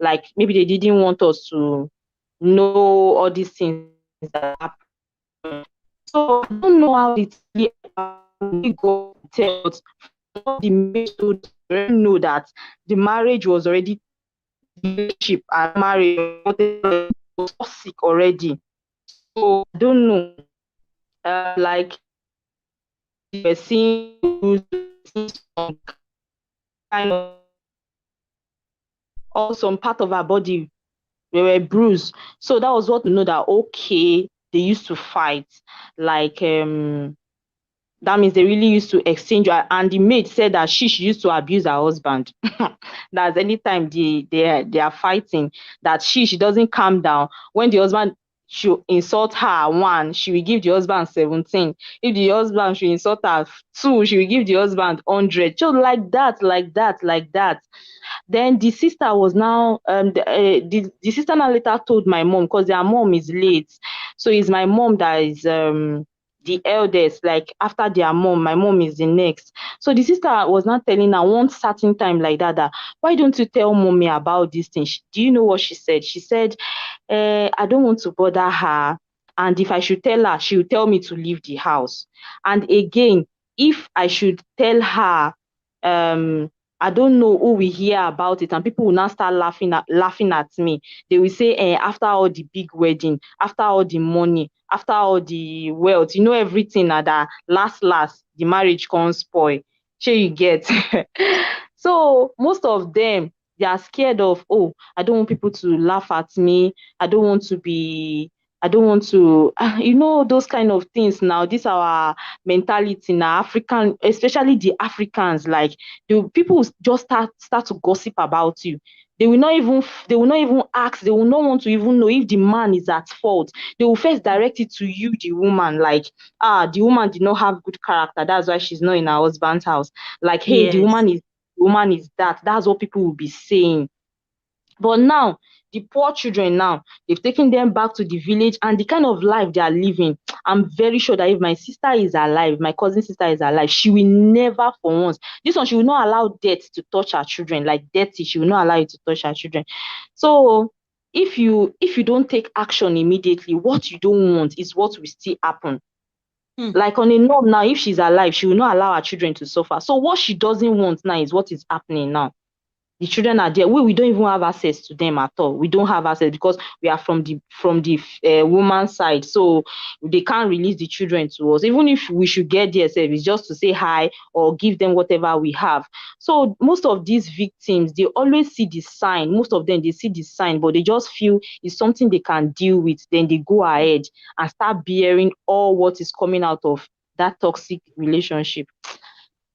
Like maybe they didn't want us to know all these things that happened. So I don't know how it really go tell us. The maid should know that the marriage was already relationship and marriage was sick already. So I don't know. Like we're seeing some kind of, or some part of her body we were bruised. So that was what to know that okay, they used to fight. Like that means they really used to exchange. And the maid said that she used to abuse her husband. That anytime they are fighting, that she doesn't calm down. When the husband should insult her one, she will give the husband 17. If the husband should insult her 2, she will give the husband 100. Just like that. Then the sister was now the sister now later told my mom, because their mom is late. So it's my mom that is the eldest. Like after their mom, my mom is the next. So the sister was not telling her one certain time like that, why don't you tell mommy about this thing? Do you know what she said? She said, I don't want to bother her, and if I should tell her, she will tell me to leave the house. And again, if I should tell her, I don't know who will hear about it, and people will now start laughing at me. They will say, after all the big wedding, after all the money, after all the wealth, everything that last the marriage can't spoil. Sure you get. So most of them, they are scared of, oh, I don't want people to laugh at me. I don't want to, those kind of things now. This our mentality now, African, especially the Africans, like the people just start to gossip about you. They will not even ask, they will not want to even know if the man is at fault. They will first direct it to you, the woman, like, the woman did not have good character, that's why she's not in her husband's house. Like, hey, the woman is that's what people will be saying. But now, the poor children now, they've taken them back to the village, and the kind of life they are living, I'm very sure that if my sister is alive, my cousin sister is alive, she will never for once, this one, she will not allow death to touch her children. Like dirty, she will not allow it to touch her children. So if you don't take action immediately, what you don't want is what will still happen. Like on a norm now, if she's alive, she will not allow her children to suffer. So what she doesn't want now is what is happening now. The children are there. We don't even have access to them at all. We don't have access because we are from the woman's side. So they can't release the children to us. Even if we should get their service, just to say hi or give them whatever we have. So most of these victims, they always see the sign. Most of them, they see the sign, but they just feel it's something they can deal with. Then they go ahead and start bearing all what is coming out of that toxic relationship.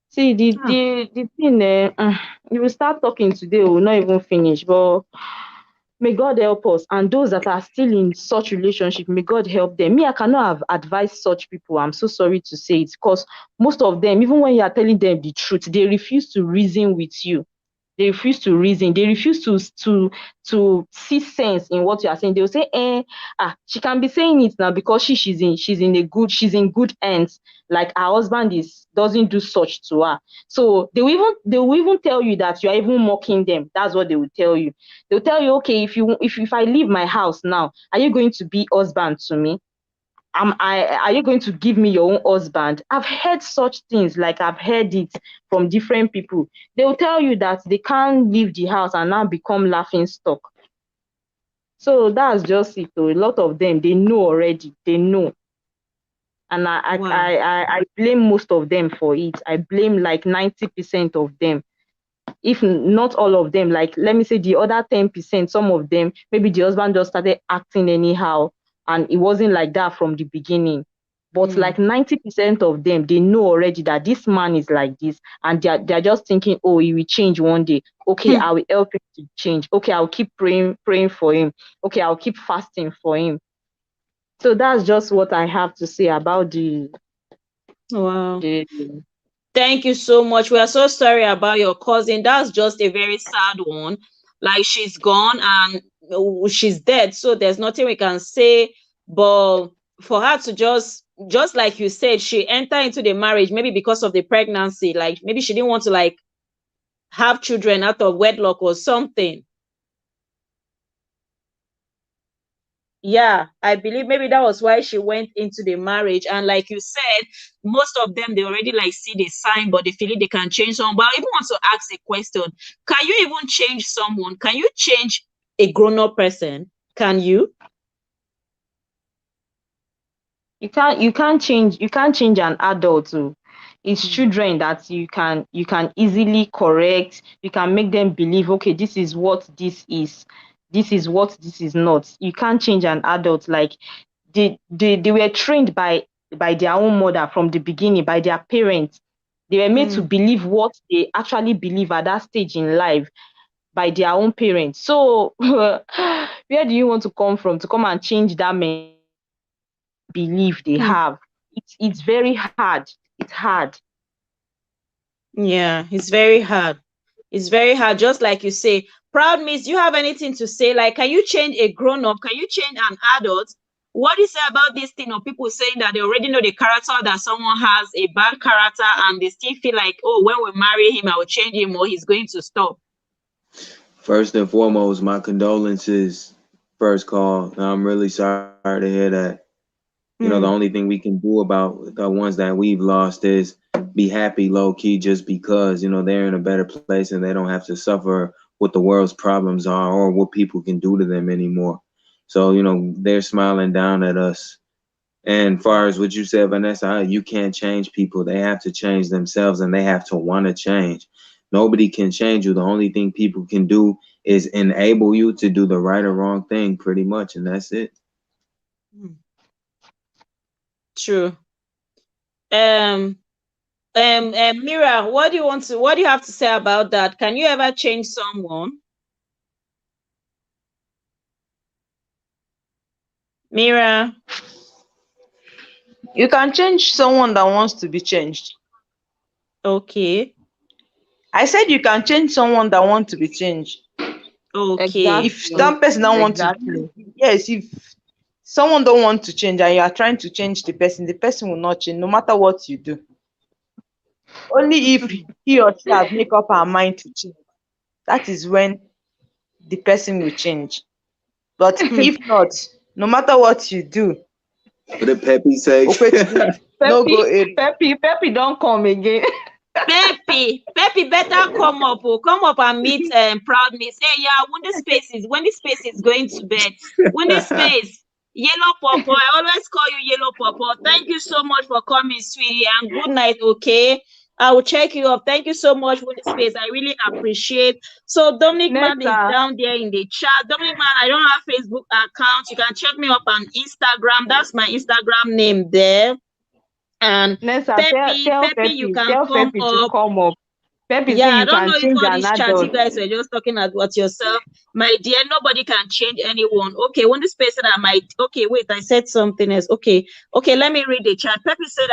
See, the thing, if we start talking today, we'll not even finish. But may God help us. And those that are still in such relationship, may God help them. Me, I cannot have advised such people. I'm so sorry to say it, because most of them, even when you are telling them the truth, they refuse to reason with you. They refuse to reason. They refuse to see sense in what you are saying. They'll say, she can be saying it now because she's in good hands. Like her husband doesn't do such to her. So they will even tell you that you are even mocking them. That's what they will tell you. They'll tell you, okay, if I leave my house now, are you going to be husband to me? Are you going to give me your own husband? I've heard such things, like I've heard it from different people. They will tell you that they can't leave the house and now become laughing stock. So that's just it. Though. A lot of them, they know already. They know. And I blame most of them for it. I blame like 90% of them. If not all of them, like let me say the other 10%, some of them, maybe the husband just started acting anyhow. And it wasn't like that from the beginning. But like 90% of them, they know already that this man is like this. And they're just thinking, oh, he will change one day. Okay, I will help him to change. Okay, I'll keep praying for him. Okay, I'll keep fasting for him. So that's just what I have to say about the... Wow. Thank you so much. We are so sorry about your cousin. That's just a very sad one. Like, she's gone and she's dead, so there's nothing we can say. But for her to just like you said, she entered into the marriage maybe because of the pregnancy. Like, maybe she didn't want to like have children out of wedlock or something. Yeah, I believe maybe that was why she went into the marriage. And like you said, most of them, they already like see the sign, but they feel they can change someone. But I even want to ask a question. Can you even change someone? Can you change a grown-up person? Can you? You can't change an adult too. It's children that you can easily correct. You can make them believe, okay, this is what this is. This is what this is not. You can't change an adult. Like they were trained by their own mother from the beginning, by their parents. They were made to believe what they actually believe at that stage in life by their own parents. So where do you want to come from to come and change that belief they have? It's very hard. It's hard. Yeah, it's very hard. It's very hard. Just like you say, Proud Miss, do you have anything to say? Like, can you change a grown-up? Can you change an adult? What do you say about this thing of people saying that they already know the character, that someone has a bad character, and they still feel like, oh, when we marry him, I will change him or he's going to stop? First and foremost, my condolences. First call. I'm really sorry to hear that. You know, the only thing we can do about the ones that we've lost is be happy low key, just because, you know, they're in a better place and they don't have to suffer what the world's problems are or what people can do to them anymore. So, you know, they're smiling down at us. And far as what you said, Vanessa, you can't change people. They have to change themselves and they have to want to change. Nobody can change you. The only thing people can do is enable you to do the right or wrong thing, pretty much, and that's it. True. Mira, what do you have to say about that? Can you ever change someone? Mira. You can change someone that wants to be changed. Okay. I said you can change someone that wants to be changed. Okay. Exactly. If that person don't want to, yes, if someone don't want to change and you are trying to change the person will not change no matter what you do. Only if he or she has make up her mind to change, that is when the person will change. But if not, no matter what you do, for the Peppy sake, no go in. Peppy don't come again. Peppy better come up and meet Proud Miss. Hey, yeah, when the space is going to bed. When the space, Yellow Pawpaw, I always call you Yellow Pawpaw. Thank you so much for coming, sweetie, and good night, okay? I will check you up. Thank you so much for the space. I really appreciate. So Dominic Man is down there in the chat. Dominic Man, I don't have Facebook account. You can check me up on Instagram. That's my Instagram name there. And Peppy, you can come up. Peppy, yeah, I don't know if all these chatty guys were just talking about yourself. My dear, nobody can change anyone. Okay, when the space said okay, wait, I said something else. Okay, let me read the chat. Peppy said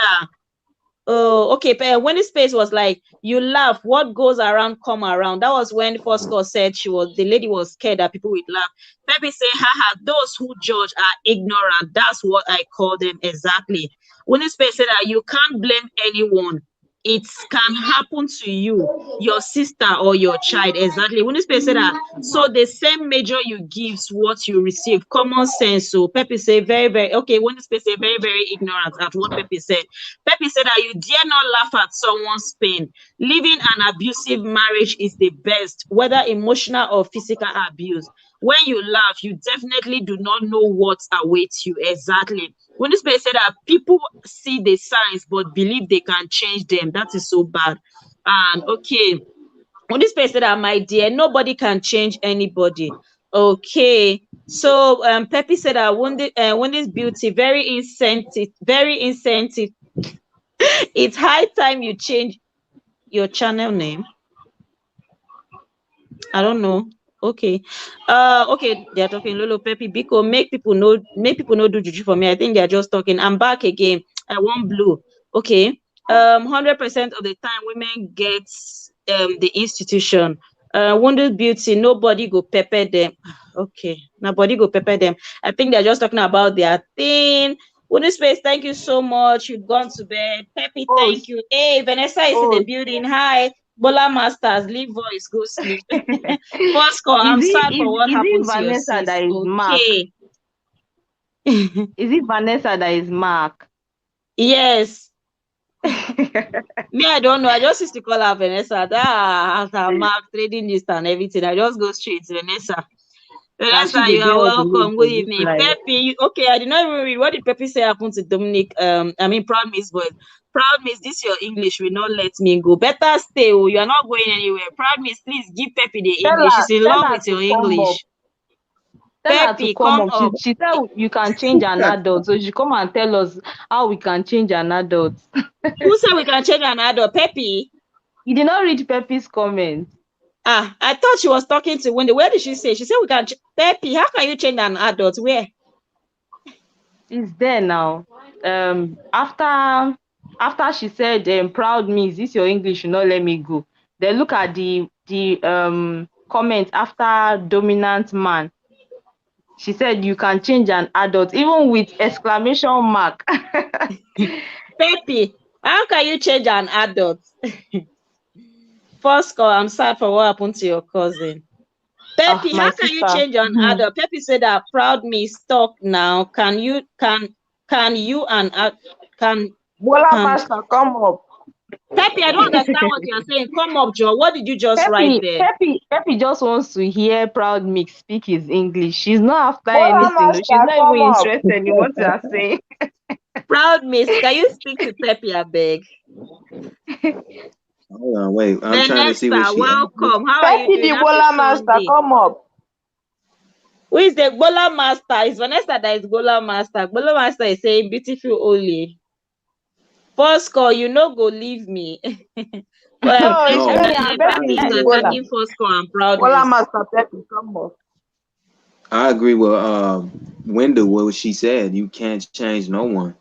Oh, okay. When the space was like, you laugh, what goes around come around. That was when First Girl said the lady was scared that people would laugh. Pepe say, haha, those who judge are ignorant. That's what I call them exactly. When the space said that you can't blame anyone. It can happen to you, your sister or your child. Exactly. When the space said that, so the same measure you gives what you receive. Common sense. So Pepe say very, very okay. When the space say very, very ignorant at what Pepe said. Pepe said that you dare not laugh at someone's pain. Living an abusive marriage is the best, whether emotional or physical abuse. When you laugh, you definitely do not know what awaits you. Exactly. When this person said that people see the signs but believe they can change them, that is so bad. And okay, when this person said that, my dear, nobody can change anybody. Okay. So Pepe said that when this beauty, very insensitive, very insensitive. It's high time you change your channel name. I don't know. Okay. Okay, they're talking Lolo Pepe Biko. Make people know do juju for me. I think they're just talking. I'm back again. I want blue. Okay. 100% of the time women get the institution. Wounded beauty, nobody go pepper them. Okay, nobody go pepper them. I think they're just talking about their thing. Wounded space, thank you so much. You've gone to bed. Pepe, thank you. Hey, Vanessa is in the building. Hi. Bola Masters, leave voice, go sleep. First call, I'm sad for what happened to your sis. That is Mark? Okay. Is it Vanessa that is Mark? Yes. Me, I don't know. I just used to call her Vanessa. That after Mark trading list and everything, I just go straight to Vanessa. Vanessa, you are welcome. Good evening. Pepe, okay, I did not even read. What did Pepe say happened to Dominic? Proud Miss Boys. Proud Miss, this your English will not let me go. Better stay. Oh, you are not going anywhere. Proud Miss, please give Pepe the English. She's in love with your English. Pepe, come up. She said you can change an adult. So she come and tell us how we can change an adult. Who said we can change an adult? Pepe? You did not read Pepe's comment. I thought she was talking to Wendy. Where did she say? She said we can. Pepe, how can you change an adult? Where? It's there now. After she said, "Proud me, is this your English? You not let me go." Then look at the comment after dominant man. She said you can change an adult, even with exclamation mark. Pepe, how can you change an adult? First call, I'm sad for what happened to your cousin. Pepe, how can you change an adult? Pepe said that proud me stuck now. Can you Bola Master, come up. Pepe, I don't understand what you're saying. Come up, Joe. What did you just write there? Pepe just wants to hear Proud Mix speak his English. She's not after anything. She's not even interested in what you are saying. Proud Mix, can you speak to Pepe, I beg? Hold on, wait. I'm trying to see what she. Welcome. How are you doing? The Bola Master, come up. Who is the Bola Master? It's Vanessa that is Bola Master. Bola Master is saying beautiful only. First call, you know, go leave me. Well, Pepe is attacking first call and proud. Bola Master, Pepe, come up. I agree with Wendell, what she said. You can't change no one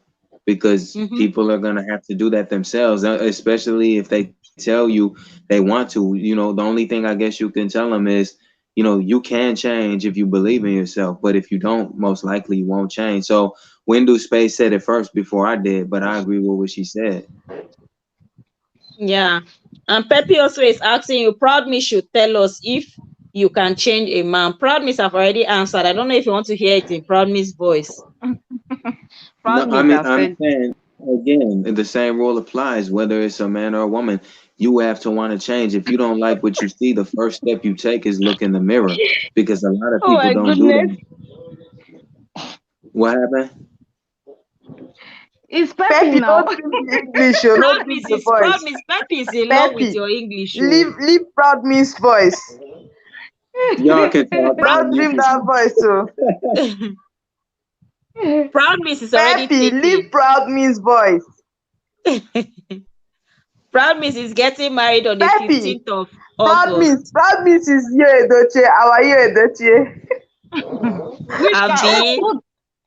because people are gonna have to do that themselves, especially if they tell you they want to. You know, the only thing I guess you can tell them is, you know, you can change if you believe in yourself, but if you don't, most likely you won't change. So Wendell Space said it first before I did, but I agree with what she said. Yeah, and Pepe also is asking you, Proud Me should tell us if you can change a man. Proud Miss have already answered. I don't know if you want to hear it in Proud Miss voice. I'm saying again, the same rule applies whether it's a man or a woman. You have to want to change. If you don't like what you see, the first step you take is look in the mirror, because a lot of people don't do that. What happened? It's Pepe now. English. Proud Miss Pepe is in love with your English. Leave Proud Miss voice. Y'all can talk. Proud Miss that voice too. Proud Miss is already Pepe, leave Proud Miss voice. Proud Miss is getting married on the 15th of August. Proud Miss is here, Edochie. Our year, Edochie.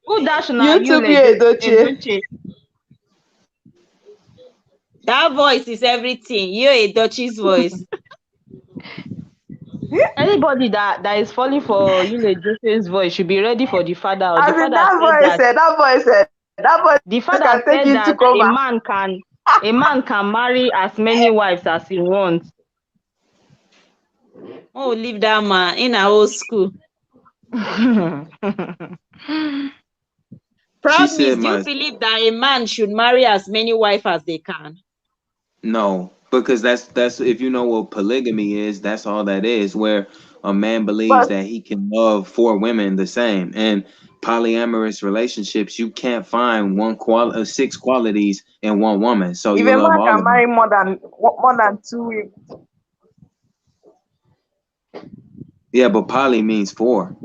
Who dash now? You to be Edochie. That voice is everything. You're a Dutchie's voice. Anybody that is falling for Joseph's voice should be ready for the father. As The in father that said boy that said, that boy the father can take said you to that coma. a man can marry as many wives as he wants. Oh, leave that man in our old school. Proud said Miss, do my- you believe that a man should marry as many wives as they can? No, because that's if you know what polygamy is, that's all that is, where a man believes But- that he can love 4 women the same. And polyamorous relationships, you can't find 6 qualities in one woman. So If you a love man all can of marry them. more than 2 women. Yeah, but poly means 4.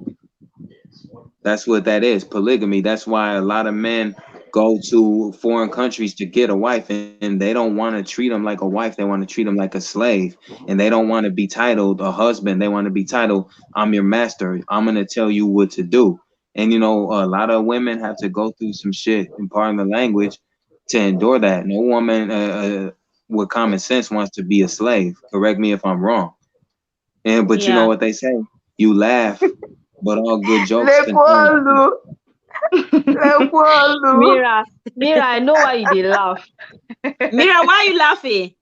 That's what that is, polygamy. That's why a lot of men go to foreign countries to get a wife, and they don't want to treat them like a wife. They want to treat them like a slave, and they don't want to be titled a husband. They want to be titled, I'm your master. I'm going to tell you what to do. And, a lot of women have to go through some shit in part of the language to endure that. No woman with common sense wants to be a slave. Correct me if I'm wrong. But you know Yeah. what they say? You laugh, but all good jokes Lekwolu. Lekwolu. Mira, I know why you dey laugh. Mira, why are you laughing?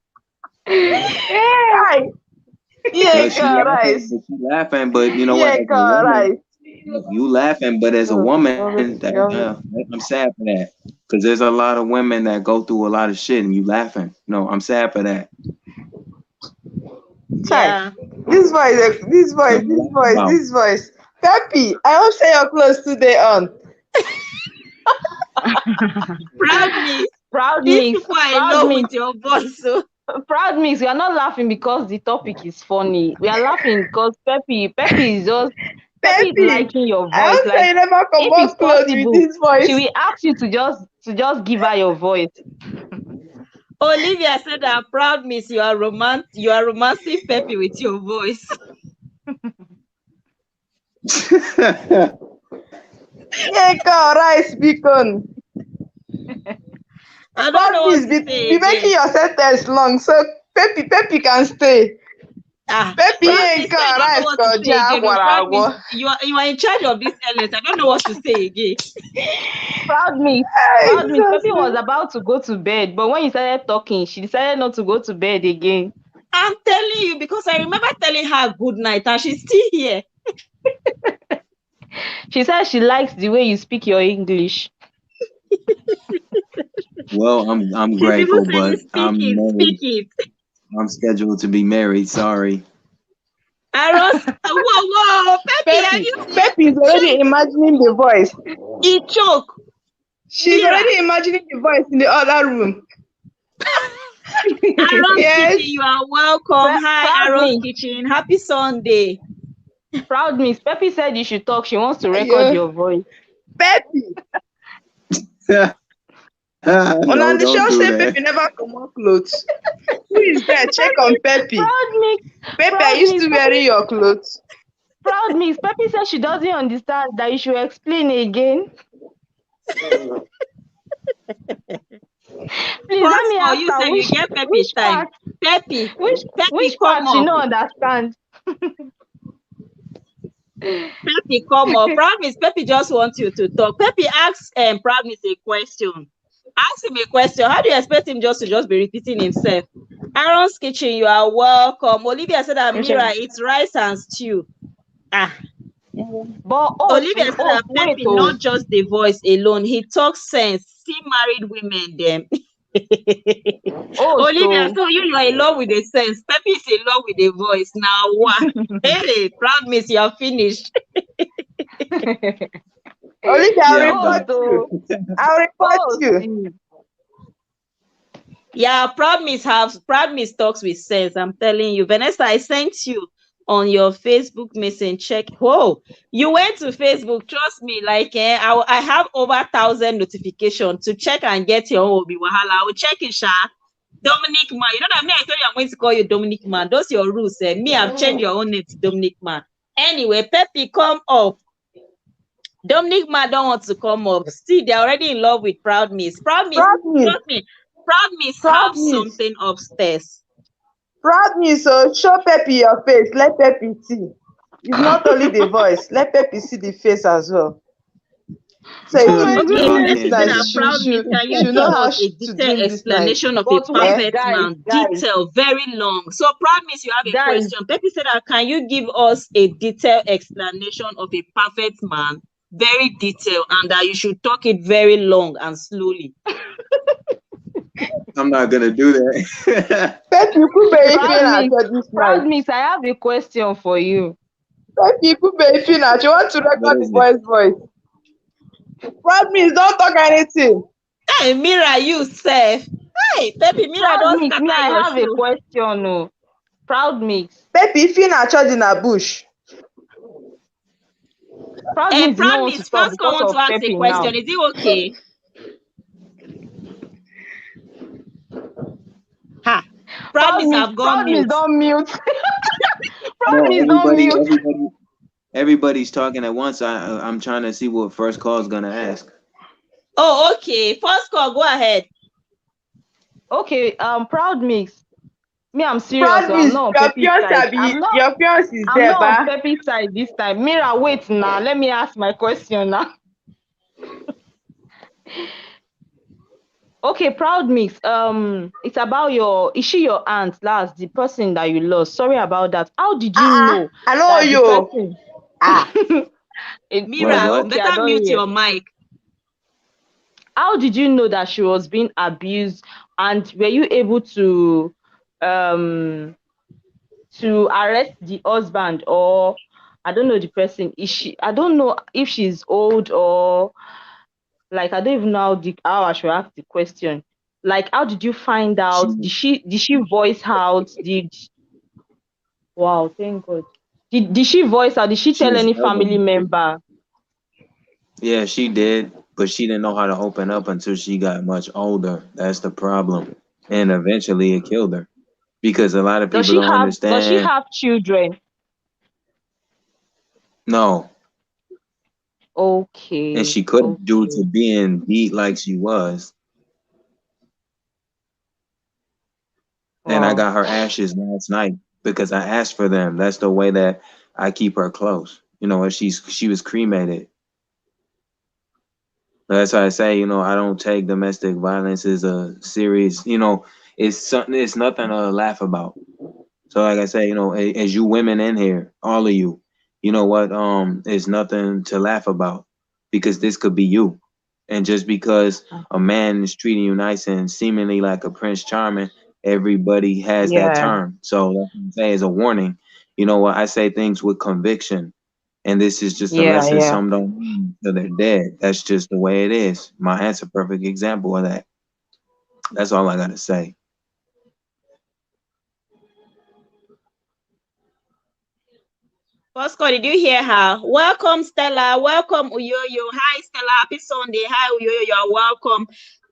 Hey. Yeah, laughing, but you know what? As a woman, you laughing, but as a woman, I'm sad for that, because there's a lot of women that go through a lot of shit, and you laughing. No, I'm sad for that. Yeah. This voice. Peppy, I hope say your clothes today on. Proud Miss. Proud These Miss. people are in Proud love Miss. with your voice. So. Proud Miss, we are not laughing because the topic is funny. We are laughing because Peppy is just Peppy is liking your voice. I hope say you never come if out it's clothes with possible, this voice. she will ask you to just give her your voice. Olivia said that Proud Miss, you are romancing Peppy with your voice. Yeah, God, rice beacon. I don't know what to say Be making your sentence long so Peppy can stay. Peppy, Proud Miss, I don't know what to say again. Proud Miss, you are in charge of this LS. I don't know what to say again. Proud Miss, Peppy was about to go to bed, but when you started talking, she decided not to go to bed again. I'm telling you, because I remember telling her good night and she's still here. She said she likes the way you speak your English. Well, I'm grateful, but I'm scheduled to be married. Sorry. Aros, whoa, Peppy is already imagining the voice. He choke. She's already imagining the voice in the other room. Aaron's Kitchen, you are welcome. Hi, Aaron's Kitchen. Happy Sunday. Proud Miss. Peppy said you should talk. She wants to record your voice. Peppy. On the show say Peppy never come on clothes. Who is there? Check on Peppy. Proud Miss. Peppy, are you still wearing your clothes? Proud Miss. Peppy said she doesn't understand that you should explain again. Please let me ask you her, you get Peppy's time. Peppy, which part she don't understand? Peppy, come on. Proud Miss, Peppy just wants you to talk. Peppy asks Proud Miss a question. Ask him a question. How do you expect him just to be repeating himself? Aaron's Kitchen, you are welcome. Olivia said that Mira eats rice and stew. But Olivia said that Peppy not just the voice alone. He talks sense. See married women them. Olivia, so you are in love with the sense. Peppy is in love with the voice. Now what? Hey, Proud Miss, you are finished. Olivia, I'll report you. Yeah, Proud Miss talks with sense. I'm telling you. Vanessa, I sent you on your Facebook message. Check. Whoa, you went to Facebook. Trust me, like I have over 1,000 notifications to check and get your own Wahala. I will check it, Sha. Dominic Man. You know that me, I told you I'm going to call you Dominic Man. Those your rules. Me, I've changed your own name to Dominic Man. Anyway, Peppy, come up. Dominic Man don't want to come up. See, they're already in love with Proud Miss. Proud Miss, trust me. Proud Miss Proud have Miss. something upstairs. Proud Miss, so show Peppy your face. Let Peppy see. It's not only the voice. Let Peppy see the face as well. So Oh my if Okay, you goodness. this Peppy said night, that Proud Miss, can you she give know how us a to detailed dream this night. explanation of a But wait, perfect guys, man? Detail, very long. So Proud Miss, you have a guys, question. Peppy said that can you give us a detailed explanation of a perfect man? Very detailed, and that you should talk it very long and slowly. I'm not gonna do that. Peppy, you could be if Proud you Mix, not this night. Proud Mix, I have a question for you. Peppy, you could be if you not. You want to What record is the it? voice. Proud Miss, don't talk anything. Hey, Mira, you safe. Hey, Peppy, Mira, Proud don't Mix, me, scatter I your have a show. question. Oh. Proud Mix. Peppy, if you not church in a bush. Proud Hey, Mix did not Proud want to Miss, talk first I because want of to ask a Peppy question. now. Is it okay? Ha! Proud Miss have gone Proud Mix mute. don't mute. Proud No, Mix don't mute. everybody's talking at once. I'm trying to see what first call is gonna ask. Oh, okay. First call, go ahead. Okay, Proud Mix. Me, I'm serious. Proud So I'm Miss, not on your Peppy's side. your fiance is I'm there, not on ba? Peppy's side this time. Mira, wait now. Let me ask my question now. Okay, Proud Mix. It's about is she your aunt? Last, the person that you lost. Sorry about that. How did you know I know that the you. person? Mira, what? better I don't mute hear. your mic. How did you know that she was being abused, and were you able to arrest the husband, or I don't know the person? I don't know if she's old, or like I don't even know how I should ask the question. Like, how did you find out? Did she voice out? Wow, thank God. Did she voice out? Did she tell She's any family elderly. member? Yeah, she did, but she didn't know how to open up until she got much older. That's the problem. And eventually it killed her. Because a lot of people don't Does she understand. have children? No. Okay. And she couldn't due to being beat like she was. And I Wow. got her ashes last night because I asked for them. That's the way that I keep her close. You know, if she was cremated. That's why I say, I don't take domestic violence as a serious, it's nothing to laugh about. So like I say, as you women in here, all of you, you know what, it's nothing to laugh about because this could be you. And just because a man is treating you nice and seemingly like a Prince Charming, everybody has that term. So that's what I'm saying is a warning. You know what, I say things with conviction. And this is just a lesson some don't mean till they're dead. That's just the way it is. My aunt's a perfect example of that. That's all I gotta say. Bosco, did you hear her? Welcome, Stella. Welcome, Uyoyo. Hi, Stella. Happy Sunday. Hi, Uyoyo. You are welcome.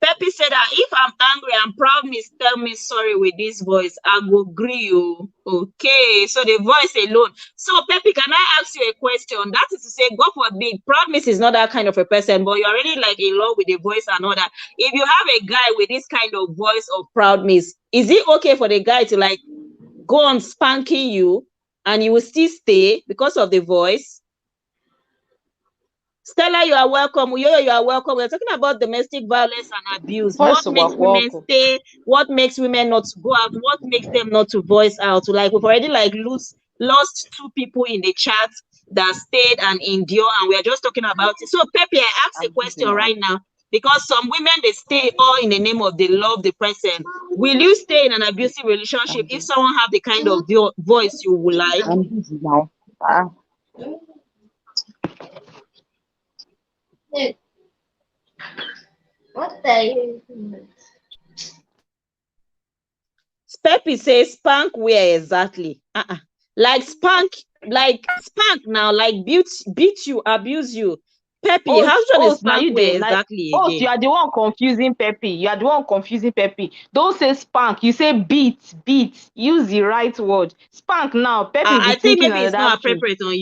Peppy said that if I'm angry and Proud Miss tell me sorry with this voice, I will agree you. Okay, so the voice alone. So, Peppy, can I ask you a question? That is to say, God forbid, Proud Miss is not that kind of a person, but you're already like in love with the voice and all that. If you have a guy with this kind of voice of Proud Miss, is it okay for the guy to like go on spanking you and you will still stay because of the voice? Stella, you are welcome. Uyoyo, you are welcome. We're talking about domestic violence and abuse. What makes women stay? What makes women not to go out? What makes them not to voice out? Like we've already lost 2 people in the chat that stayed and endure, and we're just talking about it. So, Pepe, I ask a question right now because some women they stay all in the name of they love the person. Will you stay in an abusive relationship if someone have the kind of voice you would like? I'm busy now. What the? Peppy says spank where exactly? Like spank now, like beat you, abuse you. Peppy, how's gonna spank where exactly again? You are the one confusing Peppy. You are the one confusing Peppy. Don't say spank, you say beat. Use the right word. Spank now. Peppy I think maybe it's not appropriate on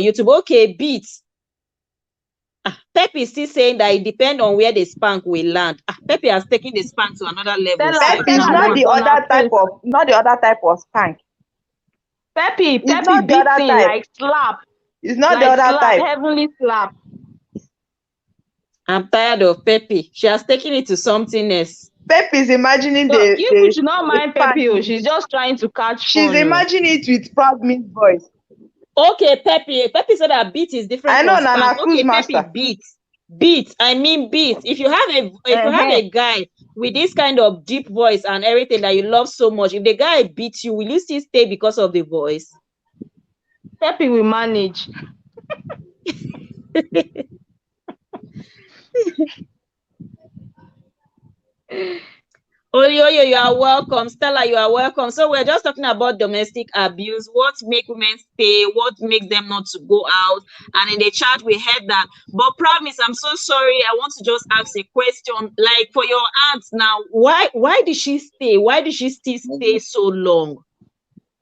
YouTube. Okay, beat. Pepe is still saying that it depends on where the spank will land. Pepe has taken the spank to another level. Stella, Pepe is Stella, not that the is on her other type face. of, not the other type of spank. Pepe It's not the other beating type. like slap. It's not the Like other slap, type. heavenly slap. I'm tired of Pepe. She has taken it to something else. Pepe is imagining But you the should not mind spank. Pepe. She's just trying to catch She's fun. imagining it with Proud Miss voice. Okay, Pepe said that beat is different I know from Nana spank. Cruise Okay, Master. Pepe, beat. I mean beat. If you have a guy with this kind of deep voice and everything that you love so much, if the guy beats you, will you still stay because of the voice? Pepe will manage. Oyoyo, you are welcome. Stella, you are welcome. So we're just talking about domestic abuse, what makes women stay, what makes them not to go out. And in the chat, we heard that. But Promise, I'm so sorry. I want to just ask a question. Like for your aunt now, why did she stay? Why did she still stay so long?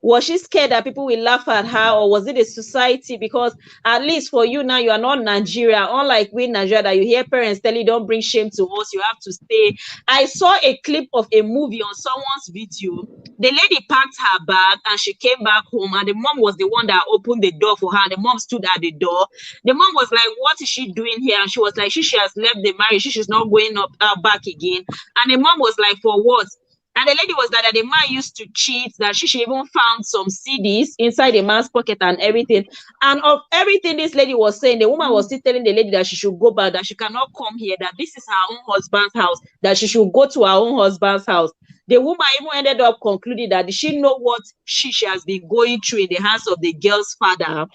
Was she scared that people will laugh at her, or was it a society? Because at least for you now, you are not Nigeria. Unlike we in Nigeria, that you hear parents tell you, don't bring shame to us, you have to stay. I saw a clip of a movie on someone's video. The lady packed her bag and she came back home, and the mom was the one that opened the door for her. And the mom stood at the door. The mom was like, what is she doing here? And she was like, she has left the marriage. She's not going back again. And the mom was like, for what? And the lady was that the man used to cheat, that she even found some CDs inside the man's pocket and everything. And of everything this lady was saying, the woman was still telling the lady that she should go back, that she cannot come here, that this is her own husband's house, that she should go to her own husband's house. The woman even ended up concluding that did she know what she has been going through in the hands of the girl's father?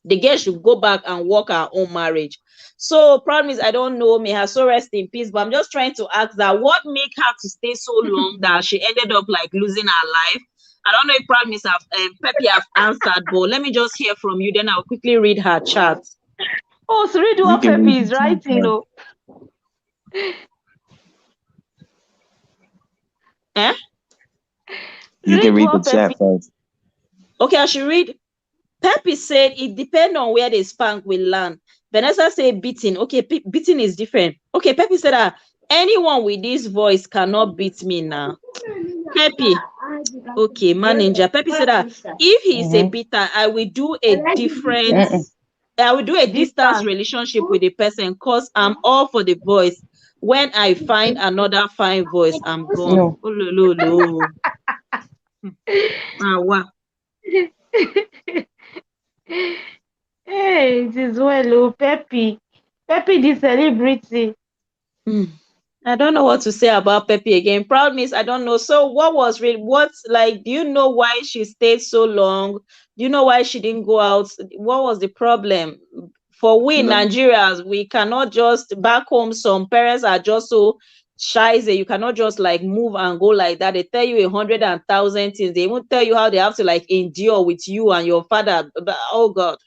The girl should go back and work her own marriage. So problem is, I don't know, may her soul rest in peace, but I'm just trying to ask that what made her to stay so long that she ended up like losing her life. I don't know if Promise have Pepe have answered, but let me just hear from you, then I'll quickly read her chat. Oh, so read what Pepe is writing though. You can read the chat first. Okay, I should read. Pepe said it depends on where the spank will land. Vanessa said beating. Okay, beating is different. Okay, Pepe said that anyone with this voice cannot beat me now. Pepe. Okay, manager. Pepe said that if he's a beater, I will do a different. I will do a distance relationship with the person because I'm all for the voice. When I find another fine voice, I'm gone. No. Oh, lo, lo. Wow. Hey, it is well, oh, Pepe the celebrity. I don't know what to say about Pepe again. Proud Miss, I don't know. So what's like, do you know why she stayed so long? Do you know why she didn't go out? What was the problem? For we Nigerians, we cannot just back home. Some parents are just so shy that you cannot just like move and go like that. They tell you 100,000 things. They won't tell you how they have to like endure with you and your father. Oh God.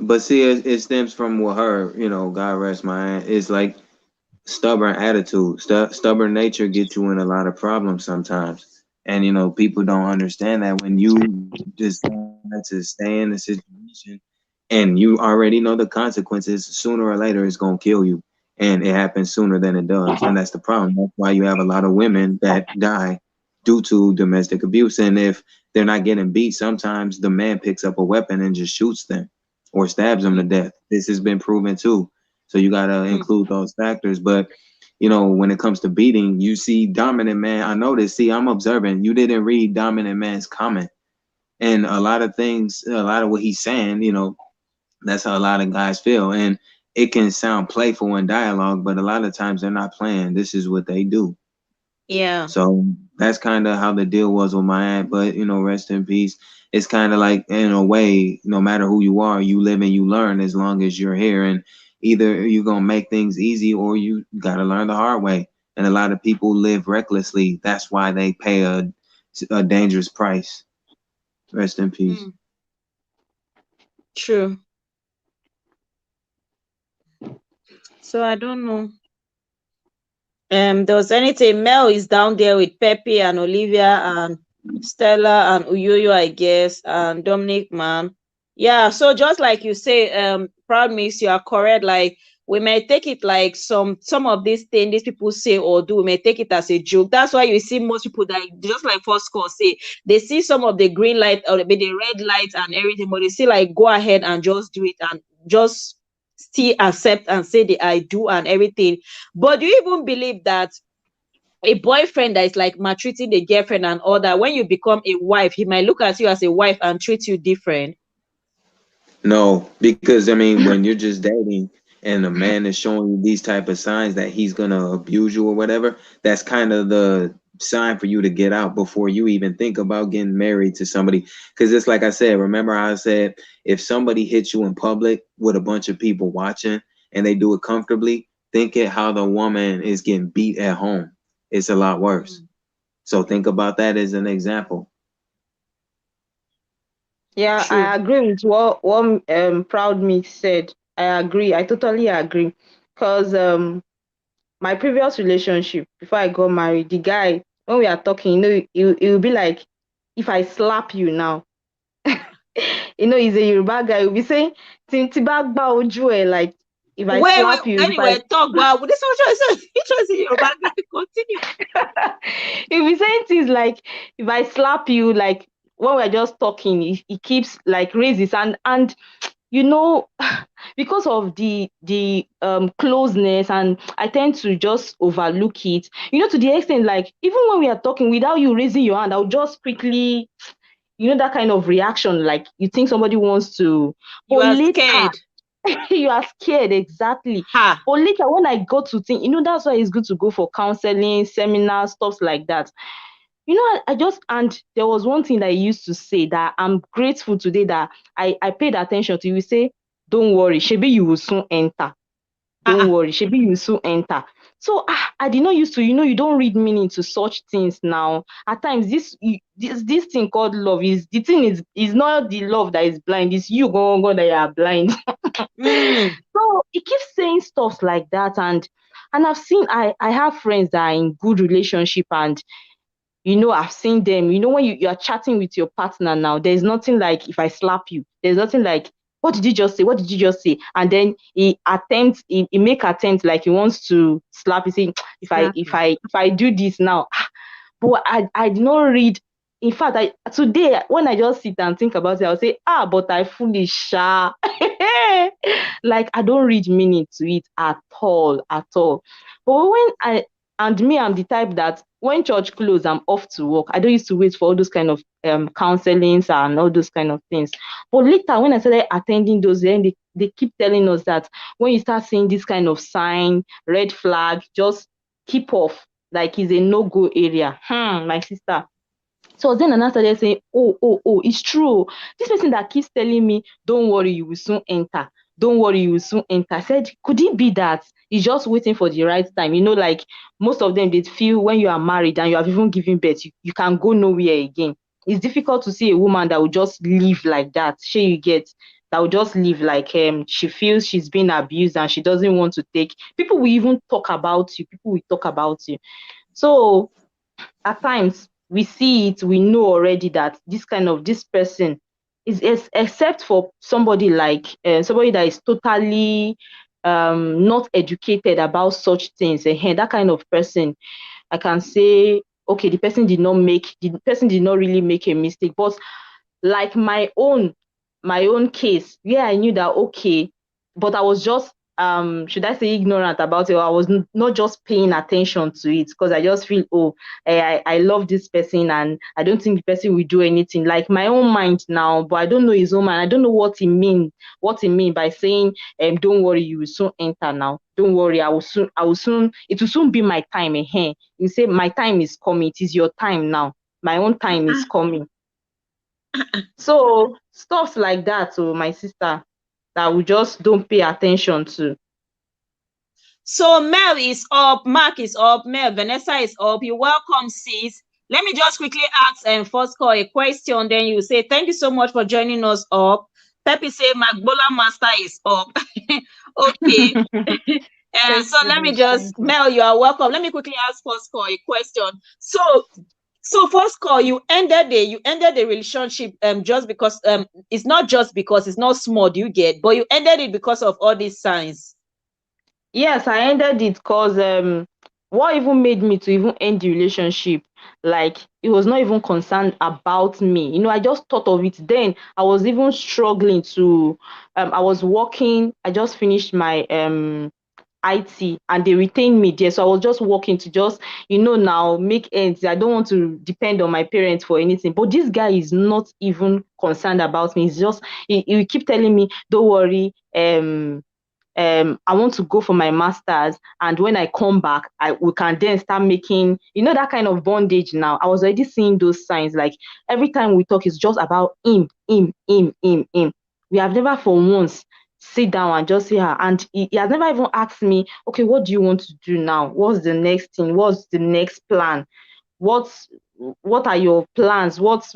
But see, it stems from what her, God rest my aunt, is like stubborn attitude. Stubborn nature gets you in a lot of problems sometimes. And, people don't understand that when you just want to stay in the situation and you already know the consequences, sooner or later it's going to kill you. And it happens sooner than it does. And that's the problem. That's why you have a lot of women that die due to domestic abuse. And if they're not getting beat, sometimes the man picks up a weapon and just shoots them or stabs them to death. This has been proven too. So you got to include those factors. But, when it comes to beating, you see Dominant Man. I noticed, I'm observing, you didn't read Dominant Man's comment. And a lot of things, a lot of what he's saying, that's how a lot of guys feel. And it can sound playful in dialogue, but a lot of times they're not playing. This is what they do. Yeah. So that's kind of how the deal was with my aunt. But, rest in peace. It's kind of like, in a way, no matter who you are, you live and you learn as long as you're here. And either you're going to make things easy or you got to learn the hard way. And a lot of people live recklessly. That's why they pay a dangerous price. Rest in peace. True. So I don't know. There was anything. Mel is down there with Pepe and Olivia and Stella and Uyoyo, I guess, and Dominic, man. Yeah, so just like you say, proud means you are correct. Like we may take it like some of these things these people say or do, we may take it as a joke. That's why you see most people that just like first call say they see some of the green light or maybe the red light and everything, but they say like go ahead and just do it and just still accept and say the I do and everything. But do you even believe that a boyfriend that is like maltreating the girlfriend and all that, when you become a wife, he might look at you as a wife and treat you different? No, because I mean, when you're just dating and a man is showing you these type of signs that he's gonna abuse you or whatever, that's kind of the sign for you to get out before you even think about getting married to somebody. Because it's like I said, remember how I said if somebody hits you in public with a bunch of people watching and they do it comfortably, think it how the woman is getting beat at home. It's a lot worse. So think about that as an example. Yeah, True. I agree with what Proud Mix said. I agree. I totally agree. Because my previous relationship before I got married, the guy, when we are talking, it will be like if I slap you now, he's a Yoruba guy, he'll be saying, "Tí bá gbá ojú ẹ," like if I Wait. slap you, if I Anyway, talk. Wow, this one is your bad guy. Continue. he'll be saying things like if I slap you, like when we're just talking, he keeps like raises and you know because of the closeness, and I tend to just overlook it, to the extent like even when we are talking without you raising your hand, I'll just quickly, that kind of reaction, like you think somebody wants to. You But are later scared. you are scared, exactly. Ha. But later when I got to think, that's why it's good to go for counseling seminars, stuff like that. I just, and there was one thing that he used to say that I'm grateful today that I paid attention to. He would say, "Don't worry, shebi you will soon enter. Don't Uh-uh. worry, shebi you will soon enter." So I did not used to, you don't read meaning to such things now. At times, this thing called love is the thing is not the love that is blind. It's you go that you are blind. Mm. So he keeps saying stuff like that, and I've seen, I have friends that are in good relationship, and I've seen them, when you are chatting with your partner now, there's nothing like if I slap you. There's nothing like, what did you just say? What did you just say? And then he make attempts like he wants to slap you, saying, if I Slap if you. I if I do this now, but I did not read. In fact, today when I just sit and think about it, I'll say, but I foolish sha. Like I don't read meaning to it at all, at all. But I'm the type that when church close, I'm off to work. I don't used to wait for all those kind of counselings and all those kind of things. But later, when I started attending those, then they keep telling us that when you start seeing this kind of sign, red flag, just keep off. Like it's a no-go area. My sister. So then another started saying, oh, it's true. This person that keeps telling me, don't worry, you will soon enter. Don't worry, you will soon enter. I said, could it be that he's just waiting for the right time? Like most of them, they feel when you are married and you have even given birth, you can go nowhere again. It's difficult to see a woman that will just live like that. You get that will just live like she feels she's being abused and she doesn't want to take. People will even talk about you. People will talk about you. So at times we see it, we know already that this person is except for somebody like somebody that is totally not educated about such things, and that kind of person, I can say, okay, the person did not really make a mistake. But like my own case, yeah, I knew that, okay, but I was just should I say ignorant about it, or I was not just paying attention to it because I just feel, oh, I love this person and I don't think the person will do anything, like my own mind now, but I don't know his own mind. I don't know what he mean by saying don't worry, you will soon enter. Now don't worry, I will soon it will soon be my time ahead. You say my time is coming, it is your time now, my own time is coming. So stuff like that, oh, my sister, that we just don't pay attention to. So Mel is up, Mark is up, Mel, Vanessa is up. You welcome, sis. Let me just quickly ask and first call a question. Then you say thank you so much for joining us up. Pepe say Magbola Master is up. Okay. Thank So you, let me miss. just, Thank you. Mel, you are welcome. Let me quickly ask first call a question. So So first call, you ended the relationship just because it's not just because it's not small, do you get, but you ended it because of all these signs. Yes, I ended it because what even made me to even end the relationship, like it was not even concerned about me. You know, I just thought of it then. I was even struggling to I was working, I just finished my IT and they retained me there. So I was just working to just, now make ends. I don't want to depend on my parents for anything. But this guy is not even concerned about me. He's just he will keep telling me, don't worry, I want to go for my masters, and when I come back, we can then start making, that kind of bondage. Now I was already seeing those signs. Like every time we talk, it's just about him. We have never for once sit down and just see her, and he has never even asked me, okay, what do you want to do now? What's the next thing? What's the next plan? What are your plans? What's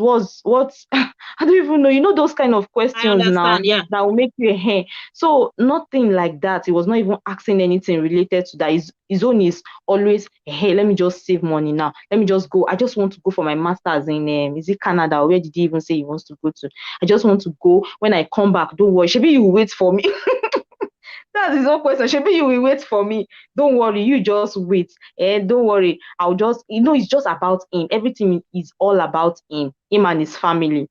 I don't even know. Those kind of I questions now understand, yeah. that will make you hair. So nothing like that. He was not even asking anything related to that. His own is always, hey, let me just save money now. Let me just go. I just want to go for my masters in is it Canada? Or where did he even say he wants to go to? I just want to go. When I come back, don't worry. Maybe you will wait for me. That's his own question. Shebi, you will wait for me. Don't worry, you just wait. Don't worry. I'll just, it's just about him. Everything is all about him and his family.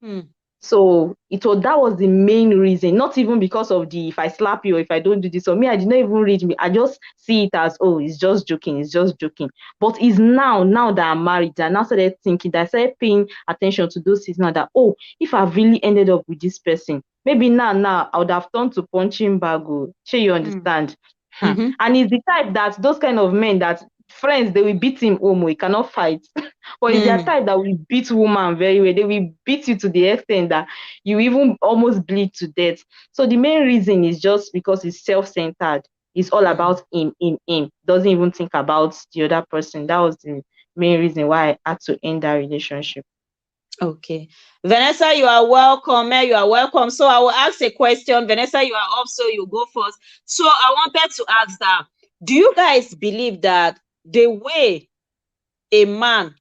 Hmm. So that was the main reason, not even because of the if I slap you or if I don't do this. So me, I did not even read me. I just see it as, oh, it's just joking, it's just joking. But it's now that I'm married, that I now started thinking, that I started paying attention to those things now, that, oh, if I've really ended up with this person, maybe now I would have turned to punching bag. Sure, you understand? Mm-hmm. And it's the type that those kind of men that friends, they will beat him home, he cannot fight. But it's their type that will beat woman very well. They will beat you to the extent that you even almost bleed to death. So the main reason is just because it's self-centered. It's all about him. Doesn't even think about the other person. That was the main reason why I had to end that relationship. Okay. Vanessa, you are welcome. You are welcome. So I will ask a question. Vanessa, you are up, so you go first. So I wanted to ask that, do you guys believe that the way a man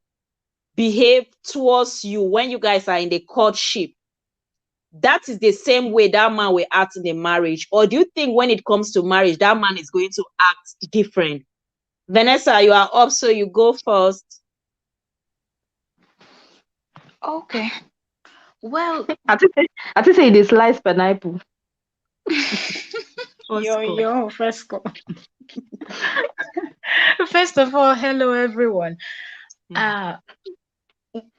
behave towards you when you guys are in the courtship, that is the same way that man will act in the marriage? Or do you think when it comes to marriage, that man is going to act different? Vanessa, you are up, so you go first. Okay. Well, I think say they slice pineapple. First call. First of all, hello everyone.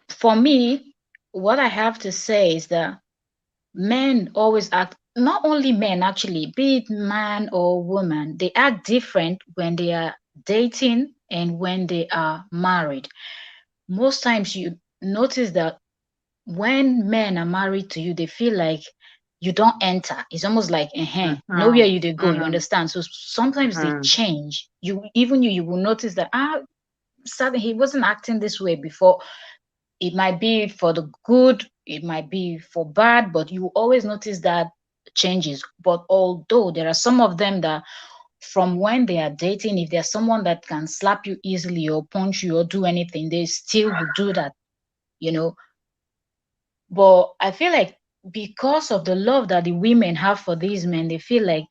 For me, what I have to say is that men always act, not only men actually, be it man or woman, they act different when they are dating and when they are married. Most times you notice that when men are married to you, they feel like you don't enter. It's almost like nowhere you they go. You understand? So sometimes they change. You will notice that suddenly he wasn't acting this way before. It might be for the good, it might be for bad, but you always notice that changes. But although there are some of them that from when they are dating, if there's someone that can slap you easily or punch you or do anything, they still will do that, you know. But I feel like because of the love that the women have for these men, they feel like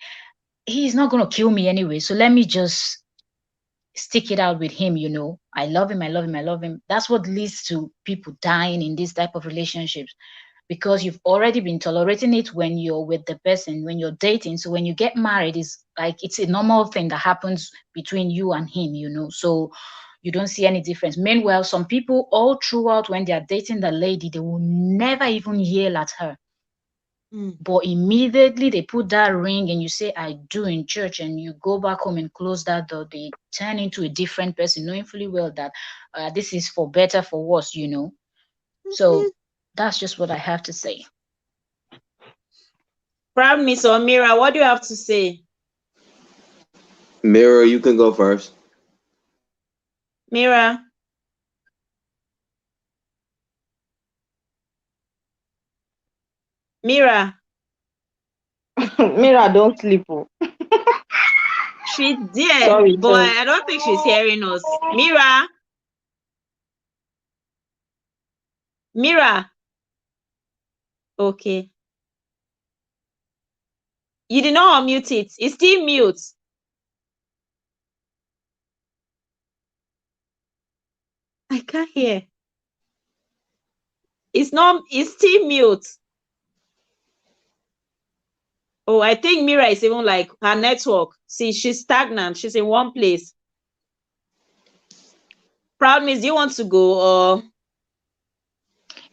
he's not going to kill me anyway. So let me just stick it out with him, you know. I love him, I love him, I love him. That's what leads to people dying in this type of relationships, because you've already been tolerating it when you're with the person, when you're dating. So when you get married, it's like it's a normal thing that happens between you and him, you know. So you don't see any difference. Meanwhile, some people all throughout when they are dating the lady, they will never even yell at her. But immediately they put that ring and you say I do in church and you go back home and close that door, they turn into a different person, knowing fully well that this is for better, for worse, you know. So that's just what I have to say. Proud Miss Omira, what do you have to say? Mira, you can go first. Mira. Mira. Mira, don't sleep. She's there, Sorry, but I don't think she's hearing us. Mira. Mira. Okay. You did not unmute it. It's still mute. I can't hear. It's still mute. Oh, I think Mira is even like her network. See, she's stagnant. She's in one place. Proud Miss, do you want to go or?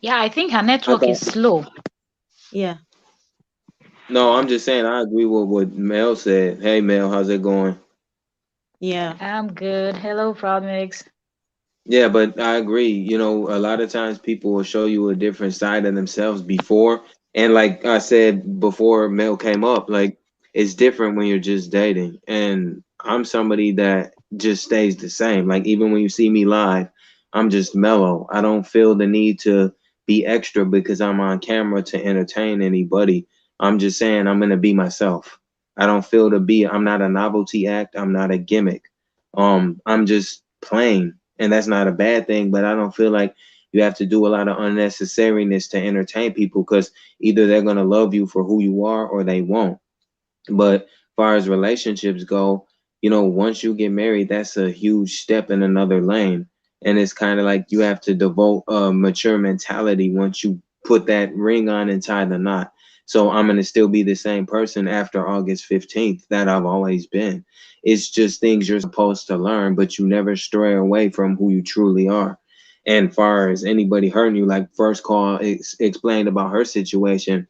Yeah, I think her network is slow. Yeah. No, I'm just saying I agree with what Mel said. Hey Mel, how's it going? Yeah. I'm good. Hello, Proud Mix. Yeah, but I agree. You know, a lot of times people will show you a different side of themselves before. And like I said before Mel came up, like it's different when you're just dating. And I'm somebody that just stays the same. Like even when you see me live, I'm just mellow. I don't feel the need to be extra because I'm on camera to entertain anybody. I'm just saying I'm gonna be myself. I don't feel to be, I'm not a novelty act, I'm not a gimmick. I'm just plain, and that's not a bad thing, but I don't feel like you have to do a lot of unnecessariness to entertain people, because either they're going to love you for who you are or they won't. But as far as relationships go, you know, once you get married, that's a huge step in another lane. And it's kind of like you have to devote a mature mentality once you put that ring on and tie the knot. So I'm going to still be the same person after August 15th that I've always been. It's just things you're supposed to learn, but you never stray away from who you truly are. And far as anybody hurting you, like First Call explained about her situation,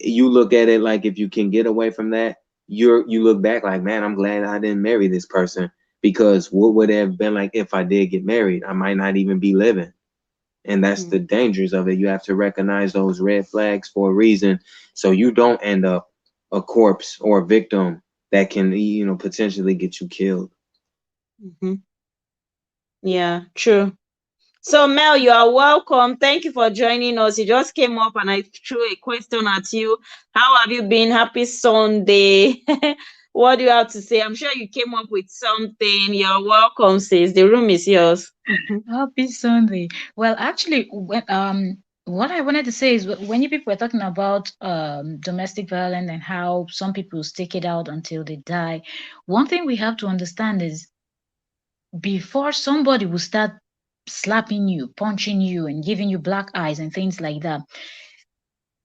you look at it like if you can get away from that, you look back like, man, I'm glad I didn't marry this person, because what would it have been like if I did get married? I might not even be living. And that's the dangers of it. You have to recognize those red flags for a reason, so you don't end up a corpse or a victim that can, you know, potentially get you killed. Yeah, true. So Mel, you are welcome. Thank you for joining us. You just came up and I threw a question at you. How have you been? Happy Sunday. What do you have to say? I'm sure you came up with something. You're welcome, sis. The room is yours. Happy Sunday. Well, actually, what I wanted to say is when you people were talking about domestic violence and how some people stick it out until they die, one thing we have to understand is before somebody will start slapping you, punching you, and giving you black eyes and things like that,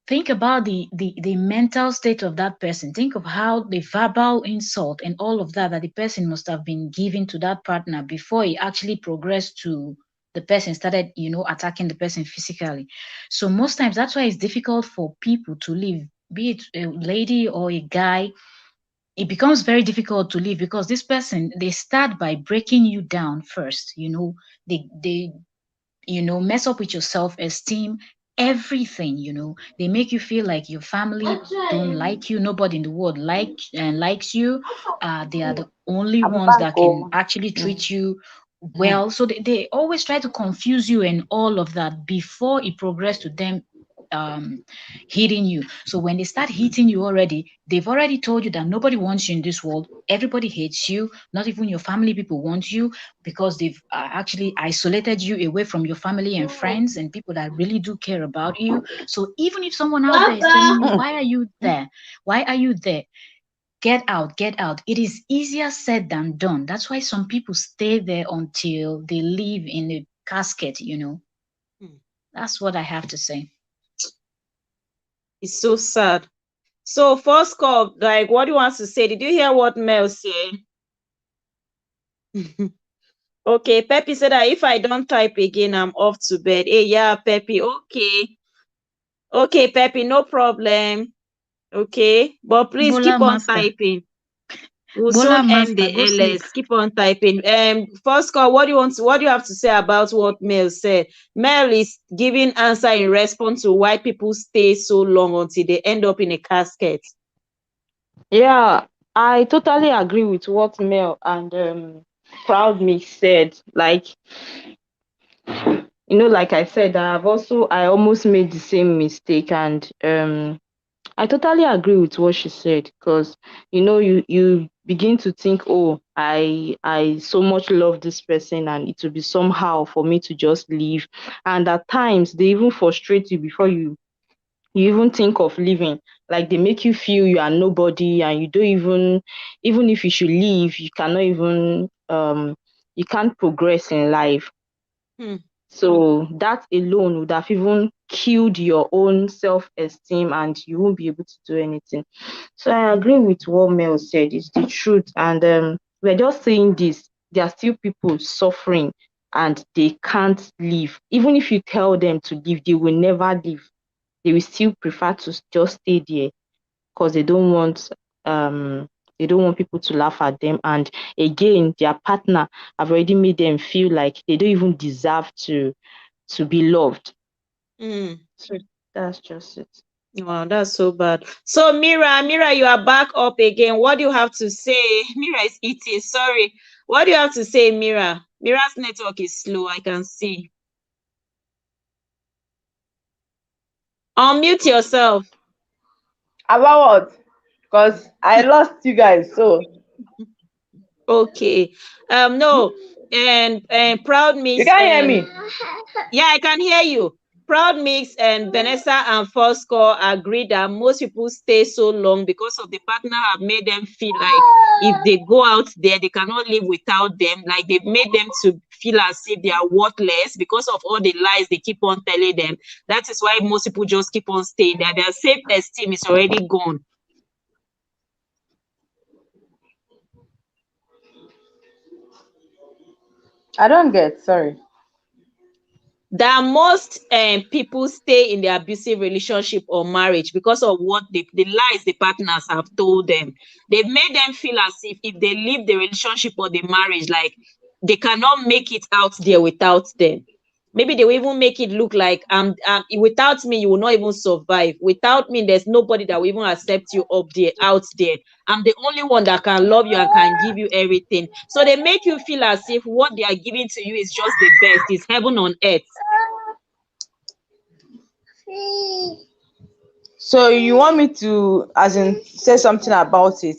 think about the mental state of that person. Think of how the verbal insult and all of that the person must have been giving to that partner before it actually progressed to the person started, attacking the person physically. So most times that's why it's difficult for people to live, be it a lady or a guy. It becomes very difficult to live because this person, they start by breaking you down first. They mess up with your self-esteem, everything. They make you feel like your family don't like you, nobody in the world likes you. They are the only I'm ones back that can home. actually treat you well. So they always try to confuse you and all of that before it progressed to them hitting you. So when they start hitting you already, they've already told you that nobody wants you in this world, everybody hates you, not even your family people want you, because they've actually isolated you away from your family and friends and people that really do care about you. So even if someone out there is telling you, why are you there, why are you there, get out, get out, it is easier said than done. That's why some people stay there until they live in a casket. That's what I have to say. It's so sad. So First Call, like, what do you want to say? Did you hear what Mel said? Okay, Peppy said that if I don't type again, I'm off to bed. Hey, yeah, Peppy. Okay, Peppy, no problem. Okay, but please Bola keep on master. typing. We'll Bola soon end master, the go sleep. LS. Keep on typing. First Call, what do you have to say about what Mel said? Mel is giving answer in response to why people stay so long until they end up in a casket. Yeah, I totally agree with what Mel and Proud Me said. Like, like I said, I almost made the same mistake, and I totally agree with what she said because you begin to think, oh, I so much love this person and it will be somehow for me to just leave. And at times they even frustrate you before you even think of leaving. Like they make you feel you are nobody and you don't even if you should leave, you cannot even you can't progress in life. Hmm. So that alone would have even killed your own self-esteem and you won't be able to do anything. So I agree with what Mel said. It's the truth. And we're just saying this. There are still people suffering and they can't leave. Even if you tell them to leave, they will never leave. They will still prefer to just stay there because they don't want people to laugh at them. And again, their partner have already made them feel like they don't even deserve to be loved. Hmm. So that's just it. Wow, that's so bad. So Mira, you are back up again. What do you have to say? Mira is eating. Sorry. What do you have to say, Mira? Mira's network is slow. I can see. Unmute yourself. About what? Because I lost you guys. So Okay. No. And Proud you Mix can't hear me. yeah, I can hear you. Proud Mix and Vanessa and Fourscore agree that most people stay so long because of the partner have made them feel like if they go out there, they cannot live without them. Like they've made them to feel as if they are worthless because of all the lies they keep on telling them. That is why most people just keep on staying there. Their self-esteem is already gone. I don't get. Sorry. That most people stay in their abusive relationship or marriage because of what the lies the partners have told them. They've made them feel as if they leave the relationship or the marriage, like they cannot make it out there without them. Maybe they will even make it look like without me you will not even survive. Without me, there's nobody that will even accept you up there, out there. I'm the only one that can love you and can give you everything. So they make you feel as if what they are giving to you is just the best, it's heaven on earth. So you want me to, as in, say something about it?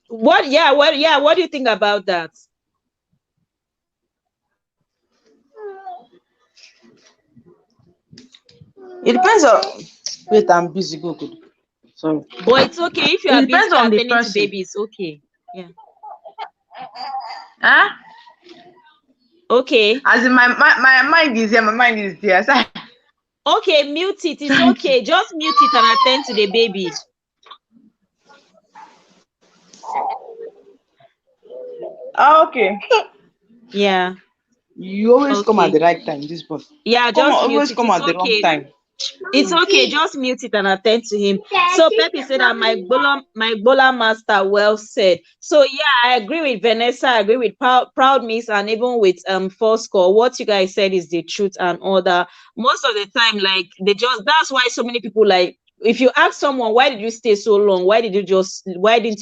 What do you think about that? It depends on. Wait, I'm busy. Go, good. Sorry. But it's okay if you are It busy depends on the attending to person. babies. Okay. Yeah. Huh? Okay. As in, my mind is here. My mind is there. So, Okay, mute it. It's thank you. okay. Just mute it and attend to the baby. Okay. Yeah. You always come at Okay. the right time. This boss. Yeah, Come on, just mute always it. come It's at the wrong okay. time. It's okay. Just mute it and attend to him. So Pepe said that my Bola master well said. So yeah, I agree with Vanessa. I agree with Proud Miss and even with Fourscore. What you guys said is the truth and all that. Most of the time, like that's why so many people like. If you ask someone why did you stay so long, why didn't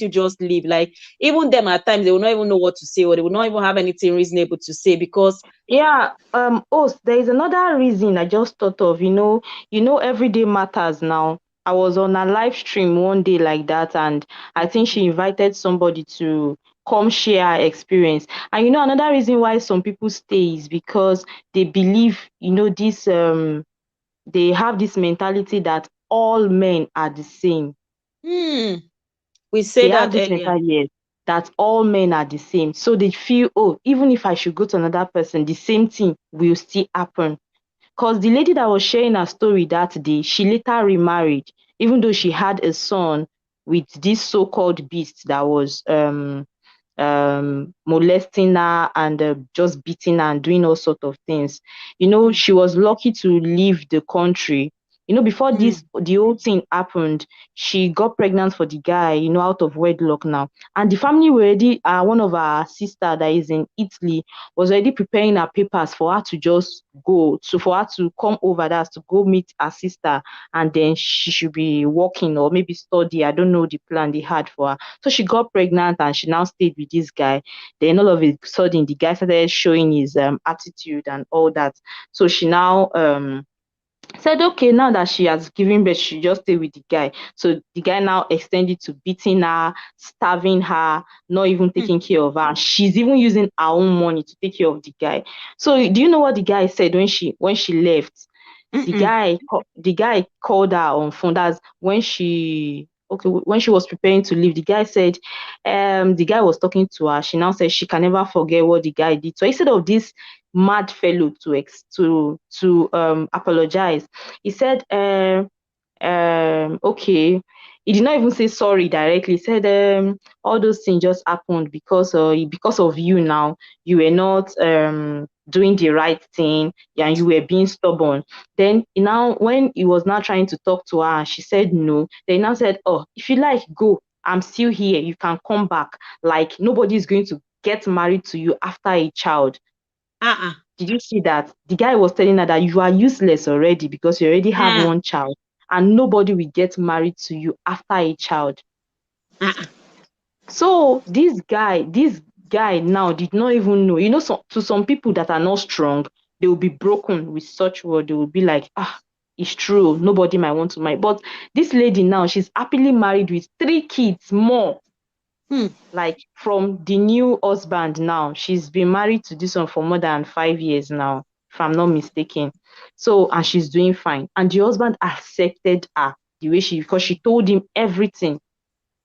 you just leave? Like even them at times they will not even know what to say or they will not even have anything reasonable to say because Yeah, there is another reason I just thought of, everyday matters now. I was on a live stream one day like that, and I think she invited somebody to come share her experience. And another reason why some people stay is because they believe, they have this mentality that all men are the same. we They said have that this earlier. mentality that all men are the same. So they feel, oh, even if I should go to another person, the same thing will still happen. Because the lady that was sharing her story that day, she later remarried, even though she had a son with this so-called beast that was molesting her and just beating her and doing all sorts of things. She was lucky to leave the country. Before the whole thing happened, she got pregnant for the guy, out of wedlock now. And the family were already, one of our sister that is in Italy was already preparing her papers for her to just go, for her to come over there to go meet her sister, and then she should be working or maybe study. I don't know the plan they had for her. So she got pregnant and she now stayed with this guy. Then all of a sudden, the guy started showing his attitude and all that. So she now Said okay, now that she has given birth, she just stay with the guy. So the guy now extended to beating her, starving her, not even Hmm. taking care of her. She's even using her own money to take care of the guy. So do you know what the guy said when she left? The Mm-mm. guy called her on phone. That's when she was preparing to leave. The guy said, the guy was talking to her. She now said she can never forget what the guy did. So instead of this mad fellow to apologize, he said, okay. He did not even say sorry directly. He said, all those things just happened because of you. Now you were not doing the right thing, and you were being stubborn. Then when he was now trying to talk to her, she said no. Then he now said, oh, if you like, go. I'm still here. You can come back. Like nobody is going to get married to you after a child. Uh-uh. Did you see that? The guy was telling her that you are useless already because you already have Uh, one child and nobody will get married to you after a child. uh-uh. So this guy now did not even know. To some people that are not strong, they will be broken with such word. They will be like, it's true. Nobody might want to marry. But this lady now, she's happily married with 3 kids more. Hmm. Like from the new husband now. She's been married to this one for more than 5 years now, if I'm not mistaken. So, and she's doing fine. And the husband accepted her the way because she told him everything.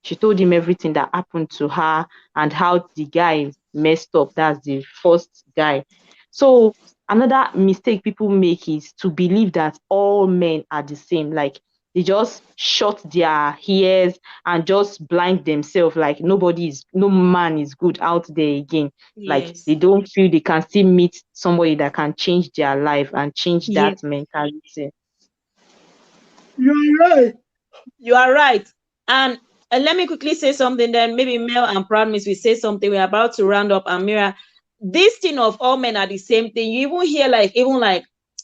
She told him everything that happened to her and how the guy messed up. That's the first guy. So another mistake people make is to believe that all men are the same. Like they just shut their ears and just blind themselves. Like no man is good out there again. Like Yes. they don't feel they can still meet somebody that can change their life and change Yes. that mentality. You're right. You are right. And let me quickly say something, then maybe Mel and Proud Miss will say something. We're about to round up. Amira, this thing of all men are the same thing. You even hear even like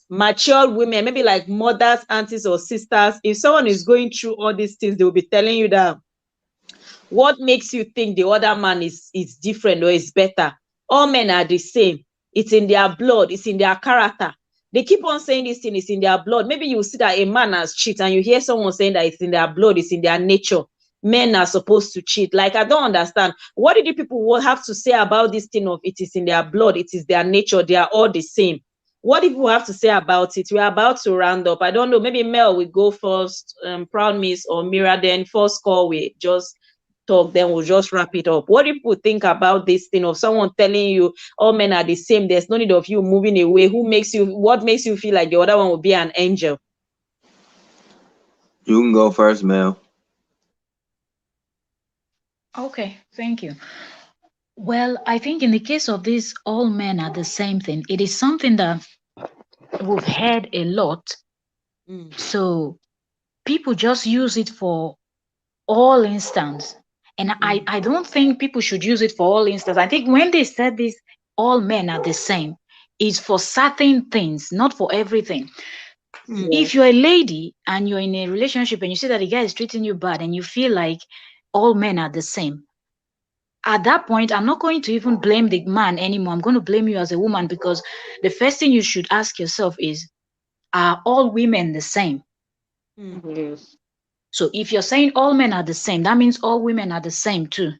mature women, maybe like mothers, aunties, or sisters. If someone is going through all these things, they will be telling you that what makes you think the other man is different or is better. All men are the same. It's in their blood, it's in their character. They keep on saying this thing is in their blood. Maybe you see that a man has cheated and you hear someone saying that it's in their blood, it's in their nature. Men are supposed to cheat. Like, I don't understand. What did you people have to say about this thing of it is in their blood, it is their nature, they are all the same? What do people have to say about it? We're about to round up. I don't know. Maybe Mel will go first, Proud Miss or Mira, then first call we just talk, then we'll just wrap it up. What do people think about this thing of someone telling you all men are the same? There's no need of you moving away. What makes you feel like the other one will be an angel? You can go first, Mel. Okay, thank you. Well, I think in the case of this, all men are the same thing. It is something that we've heard a lot. Mm. So people just use it for all instance. And I don't think people should use it for all instance. I think when they said this, all men are the same, is for certain things, not for everything. Mm. If you're a lady and you're in a relationship and you see that the guy is treating you bad and you feel like all men are the same, at that point, I'm not going to even blame the man anymore. I'm going to blame you as a woman, because the first thing you should ask yourself is, are all women the same? Mm. Yes. So if you're saying all men are the same, that means all women are the same too.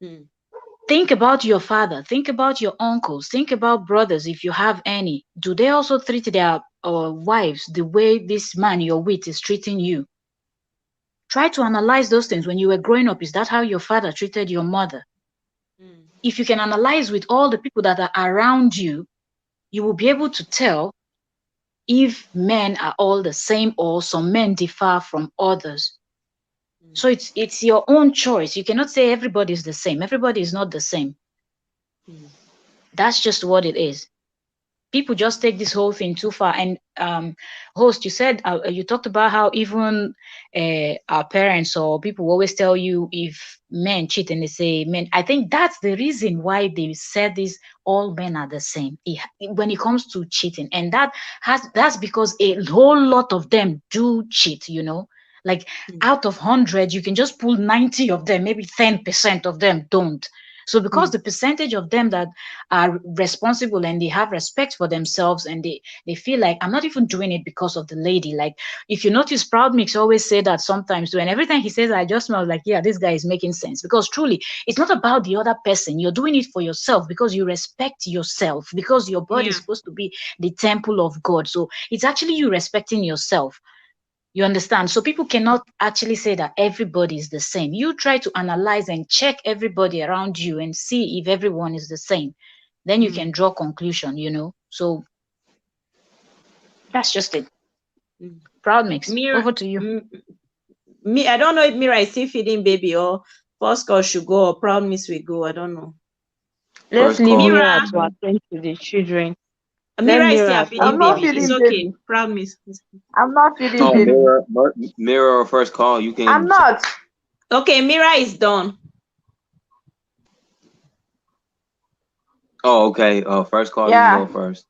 Mm. Think about your father, think about your uncles, think about brothers if you have any. Do they also treat their wives the way this man you're with is treating you? Try to analyze those things. When you were growing up, is that how your father treated your mother? Mm. If you can analyze with all the people that are around you, you will be able to tell if men are all the same or some men differ from others. So it's your own choice. You cannot say everybody is the same. Everybody is not the same. Mm. That's just what it is. People just take this whole thing too far. And host, you said you talked about how even our parents or people always tell you if men cheat and they say men. I think that's the reason why they said this. All men are the same when it comes to cheating, and that's because a whole lot of them do cheat. Like Mm. out of 100, you can just pull 90 of them, maybe 10% of them don't. So because the percentage of them that are responsible and they have respect for themselves and they feel like I'm not even doing it because of the lady. Like if you notice, Proud Mix always say that sometimes too, and every time he says I just smell like, yeah, this guy is making sense, because truly it's not about the other person. You're doing it for yourself because you respect yourself, because your body is Yeah. supposed to be the temple of God. So it's actually you respecting yourself. You understand? So people cannot actually say that everybody is the same. You try to analyze and check everybody around you and see if everyone is the same. Then you can draw conclusion, So that's just it. Mm. Proud Mix. Mira, Over to you. me, I don't know if Mira is still feeding baby or first call should go or Proud Miss will go. I don't know. Let's First leave call. Mira, Mira to attend to the children. Let Mira is still Mira a attend I'm feeding to not her baby. It's feeding children. okay. baby. Proud Miss. I'm not feeding Oh, baby. mirror or first call. You I'm can. not. Okay, Mira is done. Oh, okay. First call. You can go Yeah. first.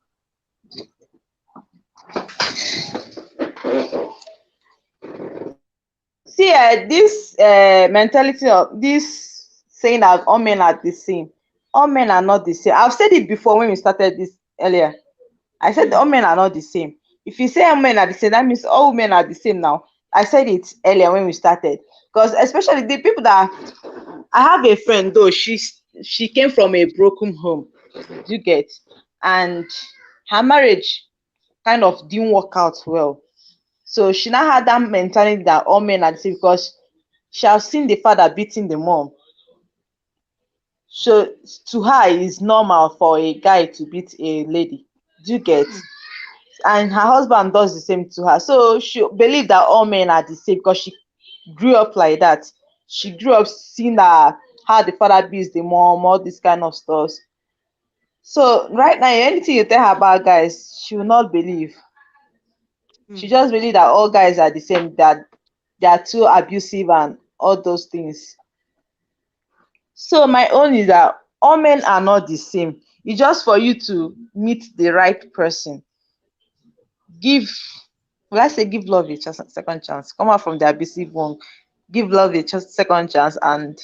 See, this mentality of this saying that all men are the same. All men are not the same. I've said it before when we started this earlier. I said all men are not the same. If you say all men are the same, that means all women are the same now. I said it earlier when we started. Because especially the people that I have a friend though, she came from a broken home. You get, and her marriage kind of didn't work out well. So she now had that mentality that all men are the same because she has seen the father beating the mom. So to her, it's normal for a guy to beat a lady. Do you get? And her husband does the same to her. So she believed that all men are the same because she grew up like that. She grew up seeing that how the father beats the mom, all this kind of stuff. So right now, anything you tell her about guys, she will not believe. She just believe that all guys are the same, that they are too abusive and all those things. So my own is that all men are not the same. It's just for you to meet the right person. Give, let's say, give love a second chance. Come out from the abusive one. Give love a second chance and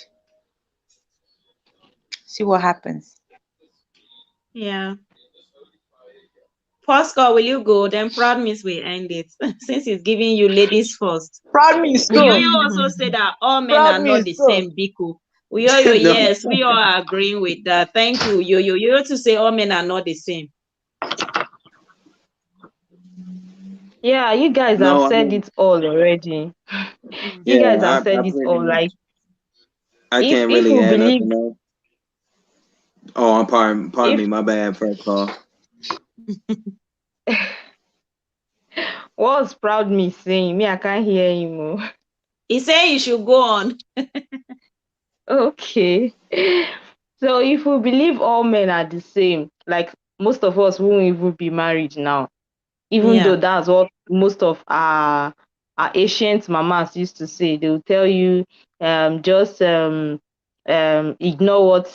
see what happens. Yeah. First call, will you go? Then Proud Miss will end it. Since he's giving you ladies first. Proud me so. You also say that all men Proud are me not the so. same, Biko. Yo, No. yes, we all are agreeing with that. Thank you. You also say all men are not the same. Yeah, you guys have No. said it all already. You Yeah. guys have I said it all. pretty much. Like I if can't if really we add believe nothing else. Oh, I'm pardon if me. My bad. First call. what's Proud Me saying? Me, I can't hear him. Oh. He said you should go on. Okay. So if we believe all men are the same, like most of us won't even be married now, even though Yeah. that's what most of our ancient mamas used to say. They will tell you, just ignore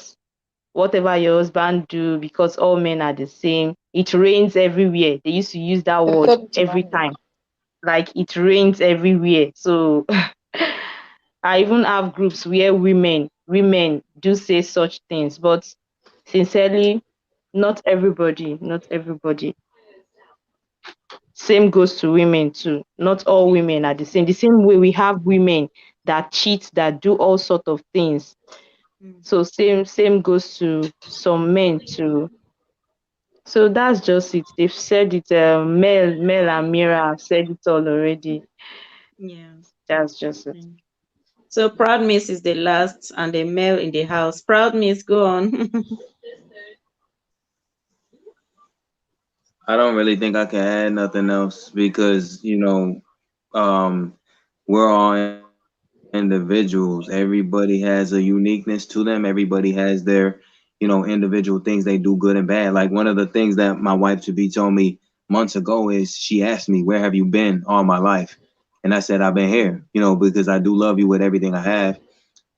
whatever your husband do because all men are the same. It rains everywhere. They used to use that They word told me to every mind it. time. Like it rains everywhere. So I even have groups where women do say such things, but sincerely, not everybody. Same goes to women too. Not all women are the same. The same way we have women that cheat, that do all sort of things. So same goes to some men too. So that's just it. They've said it. Mel and Mira have said it all already. Yeah. That's just it. So Proud Miss is the last and the male in the house. Proud Miss, go on. I don't really think I can add nothing else because we're all individuals. Everybody has a uniqueness to them. Everybody has their individual things they do good and bad. Like one of the things that my wife to be told me months ago is she asked me, "Where have you been all my life?" And I said, "I've been here, because I do love you with everything I have.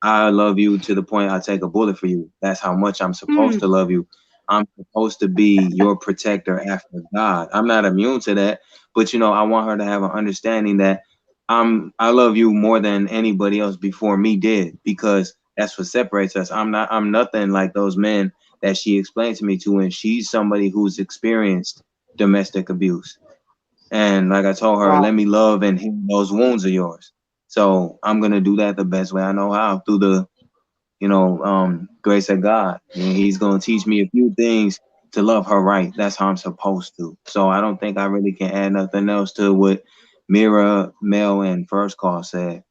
I love you to the point I take a bullet for you. That's how much I'm supposed to love you. I'm supposed to be your protector after God. I'm not immune to that, but I want her to have an understanding that I love you more than anybody else before me did, because That's what separates us. I'm nothing like those men that she explained to me to, and she's somebody who's experienced domestic abuse. And like I told her, Wow. let me love and heal those wounds of yours. So I'm gonna do that the best way I know how, through the grace of God. And He's gonna teach me a few things to love her right. That's how I'm supposed to. So I don't think I really can add nothing else to what Mira, Mel, and First Call said.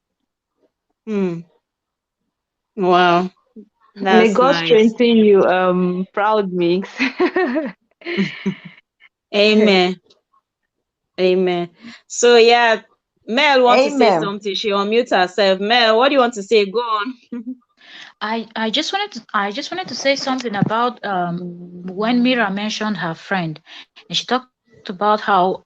Wow, May that's God nice. strengthen you, proud mix. Amen. Amen. So yeah, Mel wants to say Amen. something. She unmute herself. Mel, what do you want to say? Go on. I just wanted to say something about when Mira mentioned her friend, and she talked about how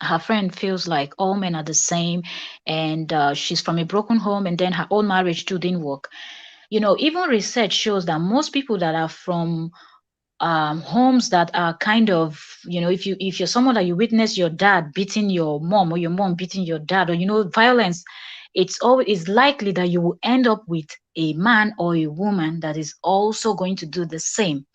her friend feels like all men are the same, and she's from a broken home, and then her own marriage too didn't work. Even research shows that most people that are from homes that are kind of, if you're someone that you witness your dad beating your mom or your mom beating your dad, or violence, it's likely that you will end up with a man or a woman that is also going to do the same,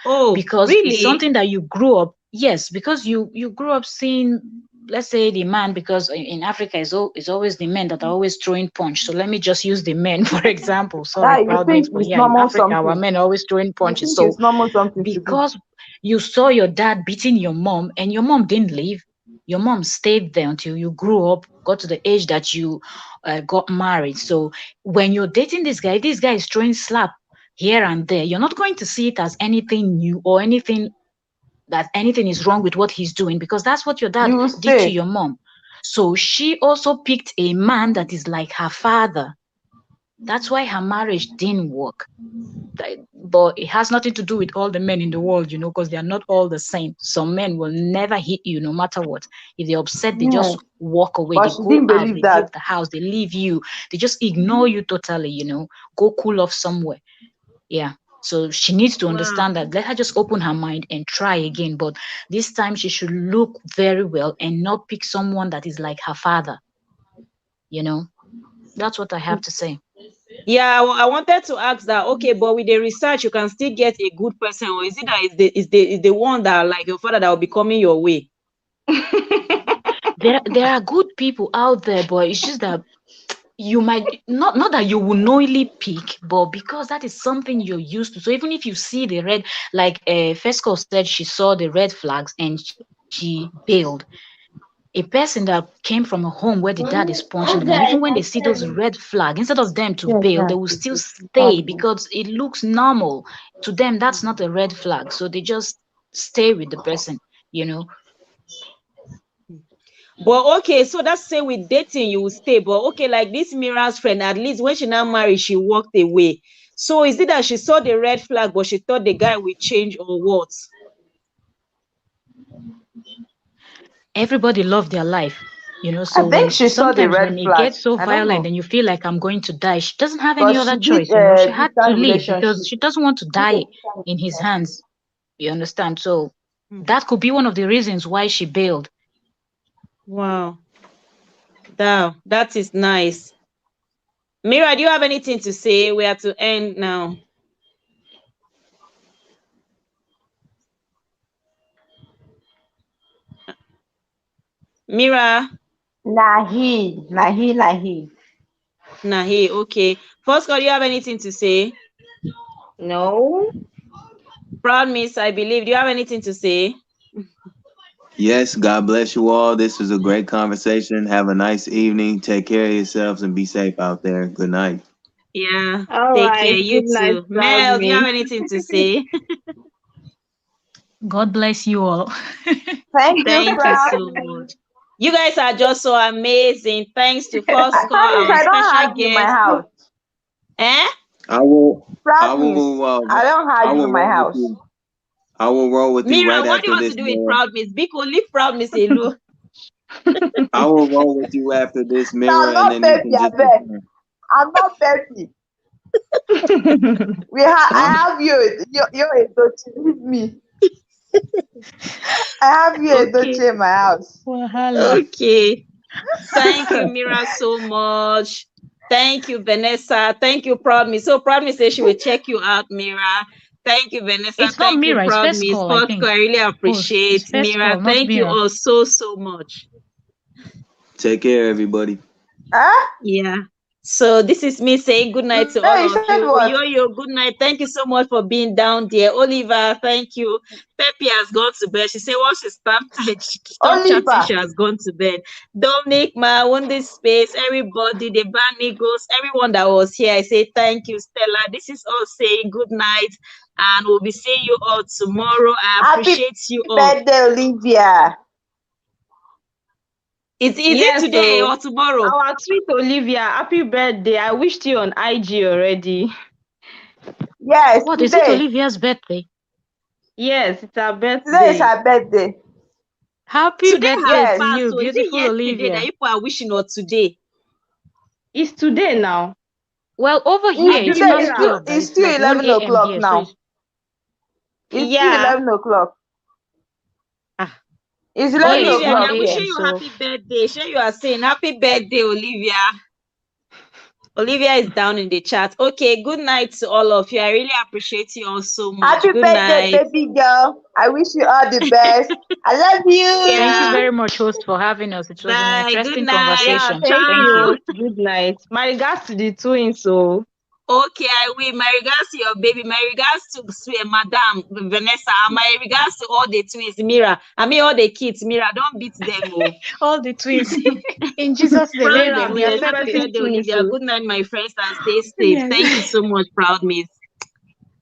Oh, because it's really? something that you grew up. Yes, because you grew up seeing, let's say, the man, because in Africa it's always the men that are always throwing punch. So let me just use the men for example. Sorry, That you proud mix, think but is yeah, in normal Africa our something. men are always throwing You punches. think So it's normal something to do. because you saw your dad beating your mom and your mom didn't leave, your mom stayed there until you grew up, got to the age that you got married. So when you're dating this guy is throwing slap here and there, you're not going to see it as anything new or anything is wrong with what he's doing, because that's what your dad You will did to stay. your mom. So she also picked a man that is like her father. That's why her marriage didn't work. But it has nothing to do with all the men in the world, because they are not all the same. Some men will never hit you no matter what. If they're upset, they Yeah. just walk away. But They she go didn't out, believe they that. leave the house, they leave you, they just ignore you totally, go cool off somewhere. Yeah. So she needs to Wow. understand that. Let her just open her mind and try again. But this time she should look very well and not pick someone that is like her father. That's what I have to say. Yeah, I wanted to ask that. Okay, but with the research, you can still get a good person, or is it that is the one that like your father that will be coming your way? There are good people out there, but it's just that you might not that you will knowingly pick, but because that is something you're used to. So even if you see the red, like Fesco said, she saw the red flags and she bailed. A person that came from a home where the dad is punching them, and even when they see those red flag, instead of them to Yes, bail, they that's will it. still It's stay possible. because it looks normal to them. That's not a red flag, so they just stay with the person. But okay, so that's say with dating you will stay. But okay, like this Mira's friend, at least when she now married, she walked away. So is it that she saw the red flag, but she thought the guy would change, or what? Everybody love their life. I So think when she saw the sometimes when red it flag. gets so I don't violent know. and you feel like I'm going to die, she doesn't have any Because other she did choice. She a had to distant leave because relationship. she doesn't want to die in his hands. You understand? So Hmm. that could be one of the reasons why she bailed. Wow, that is nice. Mira, do you have anything to say? We have to end now. Mira, Nahi. Nahi, okay. First, do you have anything to say? No. Proud Miss, I believe. Do you have anything to say? Yes, God bless you all. This was a great conversation. Have a nice evening. Take care of yourselves and be safe out there. Good night. Yeah, All take care. right. You Good night, too. proud Mel, do you have mix. anything to say? God bless you all. Thank you, Thank you Proud. so much. You guys are just so amazing. Thanks to First Call, Promise, our I don't special have you in my guest. house. Eh? I will. I Promise, will. I don't I have you will in my roll with house. you. I will roll with you Mira, right what do you after want to this, do with Mira. Proud Miss? Biko, leave Proud Miss alone. I will roll with you after this, No, I'm Mira, and not then you Peppy, can I just beg. return. I'm not Peppy. I Huh? have you. You're a Dochi. Leave me. I have you a Okay. Dochi in my house. Wahala. Okay. Thank you, Mira, so much. Thank you, Vanessa. Thank you, Proud Miss. So Proud Miss says she will check you out, Mira. Thank you, Vanessa. It's not Thank you, Mira, it's Proud first Miss. call, I First think. call, I really Oh, appreciate. it's first Mira, call, not thank you Mira. all so much. Take care, everybody. Huh? Yeah. So this is me saying good night to No, all you of said you. what? Yo, good night. Thank you so much for being down there. Oliver, thank you. Peppy has gone to bed. She said once she stopped chatting, Oliver. she has gone to bed. Dominic, my Wonder Space, everybody, the Banigos, everyone that was here. I say thank you, Stella. This is all saying good night, and we'll be seeing you all tomorrow. I Happy appreciate you all. birthday, Olivia. Is Yes, it today so or tomorrow? our sweet Olivia, happy birthday. I wished you on IG already. Yes, What is it today. Olivia's birthday? Yes, it's her Today is birthday. her birthday. Happy Today birthday has Yes. to passed. you, So is it beautiful yesterday that Olivia. people are wishing or today? It's today now. Well, over here, It's it's today. past 12. It's It's still like 1 11 a.m. o'clock here. So now. it's, It's still Yeah. 11 o'clock. ah, It's here 11 it's Olivia, 1 we o'clock are here. wishing a.m. you So happy birthday. Sure, you are saying happy birthday, Olivia. Olivia is down in the chat. Okay, good night to all of you. I really appreciate you all so much. Happy Good birthday, night. baby girl. I wish you all the best. I love you. thank you Yeah. very much, host, for having us. It was an Bye. Good interesting night. Yeah, conversation. thank Thank you. you. Good night. My regards to the twins. So Okay, I will. My regards to your baby. My regards to Madam Vanessa. And my regards to all the twins, Mira. I mean, all the kids, Mira. Don't beat them. Oh. All the twins. In Jesus' name, Proud Mira, Miss. amen. We be Say accept happy it. expecting birthday, twins. Olivia. So Good night, my friends, and stay safe. Yes. Thank you so much, Proud Miss.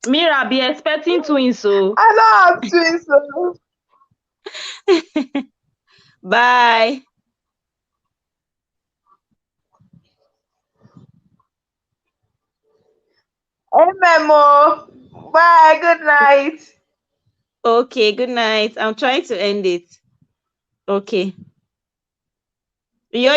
Mira, be expecting twins. So I know I'm twins. So. Bye. Hey, Memo. Bye. Good night. Okay, good night. I'm trying to end it. Okay. Yo,